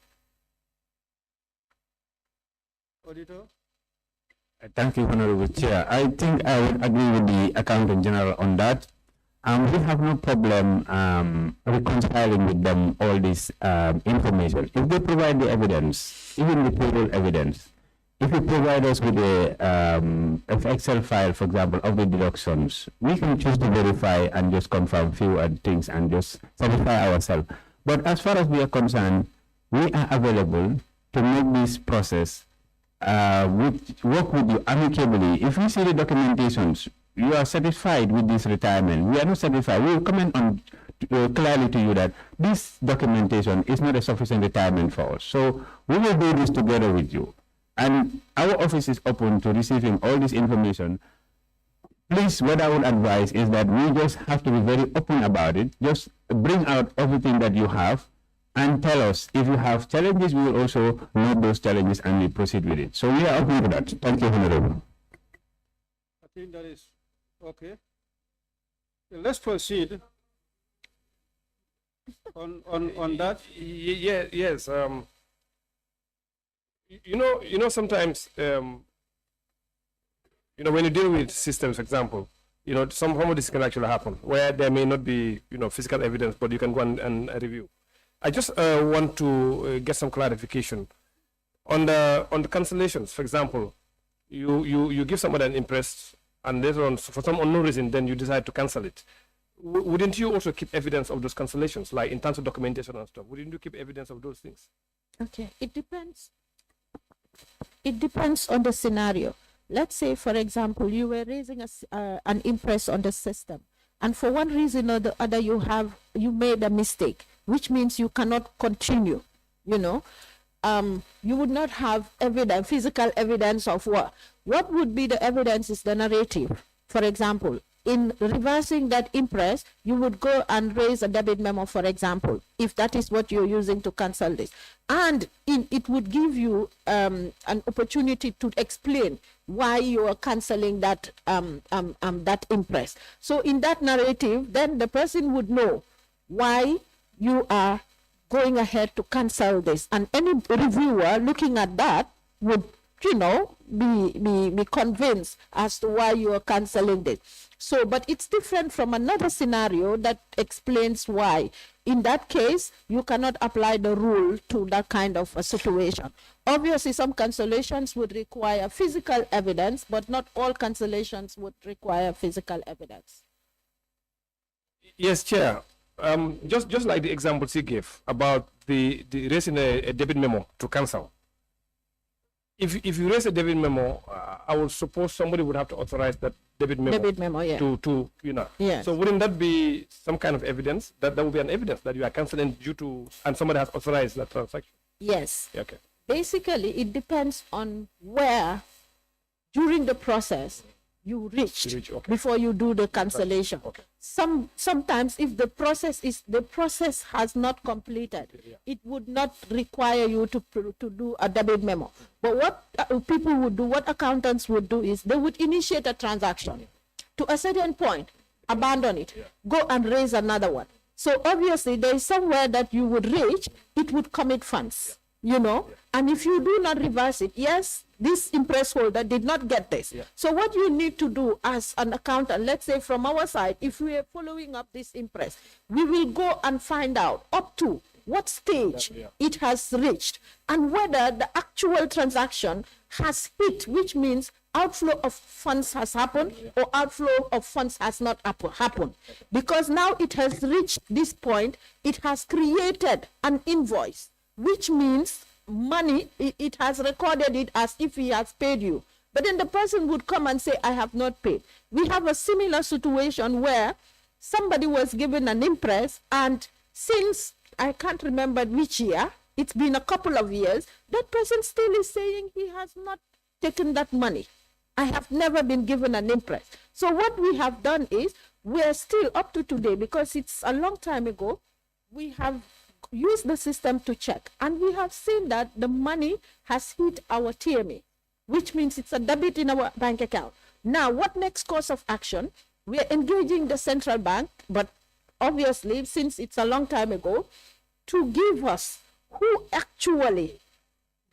Auditor? Thank you, Honorable Chair. I think I would agree with the Accountant General on that. We have no problem reconciling with them all this information. If they provide the evidence, even the payroll evidence, if you provide us with a Excel file, for example, of the deductions, we can choose to verify and just confirm few things and just satisfy ourselves. But as far as we are concerned, we are available to make this process work with you amicably. If we see the documentations, you are satisfied with this retirement, we are not satisfied, we will comment on clearly to you that this documentation is not a sufficient retirement for us. So we will do this together with you. And our office is open to receiving all this information. Please, what I would advise is that we just have to be very open about it. Just bring out everything that you have and tell us. If you have challenges, we will also note those challenges and we proceed with it. So we are open to that. Thank you, Honorable. I think that is okay. Let's proceed on that. Yes. You know, sometimes, when you deal with systems, for example, some of this can actually happen where there may not be, physical evidence, but you can go and review. I just want to get some clarification on the cancellations. For example, you give somebody an impress, and later on, for some unknown reason, then you decide to cancel it. Wouldn't you also keep evidence of those cancellations, like in terms of documentation and stuff? Wouldn't you keep evidence of those things? Okay, it depends. It depends on the scenario. Let's say, for example, you were raising an impress on the system, and for one reason or the other, you made a mistake, which means you cannot continue. You would not have evidence, physical evidence of what. What would be the evidence is the narrative. For example, in reversing that impress, you would go and raise a debit memo, for example, if that is what you're using to cancel this. And it would give you an opportunity to explain why you are canceling that that impress. So in that narrative, then the person would know why you are going ahead to cancel this. And any reviewer looking at that would, be convinced as to why you are canceling this. So, but it's different from another scenario that explains why. In that case, you cannot apply the rule to that kind of a situation. Obviously, some cancellations would require physical evidence, but not all cancellations would require physical evidence. Yes, Chair. Just like the examples you gave about the raising a debit memo to cancel. If you raise a debit memo, I would suppose somebody would have to authorize that debit memo, yeah. to Yes. So wouldn't that be some kind of evidence? That would be an evidence that you are canceling due to, and somebody has authorized that transaction? Yes. Okay. Basically, it depends on where, during the process, you reached okay. before you do the cancellation. Okay. Sometimes if the process has not completed, it would not require you to do a debit memo. But what people would do, what accountants would do, is they would initiate a transaction to a certain point, abandon it, go and raise another one. So obviously there is somewhere that you would reach, it would commit funds, you know, and if you do not reverse it, yes, this impress holder did not get this. So what you need to do as an accountant, let's say from our side, if we are following up this impress, we will go and find out up to what stage it has reached and whether the actual transaction has hit, which means outflow of funds has happened or outflow of funds has not happened. Because now it has reached this point, it has created an invoice, which means money, it has recorded it as if he has paid you. But then the person would come and say, I have not paid. We have a similar situation where somebody was given an impress, and since I can't remember which year, it's been a couple of years, that person still is saying he has not taken that money. I have never been given an impress. So what we have done is, we're still up to today, because it's a long time ago, we have used the system to check, and we have seen that the money has hit our TMA, which means it's a debit in our bank account. Now, what next course of action? We are engaging the central bank, but obviously, since it's a long time ago, to give us who actually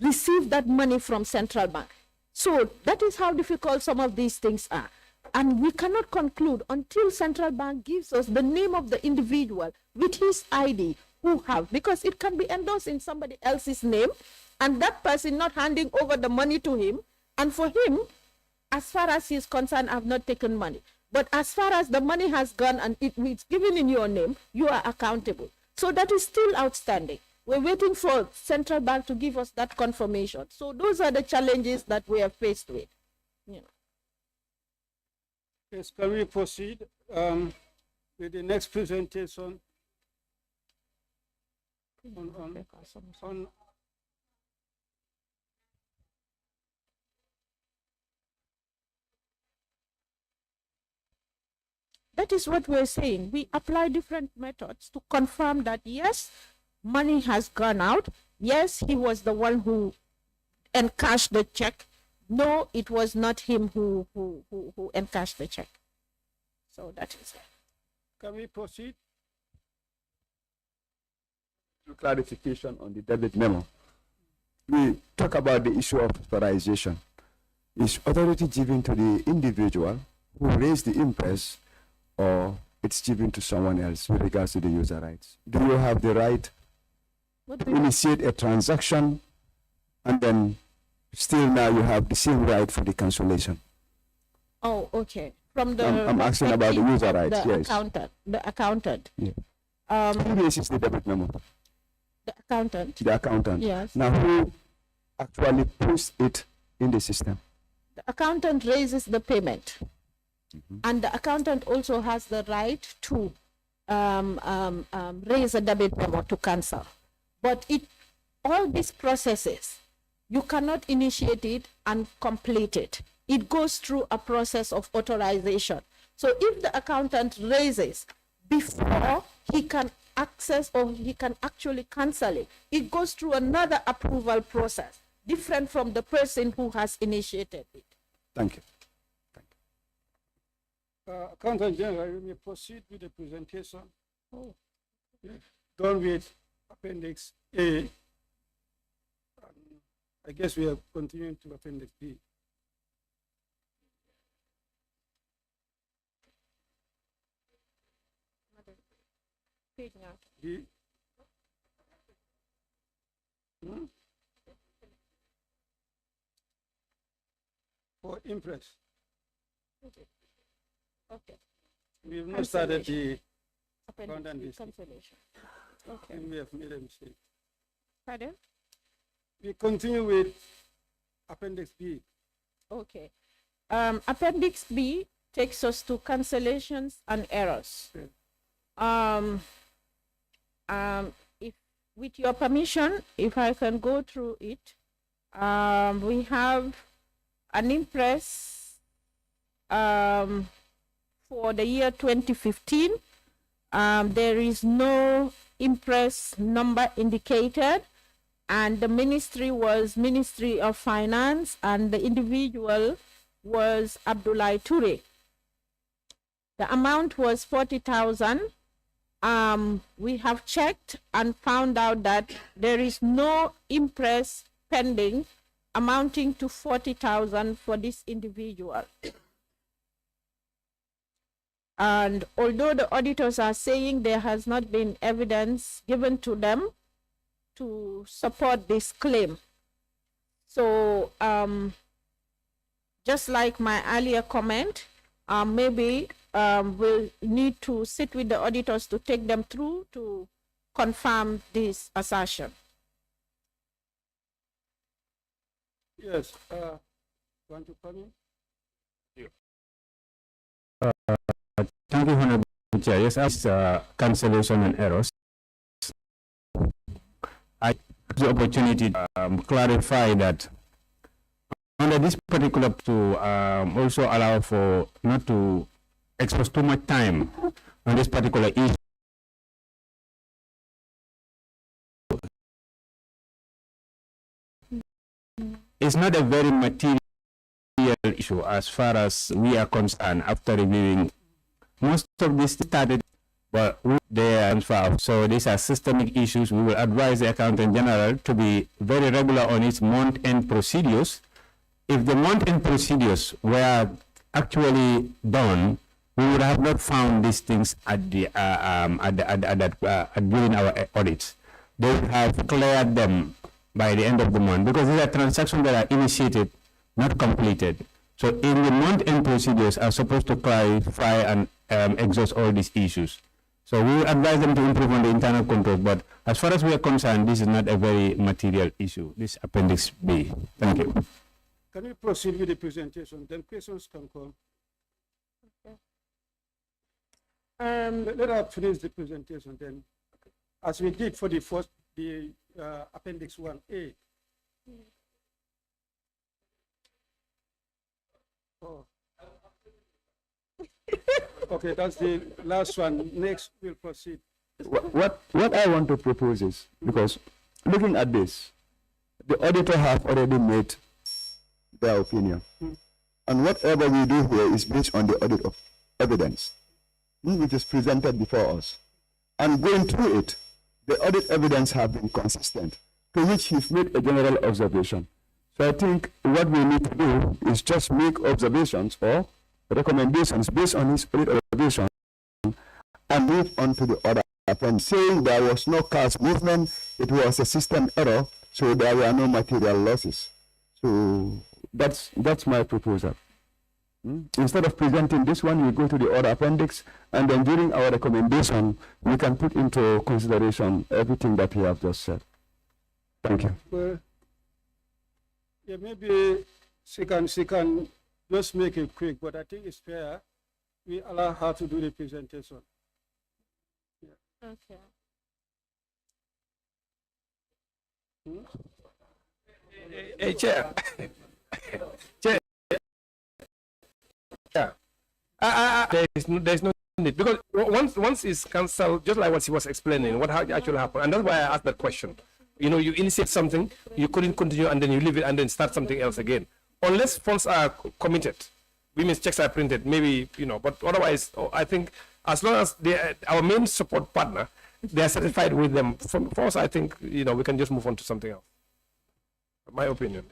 received that money from central bank. So that is how difficult some of these things are. And we cannot conclude until central bank gives us the name of the individual with his ID who have, because it can be endorsed in somebody else's name and that person not handing over the money to him. And for him, as far as he is concerned, I've not taken money. But as far as the money has gone and it's given in your name, you are accountable. So that is still outstanding. We're waiting for central bank to give us that confirmation. So those are the challenges that we are faced with. You know. Yes, can we proceed with the next presentation on that is what we're saying. We apply different methods to confirm that yes, money has gone out. Yes, he was the one who encashed the check. No, it was not him who encashed the check. So that is it. Can we proceed? Clarification on the debit memo. We talk about the issue of authorization. Is authority given to the individual who raised the impress, or it's given to someone else with regards to the user rights? Do you have the right to initiate a transaction and then still now you have the same right for the cancellation? Oh, okay. From the I'm asking about the user rights. The yes. accountant. The accountant. Yeah. Who raises the debit memo? The accountant. The accountant. Yes. Now, who actually puts it in the system? The accountant raises the payment, and the accountant also has the right to raise a debit memo to cancel. But all these processes, you cannot initiate it and complete it. It goes through a process of authorization. So if the accountant raises before he can access or he can actually cancel it, it goes through another approval process, different from the person who has initiated it. Thank you. Accountant General, we may proceed with the presentation. Oh. Done with Appendix A. I guess we are continuing to Appendix B. B. For impress. Okay. We have not started the Appendix B, cancellation. Okay. and we have made a mistake. Pardon? We continue with Appendix B. Okay. Appendix B takes us to cancellations and errors. Okay. If, with your permission, if I can go through it, we have an impress for the year 2015, there is no impress number indicated, and the ministry was Ministry of Finance, and the individual was Abdullah Toure. The amount was 40,000. We have checked and found out that there is no impress pending amounting to 40,000 for this individual. And although the auditors are saying there has not been evidence given to them to support this claim. So just like my earlier comment, maybe we'll need to sit with the auditors to take them through to confirm this assertion. Yes. Want to come in? Thank you, Honorable Chair. Yes, as cancellation and errors, I have the opportunity to clarify that under this particular to also allow for not to expose too much time on this particular issue. It's not a very material issue as far as we are concerned after reviewing. Most of this started, but they are transferred. So these are systemic issues. We will advise the Accountant General to be very regular on its month-end procedures. If the month-end procedures were actually done, we would have not found these things at the during our audits. They would have cleared them by the end of the month because these are transactions that are initiated, not completed. So in the month-end procedures are supposed to clarify and exhaust all these issues. So we will advise them to improve on the internal control, but as far as we are concerned, this is not a very material issue, this Appendix B. Thank you. Can we proceed with the presentation? Then questions can come. Okay. Let us finish the presentation then, as we did for the first, Appendix 1A. Oh. Okay, that's the last one. Next, we'll proceed. What I want to propose is, because looking at this, the auditor have already made their opinion. And whatever we do here is based on the audit of evidence, which is presented before us. And going through it, the audit evidence have been consistent, to which he's made a general observation. So I think what we need to do is just make observations or recommendations based on his audit observation and move on to the other. And saying there was no cash movement, it was a system error, so there were no material losses. So that's my proposal. Instead of presenting this one, we go to the other appendix, and then during our recommendation, we can put into consideration everything that we have just said. Thank you. Well, yeah, maybe she can just make it quick, but I think it's fair. We allow her to do the presentation. Yeah. Okay. Hey, Chair. Chair. Yeah. There's no need, because once it's cancelled, just like what she was explaining, what actually happened, and that's why I asked that question. You know, you initiate something, you couldn't continue, and then you leave it, and then start something else again. Unless funds are committed, women's checks are printed, maybe, you know, but otherwise, I think as long as our main support partner, they are satisfied with them, for us, I think, you know, we can just move on to something else. My opinion.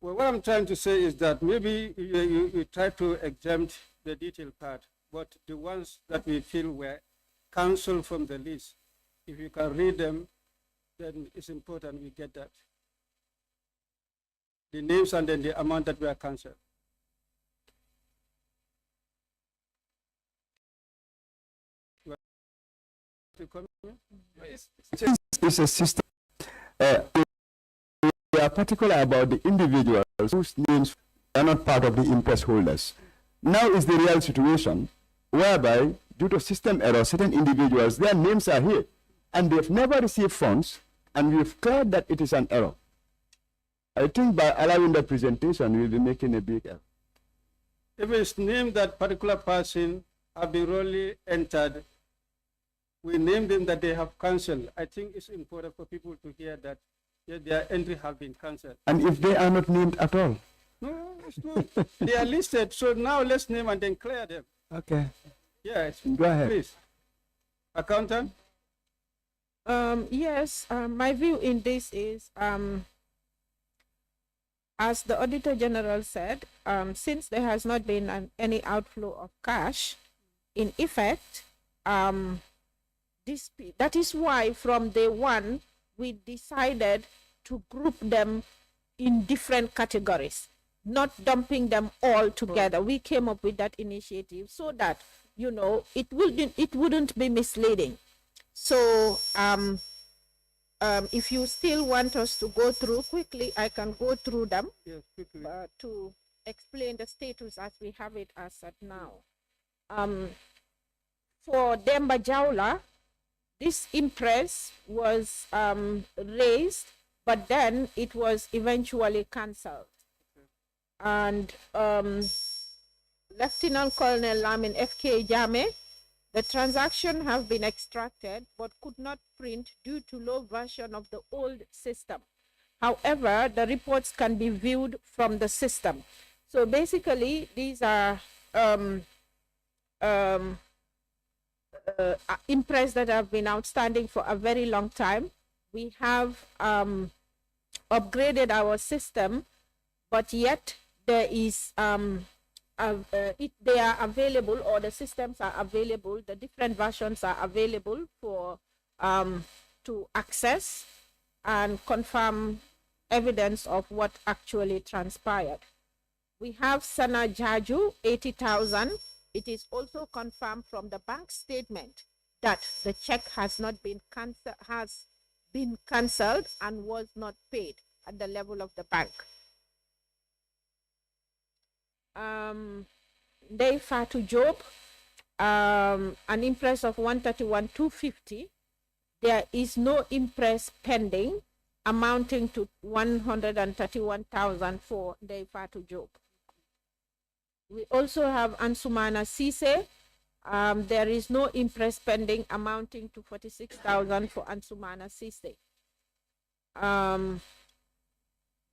Well, what I'm trying to say is that maybe you try to exempt the detailed part, but the ones that we feel were cancelled from the list, if you can read them, then it's important we get that. The names and then the amount that were cancelled. It's a system. We are particular about the individuals whose names are not part of the impress holders. Now is the real situation whereby, due to system error, certain individuals, their names are here, and they've never received funds, and we've cleared that it is an error. I think by allowing the presentation, we'll be making a big error. if it's named that particular person have been wrongly entered, we name them that they have cancelled. I think it's important for people to hear that their entry have been cancelled. And if they are not named at all? No, it's not. They are listed. So now let's name and then clear them. Okay. Yes. Go ahead. Please. Accountant? Yes, my view in this is, as the Auditor General said, since there has not been any outflow of cash, in effect, that is why from day one, we decided to group them in different categories, not dumping them all together. We came up with that initiative so that, you know, it wouldn't be misleading. So if you still want us to go through quickly, I can go through them. Yes, quickly. To explain the status as we have it as at now. For Demba Jaula, this impress was raised, but then it was eventually cancelled. And Lieutenant Colonel Lamin F.K. Jame, the transaction have been extracted but could not print due to low version of the old system. However, the reports can be viewed from the system. So basically, these are impress that have been outstanding for a very long time. We have upgraded our system, but yet there is they are available, or the systems are available, the different versions are available for to access and confirm evidence of what actually transpired. We have Sana Jaju, 80,000. It is also confirmed from the bank statement that the check has not been cancelled and was not paid at the level of the bank. Day Fatu Job, an impress of 131,250. There is no impress pending amounting to 131,000 for Day Fatu Job. We also have Ansumana Sise. There is no impress pending amounting to 46,000 for Ansumana Sise.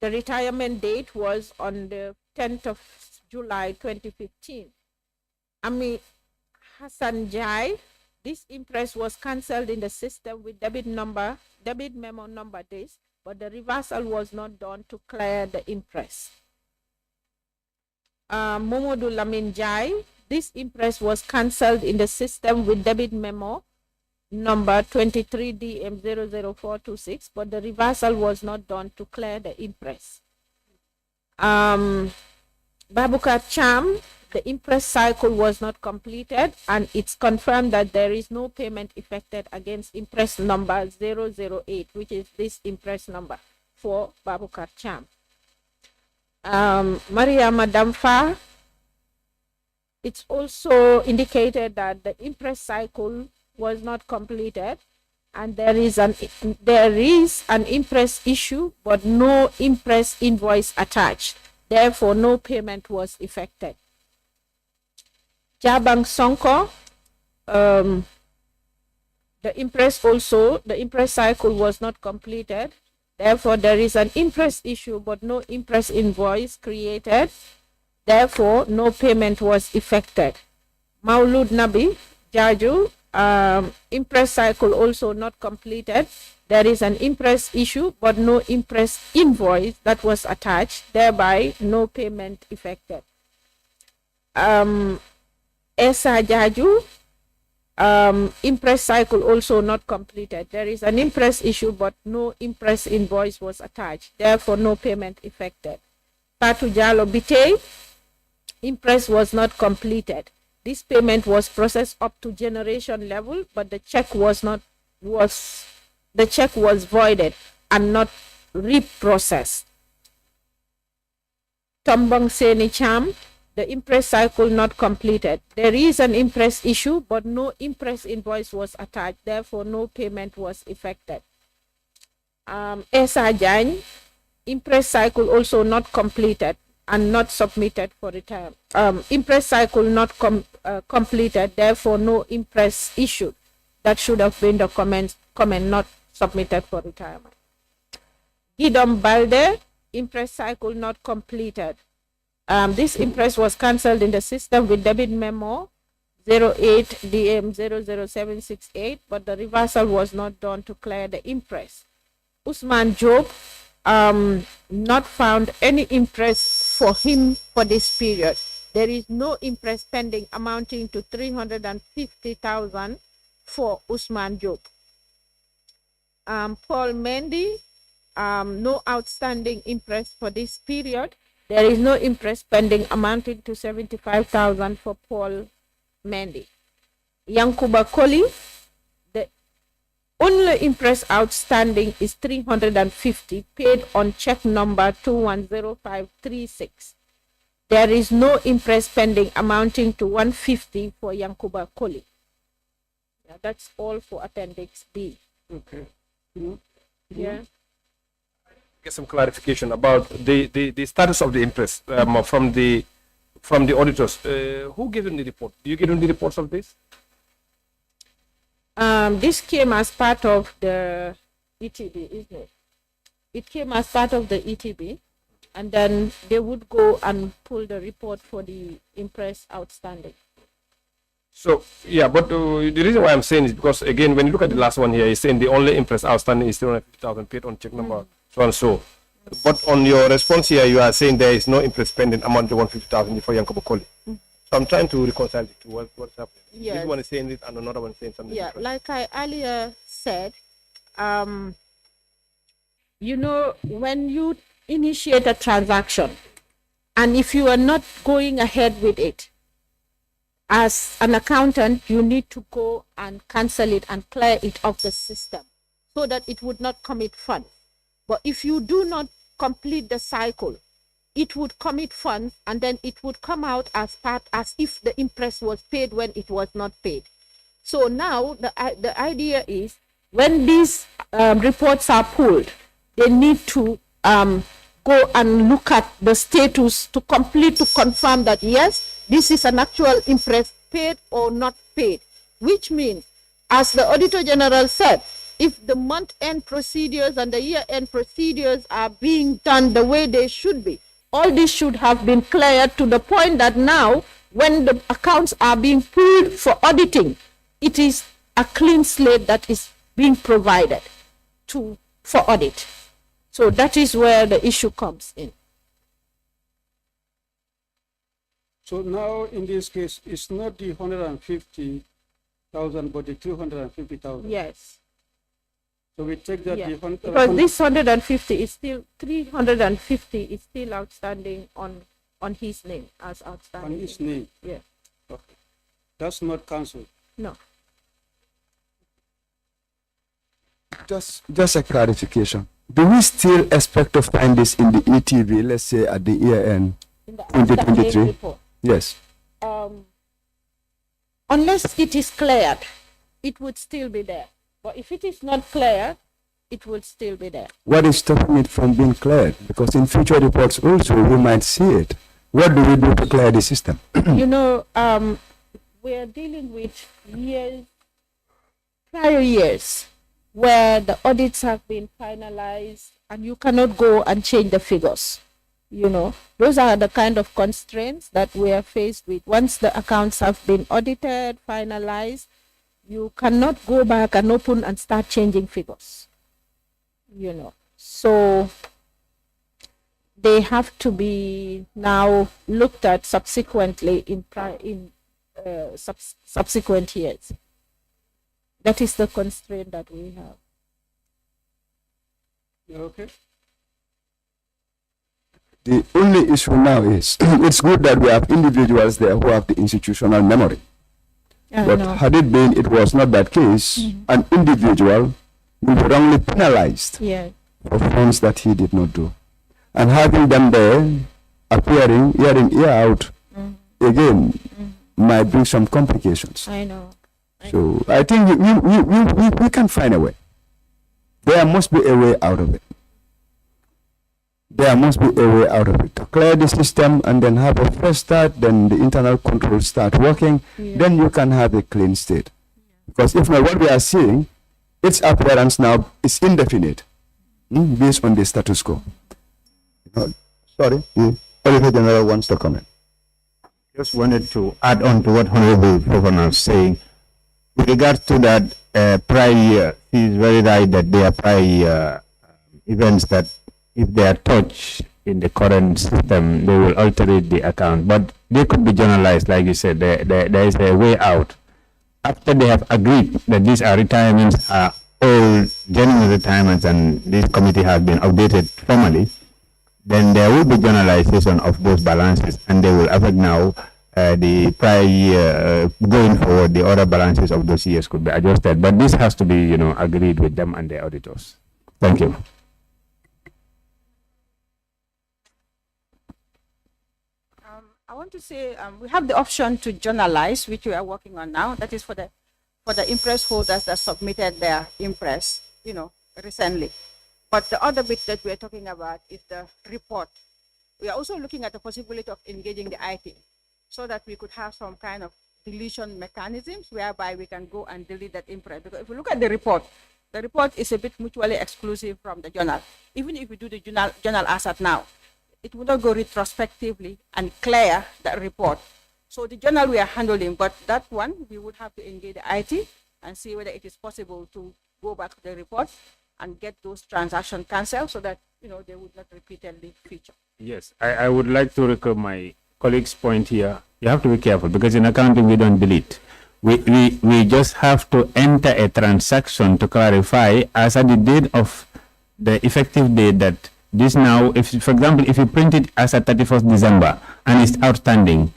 The retirement date was on the 10th of July 2015. Ami Hassan Jai, this impress was cancelled in the system with debit memo number days, but the reversal was not done to clear the impress. Momodu Lamin Jai, this impress was cancelled in the system with debit memo number 23DM00426, but the reversal was not done to clear the impress. Babukar Cham, the impress cycle was not completed, and it's confirmed that there is no payment effected against impress number 008, which is this impress number for Babukar Cham. Maria Madamfa, it's also indicated that the impress cycle was not completed, and there is an impress issue but no impress invoice attached. Therefore, no payment was effected. Jabang Sonko, the impress cycle was not completed. Therefore, there is an impress issue but no impress invoice created. Therefore, no payment was effected. Maulud Nabi, Jaju, impress cycle also not completed. There is an impress issue but no impress invoice that was attached, thereby no payment effected. Esa Jaju, impress cycle also not completed. There is an impress issue but no impress invoice was attached, therefore no payment effected. Patu Jalo Bite, impress was not completed. This payment was processed up to generation level, but the check was voided and not reprocessed. Tombong Seni Cham, the impress cycle not completed. There is an impress issue, but no impress invoice was attached. Therefore, no payment was effected. Esa Jan, impress cycle also not completed. and not submitted for retirement. Impress cycle not completed, therefore no impress issued. That should have been the comment not submitted for retirement. Gidom Balde, impress cycle not completed. This impress was cancelled in the system with debit memo 08 DM 00768, but the reversal was not done to clear the impress. Usman Job, not found any impress for him for this period. There is no impress pending amounting to 350,000 for Usman Job. Paul Mendy, no outstanding impress for this period. There is no impress pending amounting to 75,000 for Paul Mendy. Yankuba Koli, the only impress outstanding is 350 paid on check number 210536. There is no impress pending amounting to 150 for Yankuba Koli. Yeah, that's all for Appendix B. Okay. Yeah. Get some clarification about the status of the impress from the auditors. Who gave them the report? Do you give them the reports of this? This came as part of the ETB, isn't it? It came as part of the ETB, and then they would go and pull the report for the impress outstanding. So, yeah, but the reason why I'm saying is because, again, when you look at the last one here, it's saying the only impress outstanding is 350,000 paid on check number so and so. But on your response here, you are saying there is no impress pending amount to 150,000 for Yankuba Koli. So I'm trying to reconcile the two. What's happening? Yes. This one is saying it and another one is saying something Yeah, different. like I earlier said, you know, when you initiate a transaction, and if you are not going ahead with it, as an accountant, you need to go and cancel it and clear it off the system so that it would not commit funds. But if you do not complete the cycle, it would commit funds and then it would come out as if the impress was paid when it was not paid. So now the idea is when these reports are pulled, they need to go and look at the status to confirm that yes, this is an actual impress paid or not paid, which means, as the Auditor General said, if the month-end procedures and the year-end procedures are being done the way they should be, all this should have been cleared to the point that now, when the accounts are being pulled for auditing, it is a clean slate that is being provided for audit. So that is where the issue comes in. So now in this case, it's not the 150,000, but the 250,000. Yes. So we take that Yeah. the Because this 150 is still 350 is still outstanding on his name as outstanding. on his name. Yeah. Okay. That's not cancelled. No. Just a clarification. Do we still expect to find this in the ETV, let's say at the year end In the 2023? outstanding report. Yes. Unless it is cleared, it would still be there. But if it is not cleared, it would still be there. What is stopping it from being cleared? Because in future reports also we might see it. What do we do to clear the system? You know, we are dealing with prior years, where the audits have been finalized and you cannot go and change the figures. You know, those are the kind of constraints that we are faced with. Once the accounts have been audited, finalized, you cannot go back and open and start changing figures. You know, so they have to be now looked at subsequently in subsequent years. That is the constraint that we have. Okay. The only issue now is it's good that we have individuals there who have the institutional memory. But had it been, it was not that case, an individual will be wrongly penalized Yeah. for funds that he did not do. And having them there, appearing year in, year out, again, might bring some complications. I know. So I think we can find a way. There must be a way out of it. there must be a way out of it. To clear the system and then have a fresh start, then the internal controls start working, then you can have a clean state. Because if not, what we are seeing, its appearance now is indefinite, based on the status quo. Sorry, the Auditor General wants to comment. Just wanted to add on to what Honorable Governor is saying. With regards to that prior year, he is very right that there are prior year events that if they are touched in the current system, they will alter the account. But they could be generalized, like you said, there is a way out. After they have agreed that these are retirements, are all genuine retirements, and this committee has been updated formally, then there will be generalization of those balances, and they will affect now the prior year going forward. The other balances of those years could be adjusted, but this has to be, agreed with them and the auditors. Thank you. I want to say we have the option to journalize, which we are working on now. That is for the impress holders that submitted their impress, recently. But the other bit that we are talking about is the report. We are also looking at the possibility of engaging the IT so that we could have some kind of deletion mechanisms whereby we can go and delete that impress. Because if you look at the report is a bit mutually exclusive from the journal. Even if we do the journal asset now, it would not go retrospectively and clear that report. So the journal we are handling, but that one we would have to engage the IT and see whether it is possible to go back to the report and get those transactions cancelled so that they would not repeatedly feature. Yes, I would like to recall my colleague's point here. You have to be careful because in accounting we don't delete. We just have to enter a transaction to clarify as at the date of the effective date that this now, if for example, if you print it as at 31st December and it's outstanding,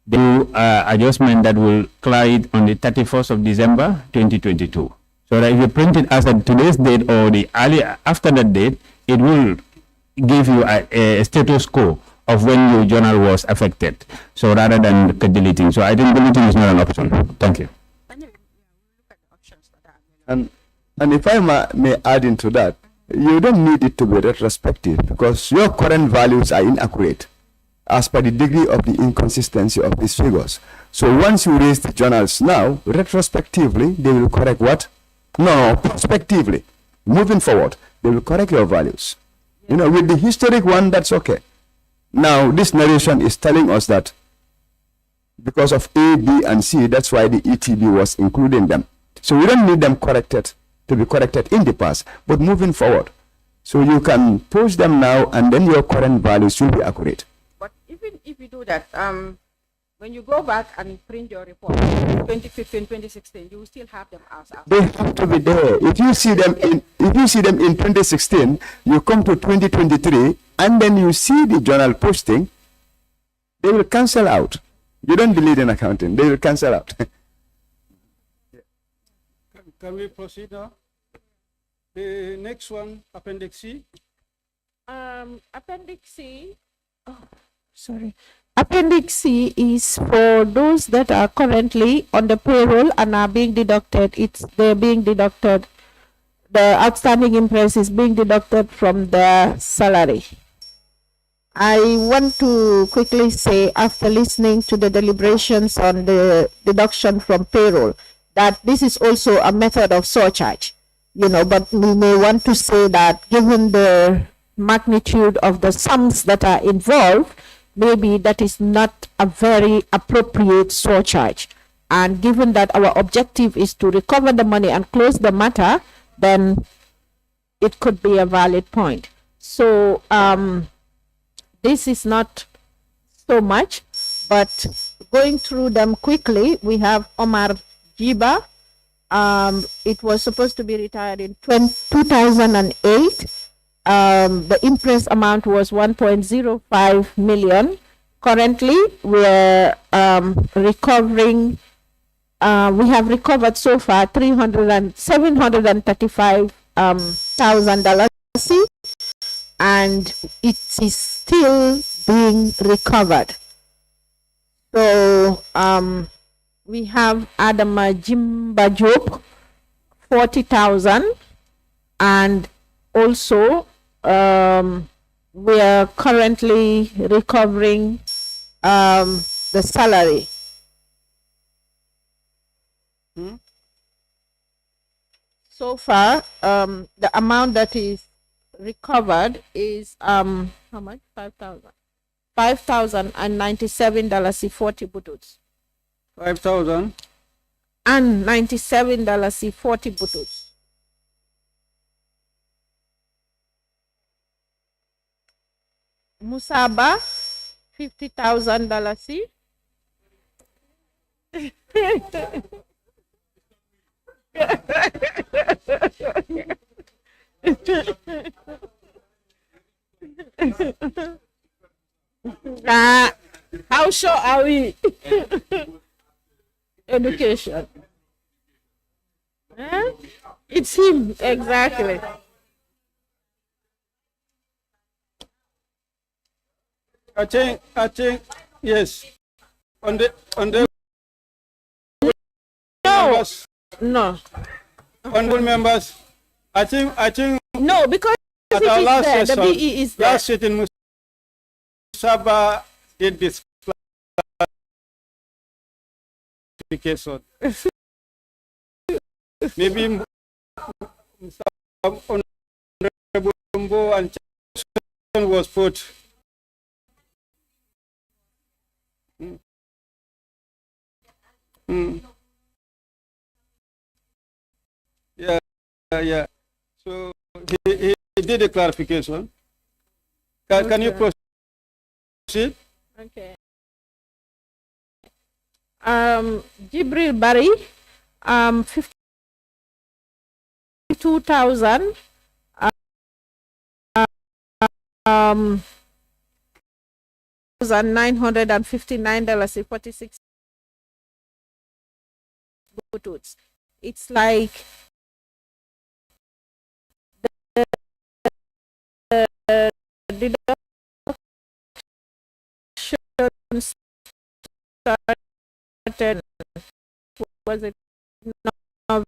the adjustment that will clear it on the 31st of December 2022. So that if you print it as at today's date or the earlier after that date, it will give you a status quo of when your journal was affected. So rather than deleting. So I think deleting is not an option. Thank you. And if I may add into that, you don't need it to be retrospective because your current values are inaccurate as per the degree of the inconsistency of these figures. So once you raise the journals now, retrospectively, they will correct what? No, prospectively. Moving forward, they will correct your values. With the historic one, that's okay. Now, this narration is telling us that because of A, B, and C, that's why the ETB was including them. So we don't need them corrected to be corrected in the past, but moving forward. So you can post them now, and then your current values will be accurate. But even if you do that, when you go back and print your report, 2015, 2016, you will still have them as. They have to be there. If you see them in 2016, you come to 2023, and then you see the journal posting, they will cancel out. You don't delete in accounting; they will cancel out. Can we proceed now? The next one, Appendix C. Appendix C. Oh, sorry. Appendix C is for those that are currently on the payroll and are being deducted. They're being deducted. The outstanding impress is being deducted from their salary. I want to quickly say, after listening to the deliberations on the deduction from payroll, that this is also a method of surcharge, but we may want to say that given the magnitude of the sums that are involved, maybe that is not a very appropriate surcharge. And given that our objective is to recover the money and close the matter, then it could be a valid point. So this is not so much, but going through them quickly, we have Omar Jiba. It was supposed to be retired in 2008. The impress amount was 1.05 million. Currently, we're recovering. We have recovered so far $735,000, and it is still being recovered. So we have Adama Jimba Job, 40,000, and also we are currently recovering the salary. So far, the amount that is recovered is how much? $5,097.40 5,000. and $97.40. Musaba, $50,000. How sure are we? Education. It's him, exactly. I think, yes. On the No, members, no, honorable members, I think no, because at it our is last there, the session, BE is there. last sitting, Musaba did this clarification. Maybe Honorable Mbo and Chairman was put. Yeah. So he did a clarification. Can you proceed? Okay. Jibril Bari, 52,000. $959.46. It's like the deduction started, was it November?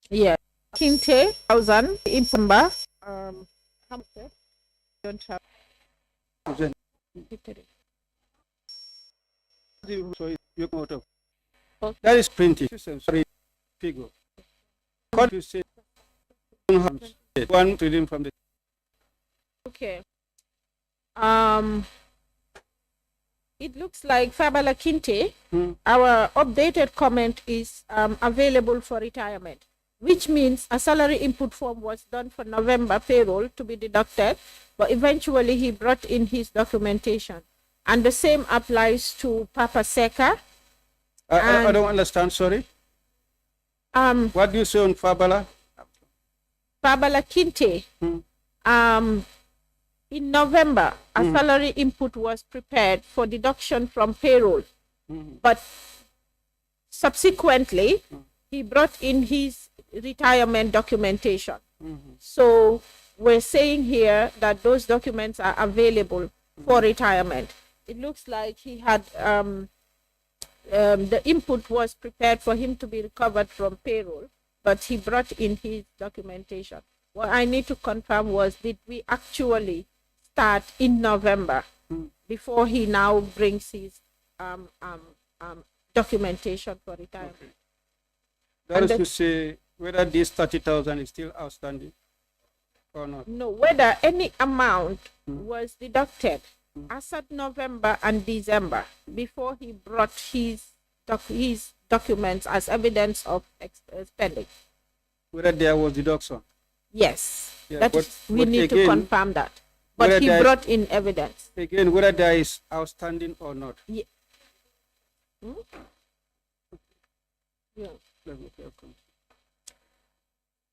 Yeah. Kinte, 1,000 in Pumba. How much? Don't have. So you come out of. That is printing. Sorry, figure. What you say? One reading from the. Okay. It looks like Fabala Kinte, our updated comment is available for retirement, which means a salary input form was done for November payroll to be deducted, but eventually he brought in his documentation. And the same applies to Papa Seka. I don't understand, sorry. What do you say on Fabala? Fabala Kinte, in November, a salary input was prepared for deduction from payroll, but subsequently, he brought in his retirement documentation. So we're saying here that those documents are available for retirement. It looks like he had the input was prepared for him to be recovered from payroll, but he brought in his documentation. What I need to confirm was, did we actually start in November before he now brings his documentation for retirement? Okay. That is to say whether this 30,000 is still outstanding or not. No, whether any amount was deducted as of November and December before he brought his documents as evidence of spending. Whether there was deduction. Yes, Yeah, we need to confirm that. But whether he brought in evidence. Again, whether there is outstanding or not. Yeah. Yeah.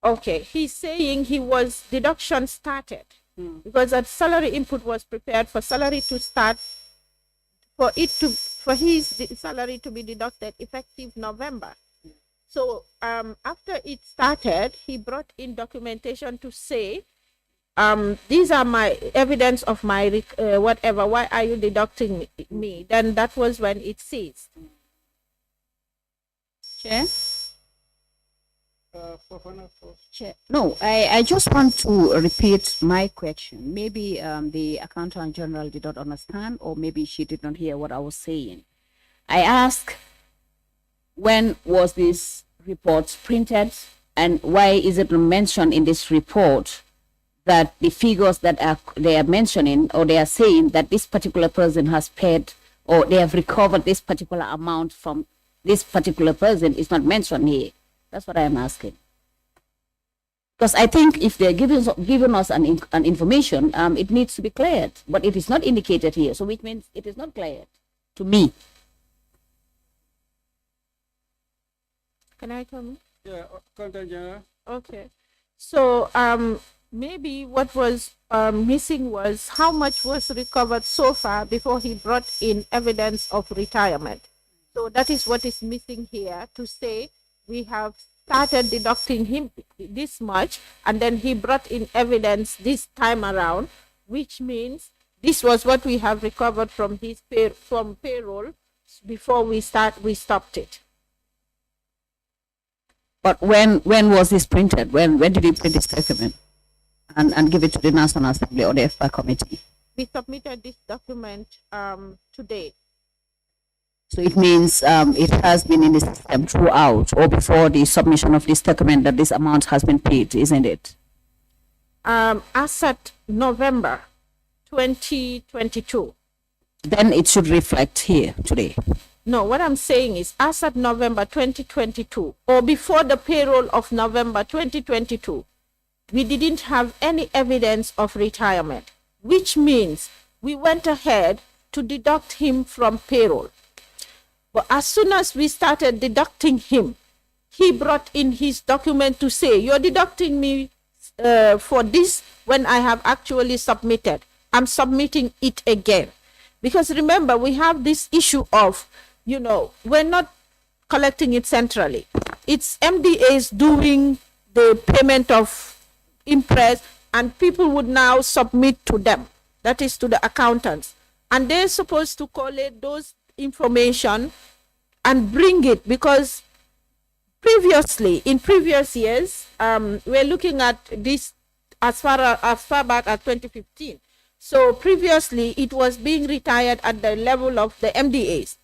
Okay, he's saying deduction started because that salary input was prepared for salary to start, for his salary to be deducted effective November. So after it started, he brought in documentation to say these are my evidence of my whatever. Why are you deducting me? Then that was when it ceased. Chair? Chair. No, I just want to repeat my question. Maybe the Accountant General did not understand, or maybe she did not hear what I was saying. I asked, when was this report printed, and why is it mentioned in this report that the figures that they are mentioning, or they are saying that this particular person has paid, or they have recovered this particular amount from this particular person, is not mentioned here? That's what I am asking. Because I think if they're giving us an information, it needs to be cleared, but it is not indicated here, so which means it is not cleared to me. Can I come? Yeah, Accountant General. Okay. So maybe what was missing was how much was recovered so far before he brought in evidence of retirement. So that is what is missing here, to say we have started deducting him this much, and then he brought in evidence this time around, which means this was what we have recovered from his payroll before we stopped it. But when was this printed? When did you print this document and give it to the National Assembly or the FPA committee? We submitted this document today. So it means it has been in the system throughout, or before the submission of this document, that this amount has been paid, isn't it? As at November 2022. Then it should reflect here today. No, what I'm saying is, as at November 2022, or before the payroll of November 2022, we didn't have any evidence of retirement, which means we went ahead to deduct him from payroll. But as soon as we started deducting him, he brought in his document to say, you're deducting me for this when I have actually submitted. I'm submitting it again. Because remember, we have this issue of, we're not collecting it centrally. It's MDAs doing the payment of interest, and people would now submit to them, that is to the accountants. And they're supposed to collate those information and bring it, because previously, in previous years, we're looking at this as far back as 2015. So previously, it was being retired at the level of the MDAs.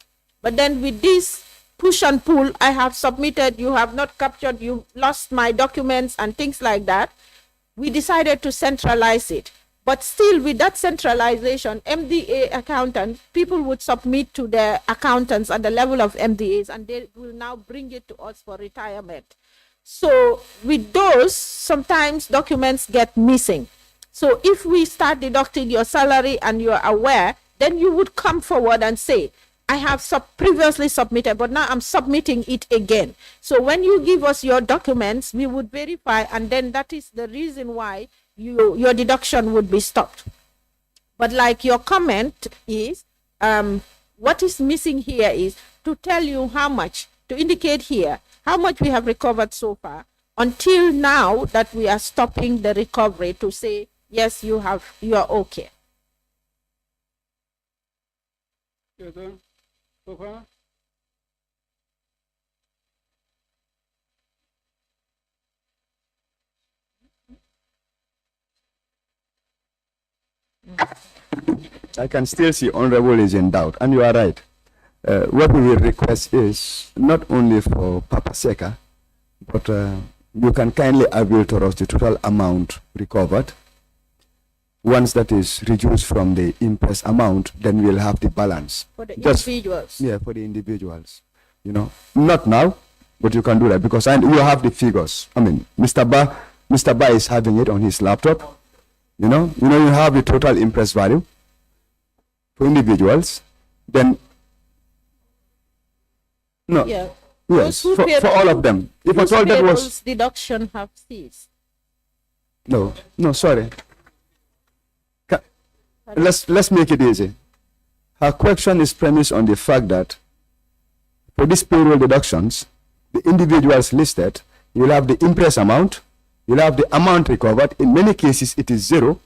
But then with this push and pull, I have submitted, you have not captured, you lost my documents and things like that. We decided to centralize it. But still, with that centralization, MDA accountants, people would submit to their accountants at the level of MDAs, and they will now bring it to us for retirement. So with those, sometimes documents get missing. So if we start deducting your salary and you're aware, then you would come forward and say, I have previously submitted, but now I'm submitting it again. So when you give us your documents, we would verify, and then that is the reason why your deduction would be stopped. But like your comment is, what is missing here is to tell you how much, to indicate here how much we have recovered so far, until now that we are stopping the recovery, to say, yes, you are okay. I can still see Honorable is in doubt, and you are right. What we will request is not only for Papa Seka, but you can kindly avail to us the total amount recovered. Once that is reduced from the interest amount, then we'll have the balance. For the individuals. Yeah, for the individuals. Not now, but you can do that, because you have the figures. I mean, Mr. Ba is having it on his laptop. You have the total interest value for individuals. Then, no, yeah. Yes, for all of them. If at all that was deduction have ceased. No, sorry. Let's make it easy. Her question is premised on the fact that for these payroll deductions, the individuals listed, you'll have the interest amount, You'll have the amount recovered. In many cases, it is zero.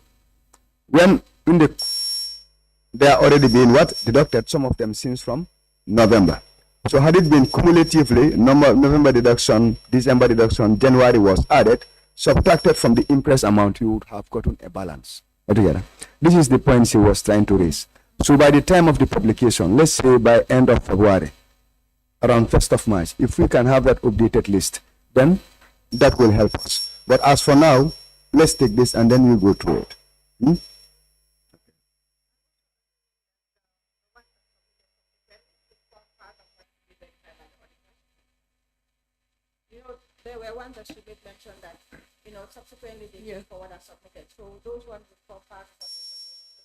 When they are already being deducted, some of them since from November. So had it been cumulatively, November deduction, December deduction, January was added, subtracted from the interest amount, you would have gotten a balance altogether. This is the point he was trying to raise. So by the time of the publication, let's say by end of February, around 1st of March, if we can have that updated list, then that will help us. But as for now, let's take this and then we'll go through it. There were ones that she did mention that, subsequently they came forward and submitted. So those ones will form part of the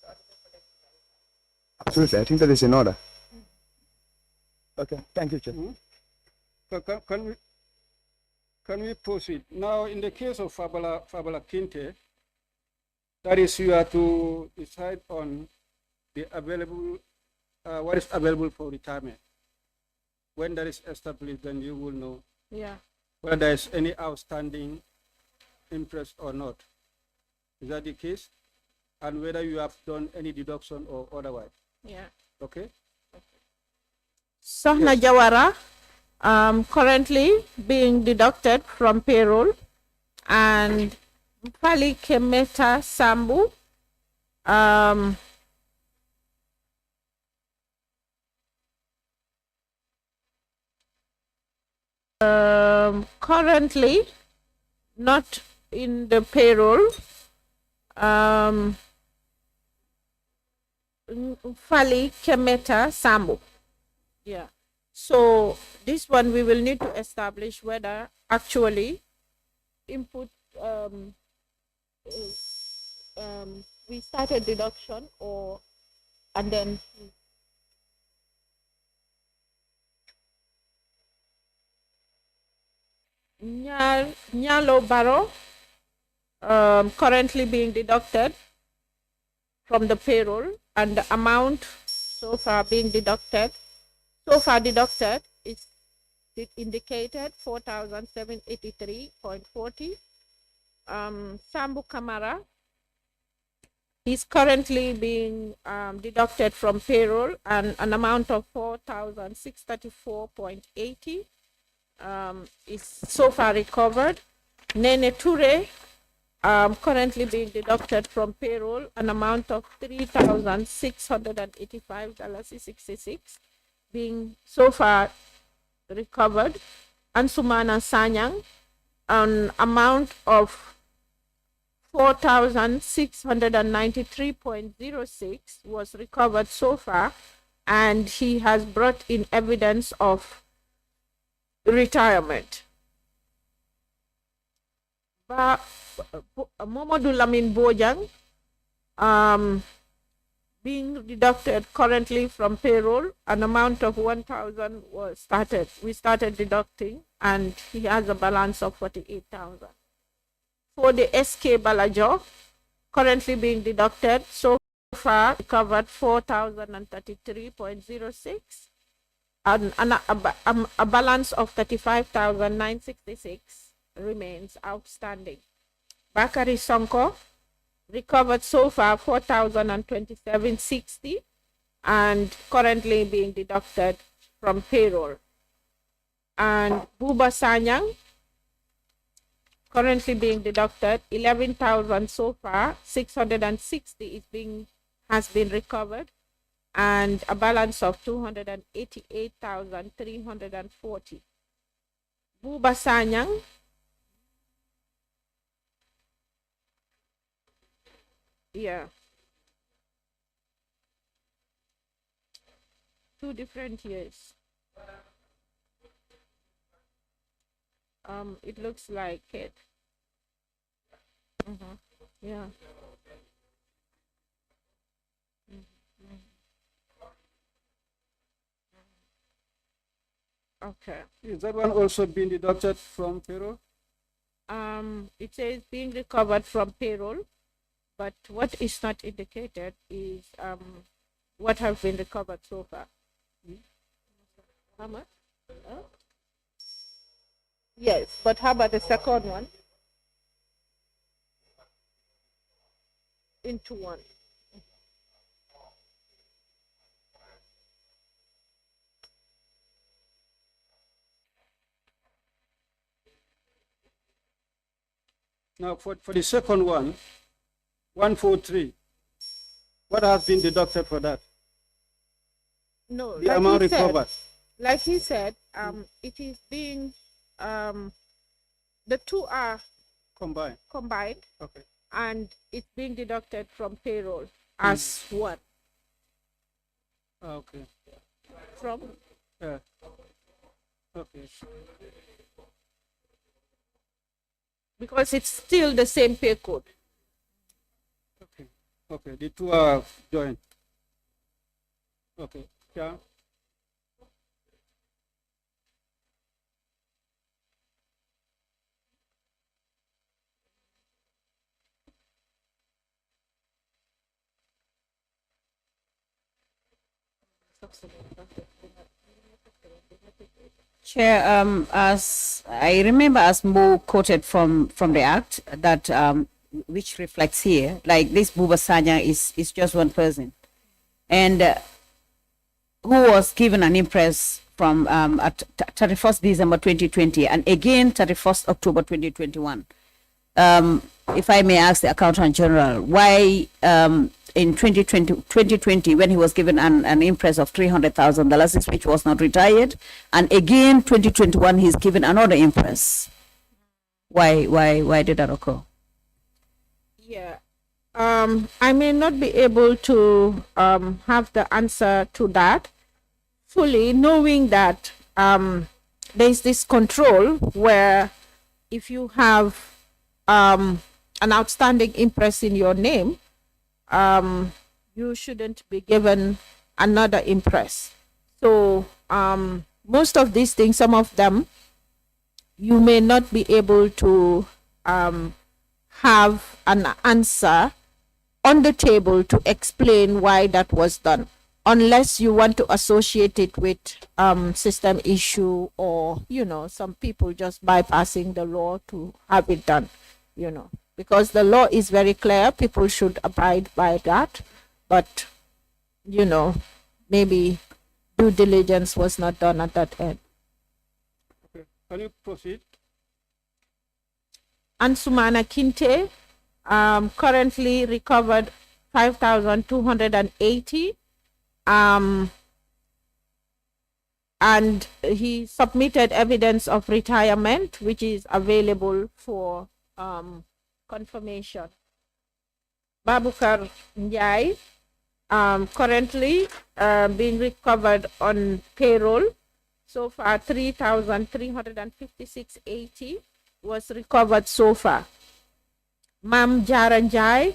auditor for them to verify. Absolutely, I think that is in order. Okay, thank you, Chair. Can we proceed? Now, in the case of Fabula Kinte, that is, you have to decide on the available, what is available for retirement. When that is established, then you will know whether there is any outstanding interest or not. Is that the case? And whether you have done any deduction or otherwise. Yeah. Okay. Sohna Jawara, currently being deducted from payroll, and Pali Kemeta Sambu, currently not in the payroll. Fali Kemeta Sambu. Yeah. So this one we will need to establish whether actually input we started deduction and then Nyalo Baro currently being deducted from the payroll, and the amount so far deducted is indicated 4,783.40. Sambu Kamara is currently being deducted from payroll, and an amount of 4,634.80 is so far recovered. Nene Ture currently being deducted from payroll, an amount of $3,685.66 being so far recovered. Ansumana Sanyang, an amount of 4,693.06 was recovered so far, and he has brought in evidence of retirement. Momodou Lamin Bojang, being deducted currently from payroll, an amount of 1,000 we started deducting, and he has a balance of 48,000. For the SK Balajo, currently being deducted, so far recovered 4,033.06, and a balance of 35,966 remains outstanding. Bakari Sonko recovered so far 4,027.60 and currently being deducted from payroll. And Buba Sanyang currently being deducted 11,000 so far, 660 has been recovered, and a balance of 288,340. Buba Sanyang two different years. It looks like it. Yeah. Okay. Is that one also being deducted from payroll? It says being recovered from payroll, but what is not indicated is what have been recovered so far. How much? Yes, but how about the second one? into one. Now, for the second one, 143, what has been deducted for that? No, The amount he said, recovered. like he said, it is being, the two are Combined. Okay. and it's being deducted from payroll as one. Okay. From Yeah. Okay. because it's still the same pay code. Okay. Okay. The two are joined. Okay. Yeah. Chair, as I remember, as Mo quoted from the Act, that which reflects here, like this Buba Sanya is just one person, and who was given an impress from at 31st December 2020 and again 31st October 2021. If I may ask the Accountant General, why in 2020 when he was given an impress of $300,000, which was not retired, and again 2021 he's given another impress. Why did that occur? Yeah. I may not be able to have the answer to that fully, knowing that there's this control where if you have an outstanding impress in your name, you shouldn't be given another impress. So most of these things, some of them, you may not be able to have an answer on the table to explain why that was done, unless you want to associate it with system issue, or some people just bypassing the law to have it done, because the law is very clear, people should abide by that, but maybe due diligence was not done at that end. Okay. Can you proceed? Ansumana Kinte currently recovered 5,280, and he submitted evidence of retirement, which is available for confirmation. Babukar Njai currently being recovered on payroll. So far 3,356.80 was recovered so far. Mam Jaranjai,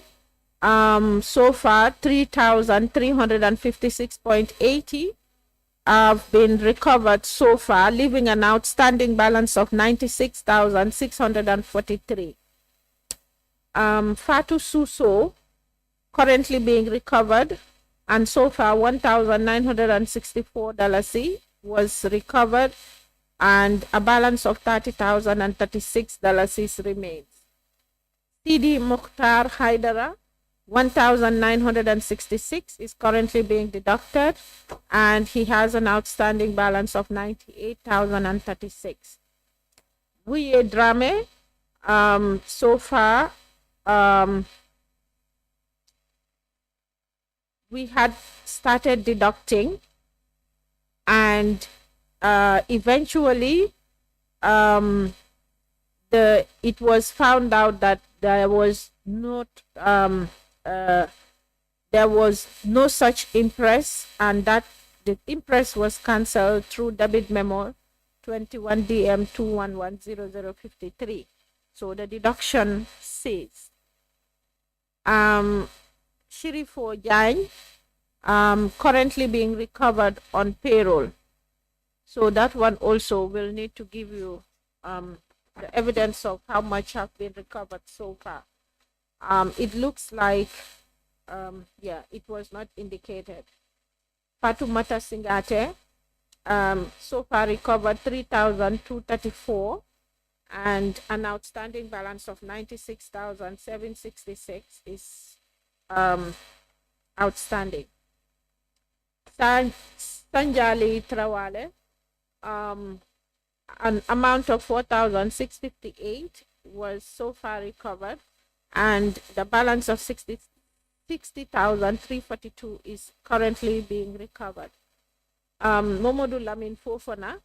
so far 3,356.80 have been recovered so far, leaving an outstanding balance of 96,643. Fatu Suso currently being recovered, and so far $1,964 was recovered, and a balance of $30,036 remains. Sidi Mukhtar Haidara, 1,966 is currently being deducted, and he has an outstanding balance of 98,036. Wuye Drame, so far we had started deducting, and eventually it was found out that there was not there was no such impress, and that the impress was cancelled through debit memo 21 DM 2110053. So the deduction ceased. Shirifo Jain, currently being recovered on payroll. So that one also will need to give you the evidence of how much have been recovered so far. It looks like, it was not indicated. Fatumata Singate, so far recovered 3,234, and an outstanding balance of 96,766 is outstanding. Sanjali Trawale, an amount of 4,658 was so far recovered, and the balance of 60,342 is currently being recovered. Momodu Lamin Fofana,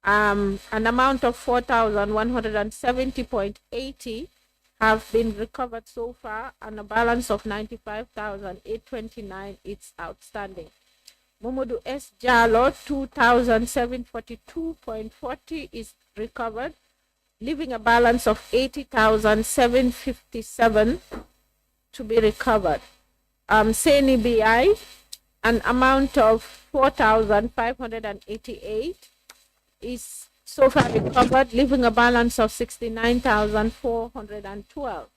an amount of 4,170.80 have been recovered so far, and a balance of 95,829 is outstanding. Momodu S. Jalo, 2,742.40 is recovered, leaving a balance of 80,757 to be recovered. Seni BI, an amount of 4,588 is so far recovered, leaving a balance of 69,412.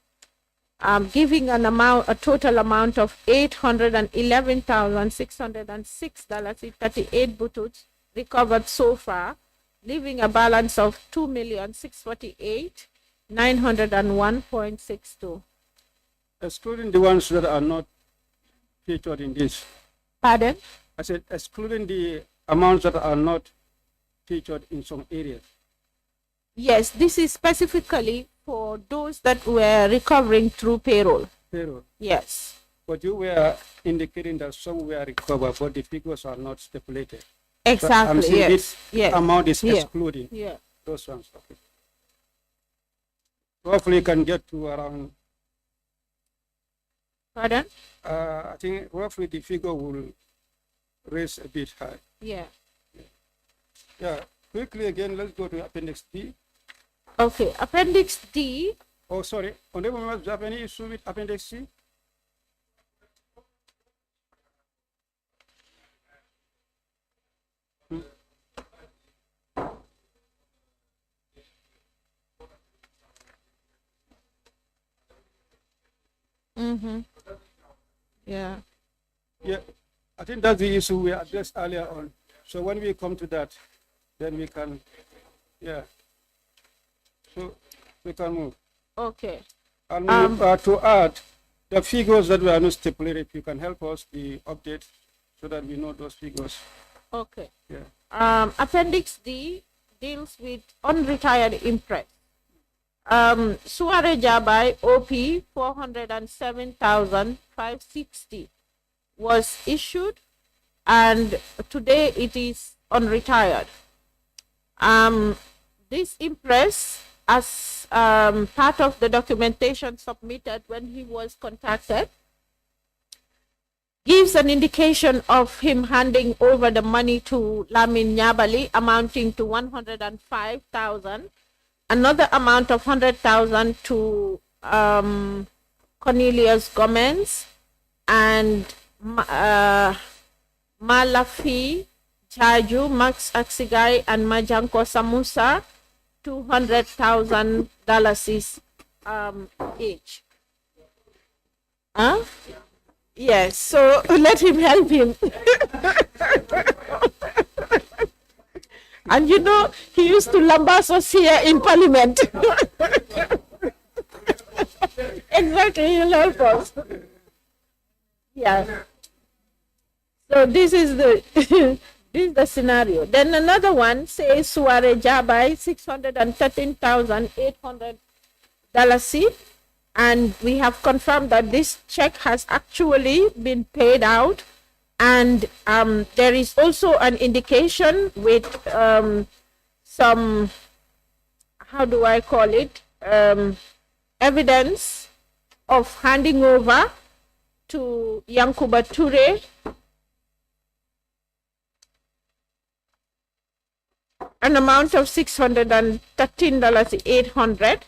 Giving a total amount of $811,606.38 bututs recovered so far, leaving a balance of 2,648,901.62. Excluding the ones that are not featured in this. Pardon? I said excluding the amounts that are not featured in some areas. Yes, this is specifically for those that were recovering through payroll. Payroll. Yes. But you were indicating that some were recovered, but the figures are not stipulated. Exactly. So I'm saying yes. this amount is Yeah. excluding those ones. Okay. Roughly can get to around. Pardon? I think roughly the figure will raise a bit high. Yeah. Yeah. Quickly again, let's go to Appendix D. Okay, Appendix D. Oh, sorry. Honorable members, do you have any issue with Appendix C? Mm-hmm. Yeah. Yeah. I think that's the issue we addressed earlier on. So when we come to that, then we can, yeah. So we can move. Okay. And to add, the figures that were not stipulated, you can help us the update so that we know those figures. Okay. Yeah. Appendix D deals with unretired interest. Suare Jabai OP 407,560 was issued, and today it is unretired. This impress, as part of the documentation submitted when he was contacted, gives an indication of him handing over the money to Lamin Nyabali amounting to 105,000, another amount of 100,000 to Cornelius Gomez, and Malafi Chaju, Max Aksigai, and Majanko Samusa, $200,000 each. Huh? Yes, so let him help him. And you know, he used to lambaste us here in Parliament. Exactly, he'll help us. Yeah. So this is the this is the scenario. Then another one says Suare Jabai $613,800, and we have confirmed that this check has actually been paid out, and there is also an indication with some, how do I call it, evidence of handing over to Yankuba Ture an amount of $613,800,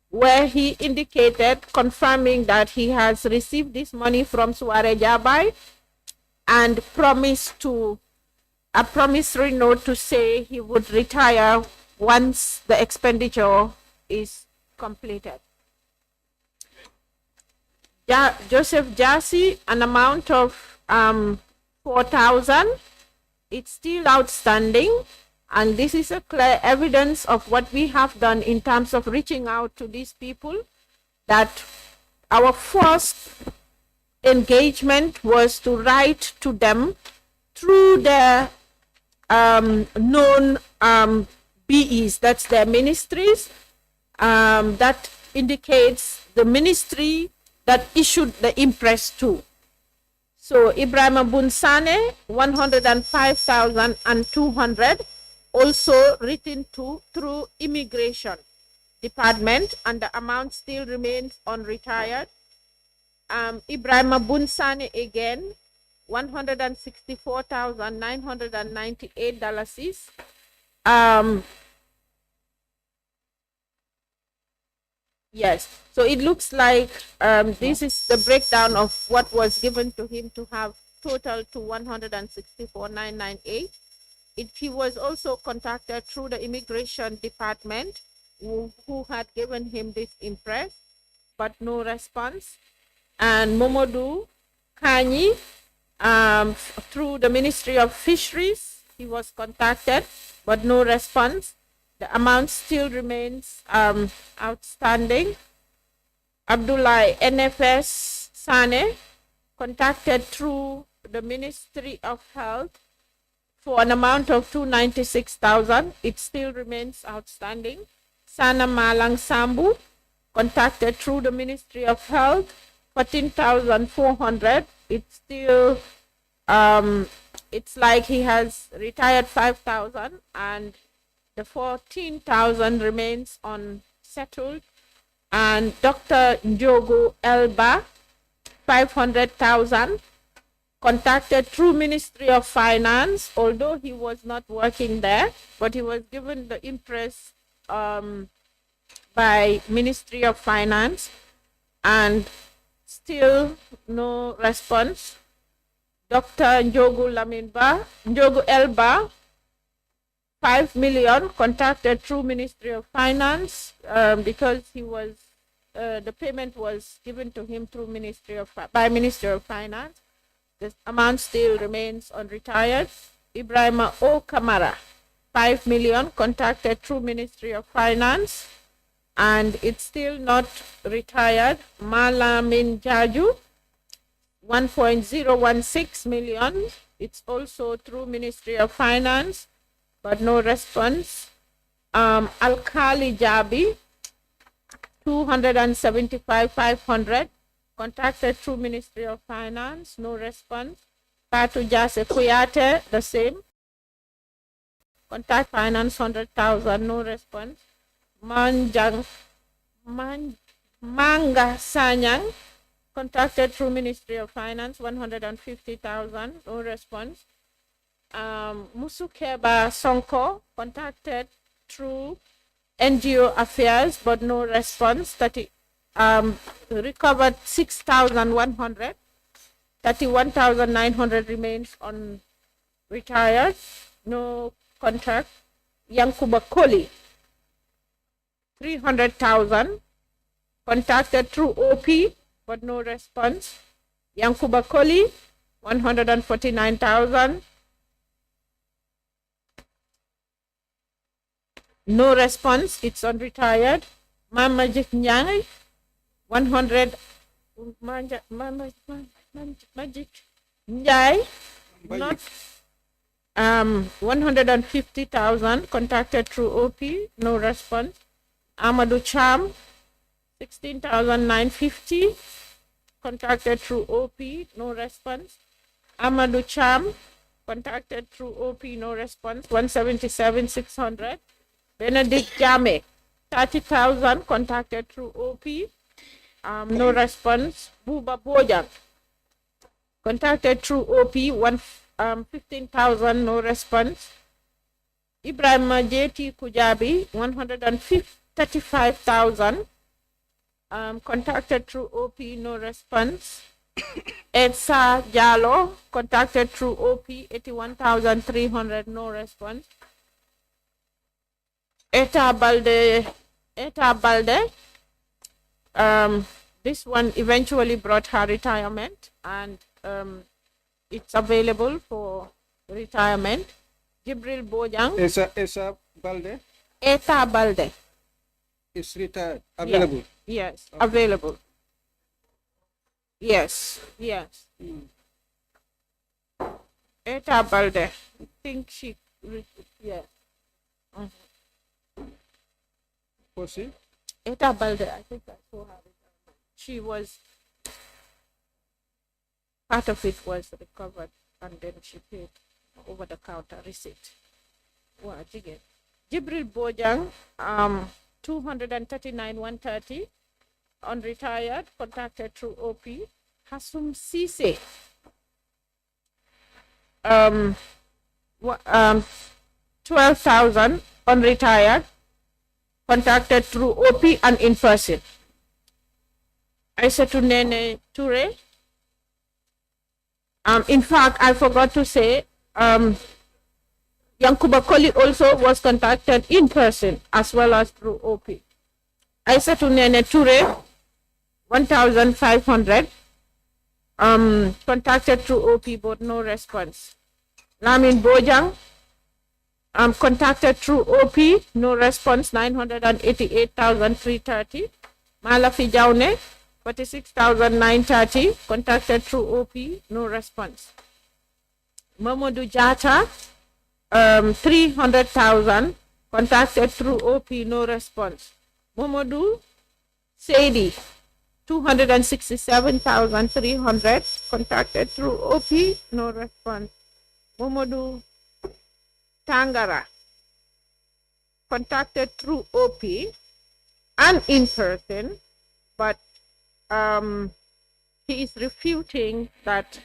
where he indicated, confirming that he has received this money from Suare Jabai and promised to a promissory note to say he would retire once the expenditure is completed. Joseph Jassy, an amount of 4,000, it's still outstanding, and this is a clear evidence of what we have done in terms of reaching out to these people, that our first engagement was to write to them through their known BEs, that's their ministries, that indicates the ministry that issued the impress to. So Ibrahim Bunsane, 105,200, also written to through immigration department, and the amount still remains unretired. Ibrahim Bunsane again, $164,998. Yes, so it looks like this is the breakdown of what was given to him to have total to 164,998. He was also contacted through the immigration department who had given him this impress, but no response. And Momodu Kanyi, through the Ministry of Fisheries, he was contacted, but no response. The amount still remains outstanding. Abdullah NFS Sane, contacted through the Ministry of Health for an amount of 296,000. It still remains outstanding. Sana Malang Sambu, contacted through the Ministry of Health, 14,400. It's still, it's like he has retired 5,000 and the 14,000 remains unsettled. And Dr. Njogu Elba, 500,000, contacted through Ministry of Finance, although he was not working there, but he was given the impress by Ministry of Finance, and still no response. Dr. Njogu Elba, 5 million, contacted through Ministry of Finance because he was the payment was given to him through by Ministry of Finance. The amount still remains unretired. Ibrahim O. Kamara, 5 million, contacted through Ministry of Finance, and it's still not retired. Malamin Jaju, 1.016 million. It's also through Ministry of Finance, but no response. Alkali Jabi, 275,500, contacted through Ministry of Finance, no response. Patu Jase Kuyate, the same. Contact Finance, 100,000, no response. Manga Sanyang, contacted through Ministry of Finance, 150,000, no response. Musukeba Sonko, contacted through NGO Affairs, but no response. Recovered 6,100. 31,900 remains unretired, no contract. Yankuba Koli, 300,000, contacted through OP, but no response. Yankuba Koli, 149,000, no response, it's unretired. Mamajik Nyang, 100, Magic Njai, not 150,000, contacted through OP, no response. Amadou Cham, 16,950, contacted through OP, no response. Amadou Cham, contacted through OP, no response. 177,600. Benedict Jame, 30,000, contacted through OP, no response. Buba Bojang, contacted through OP, 15,000, no response. Ibrahim JT Kujabi, 135,000, contacted through OP, no response. Edsa Jalo, contacted through OP, 81,300, no response. Eta Balde, this one eventually brought her retirement, and it's available for retirement. Jibril Bojang. Esa Balde Eta Balde. is retired, available. Yes, available. Yes, yes. Eta Balde. I think yeah. Mhm. Was she? Eta Balde, I think I saw her. She was, part of it was recovered and then she paid over the counter receipt. Wow, Jigen. Jibril Bojang, 239 130, unretired, contacted through OP. Hasum Sise, 12,000, unretired, contacted through OP and in person. I said to Nene Ture, in fact, I forgot to say, Yankuba Koli also was contacted in person as well as through OP. I said to Nene Ture, 1,500, contacted through OP, but no response. Lamin Bojang, contacted through OP, no response, 988,330. Malafi Jaune, 46,930, contacted through OP, no response. Mamadou Jata, 300,000, contacted through OP, no response. Mamadou Seidi, 267,300, contacted through OP, no response. Mamadou Tangara, contacted through OP and in person, but he is refuting that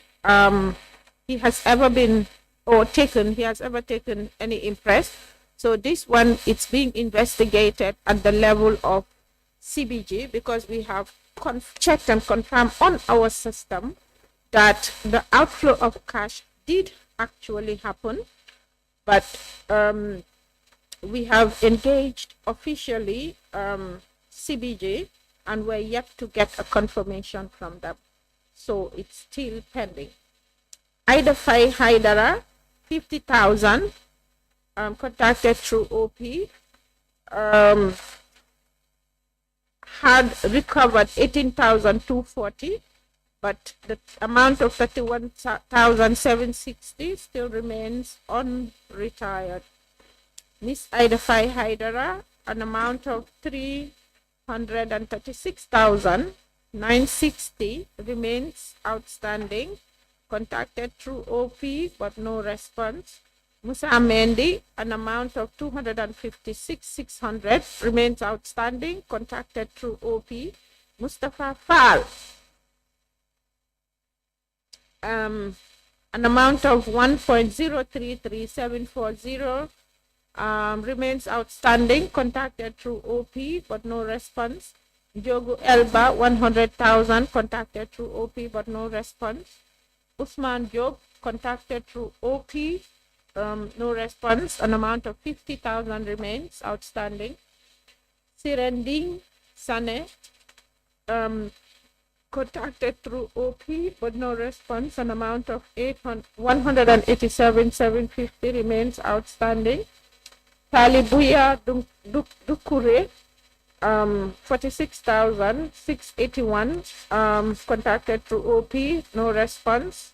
he has ever been he has ever taken any impress. So this one, it's being investigated at the level of CBG because we have checked and confirmed on our system that the outflow of cash did actually happen, but we have engaged officially CBG and we're yet to get a confirmation from them. So it's still pending. Ida Fai Haidara, 50,000, contacted through OP, had recovered 18,240, but the amount of 31,760 still remains unretired. Miss Ida Fai Haidara, an amount of 336,960 remains outstanding, contacted through OP but no response. Musa Amendi, an amount of 256,600 remains outstanding, contacted through OP. Mustafa Fall, an amount of 1.033740 remains outstanding, contacted through OP but no response. Jogu Elba, 100,000, contacted through OP but no response. Usman Job, contacted through OP, no response. An amount of 50,000 remains outstanding. Sirending Sane, contacted through OP but no response. An amount of 187,750 remains outstanding. Talibuya Dukure, 46,681, contacted through OP, no response.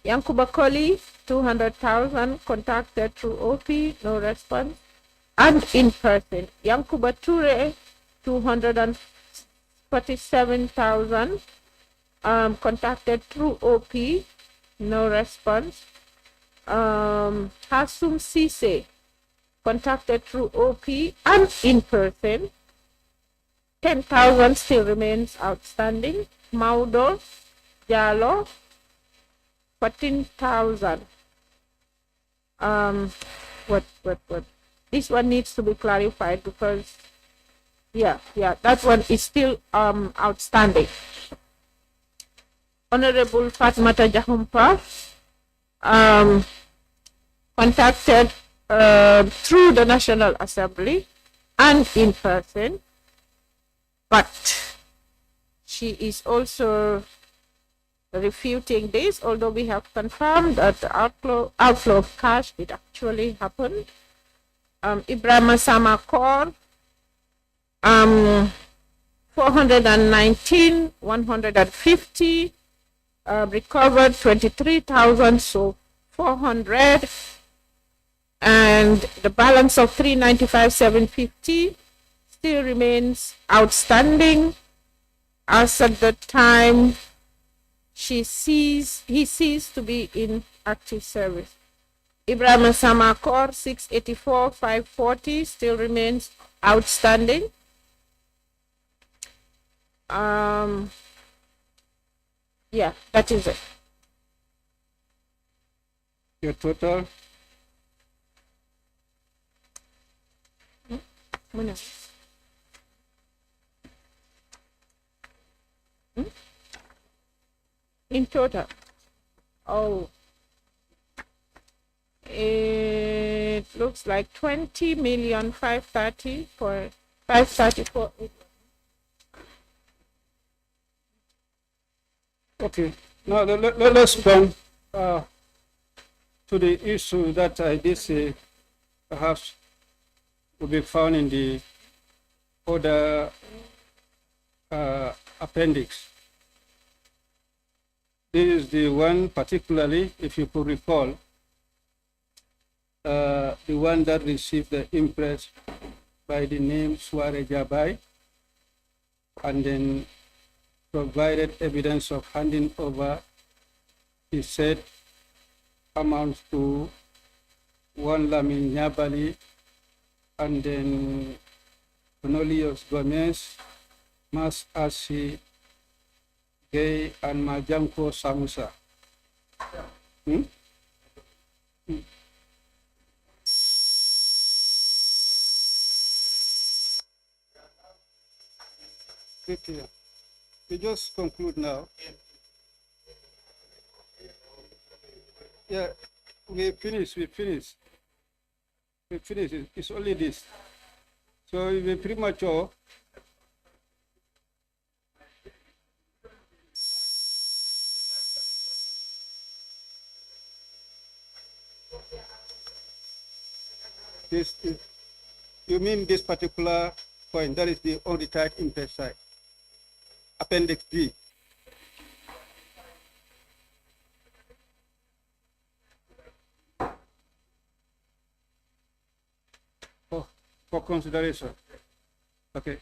Yankuba Koli, 200,000, contacted through OP, no response. And in person, Yankuba Ture, 247,000, contacted through OP, no response. Hasum Sise, contacted through OP and in person, 10,000 still remains outstanding. Maudo Jalo, 14,000. What? This one needs to be clarified because, yeah, that one is still outstanding. Honorable Fatmata Jahumpa, contacted through the National Assembly and in person, but she is also refuting this, although we have confirmed that the outflow of cash did actually happen. Ibrahim Samakor, 419, 150, recovered 23,000, so 400, and the balance of 395,750 still remains outstanding as at the time he ceased to be in active service. Ibrahim Samakor, 684,540 still remains outstanding. Yeah, that is it. Your total? In total. Oh, it looks like 20,530 for 534. Okay. Now let's come to the issue that I did say perhaps will be found in the other appendix. This is the one particularly, if you could recall, the one that received the impress by the name Suare Jabai, and then provided evidence of handing over his said amounts to one Lamin Nyabali, and then Cornelius Gomez, Mas Asi Gay, and Majanko Samusa. We just conclude now. Yeah, we finish. It's only this. So it will be premature. You mean this particular point, that is the unretired interest side. Appendix D. Oh, for consideration. Okay.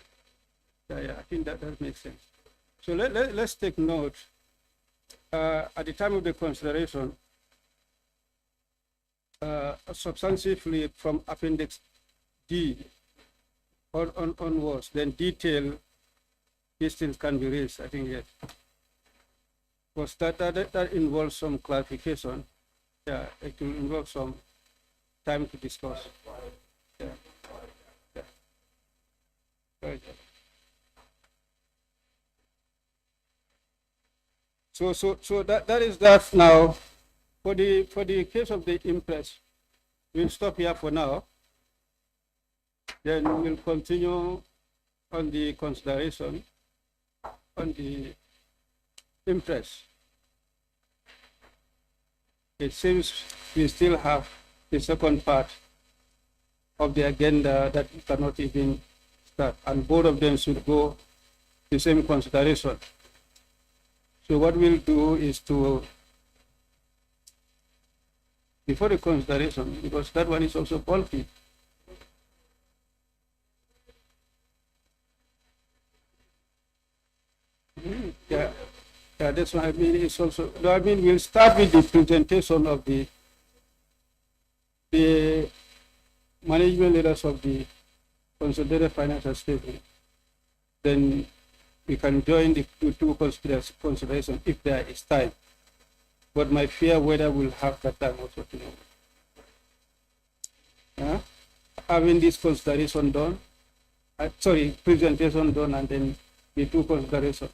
Yeah, I think that makes sense. So let's take note. At the time of the consideration, substantively from Appendix D onwards, then detail these things can be raised, I think, yes. Because that involves some clarification. Yeah, it will involve some time to discuss. Yeah. Right. So that is that now. For the case of the impress, we'll stop here for now. Then we'll continue on the consideration on the impress. It seems we still have the second part of the agenda that we cannot even start, and both of them should go the same consideration. So what we'll do is to, before the consideration, because that one is also bulky. Yeah, that's what I mean. It's also, no, I mean, we'll start with the presentation of the management leaders of the consolidated financial statement. Then we can join the two considerations if there is time. But my fear whether we'll have that time also to know. Having this consideration done, presentation done, and then the two considerations.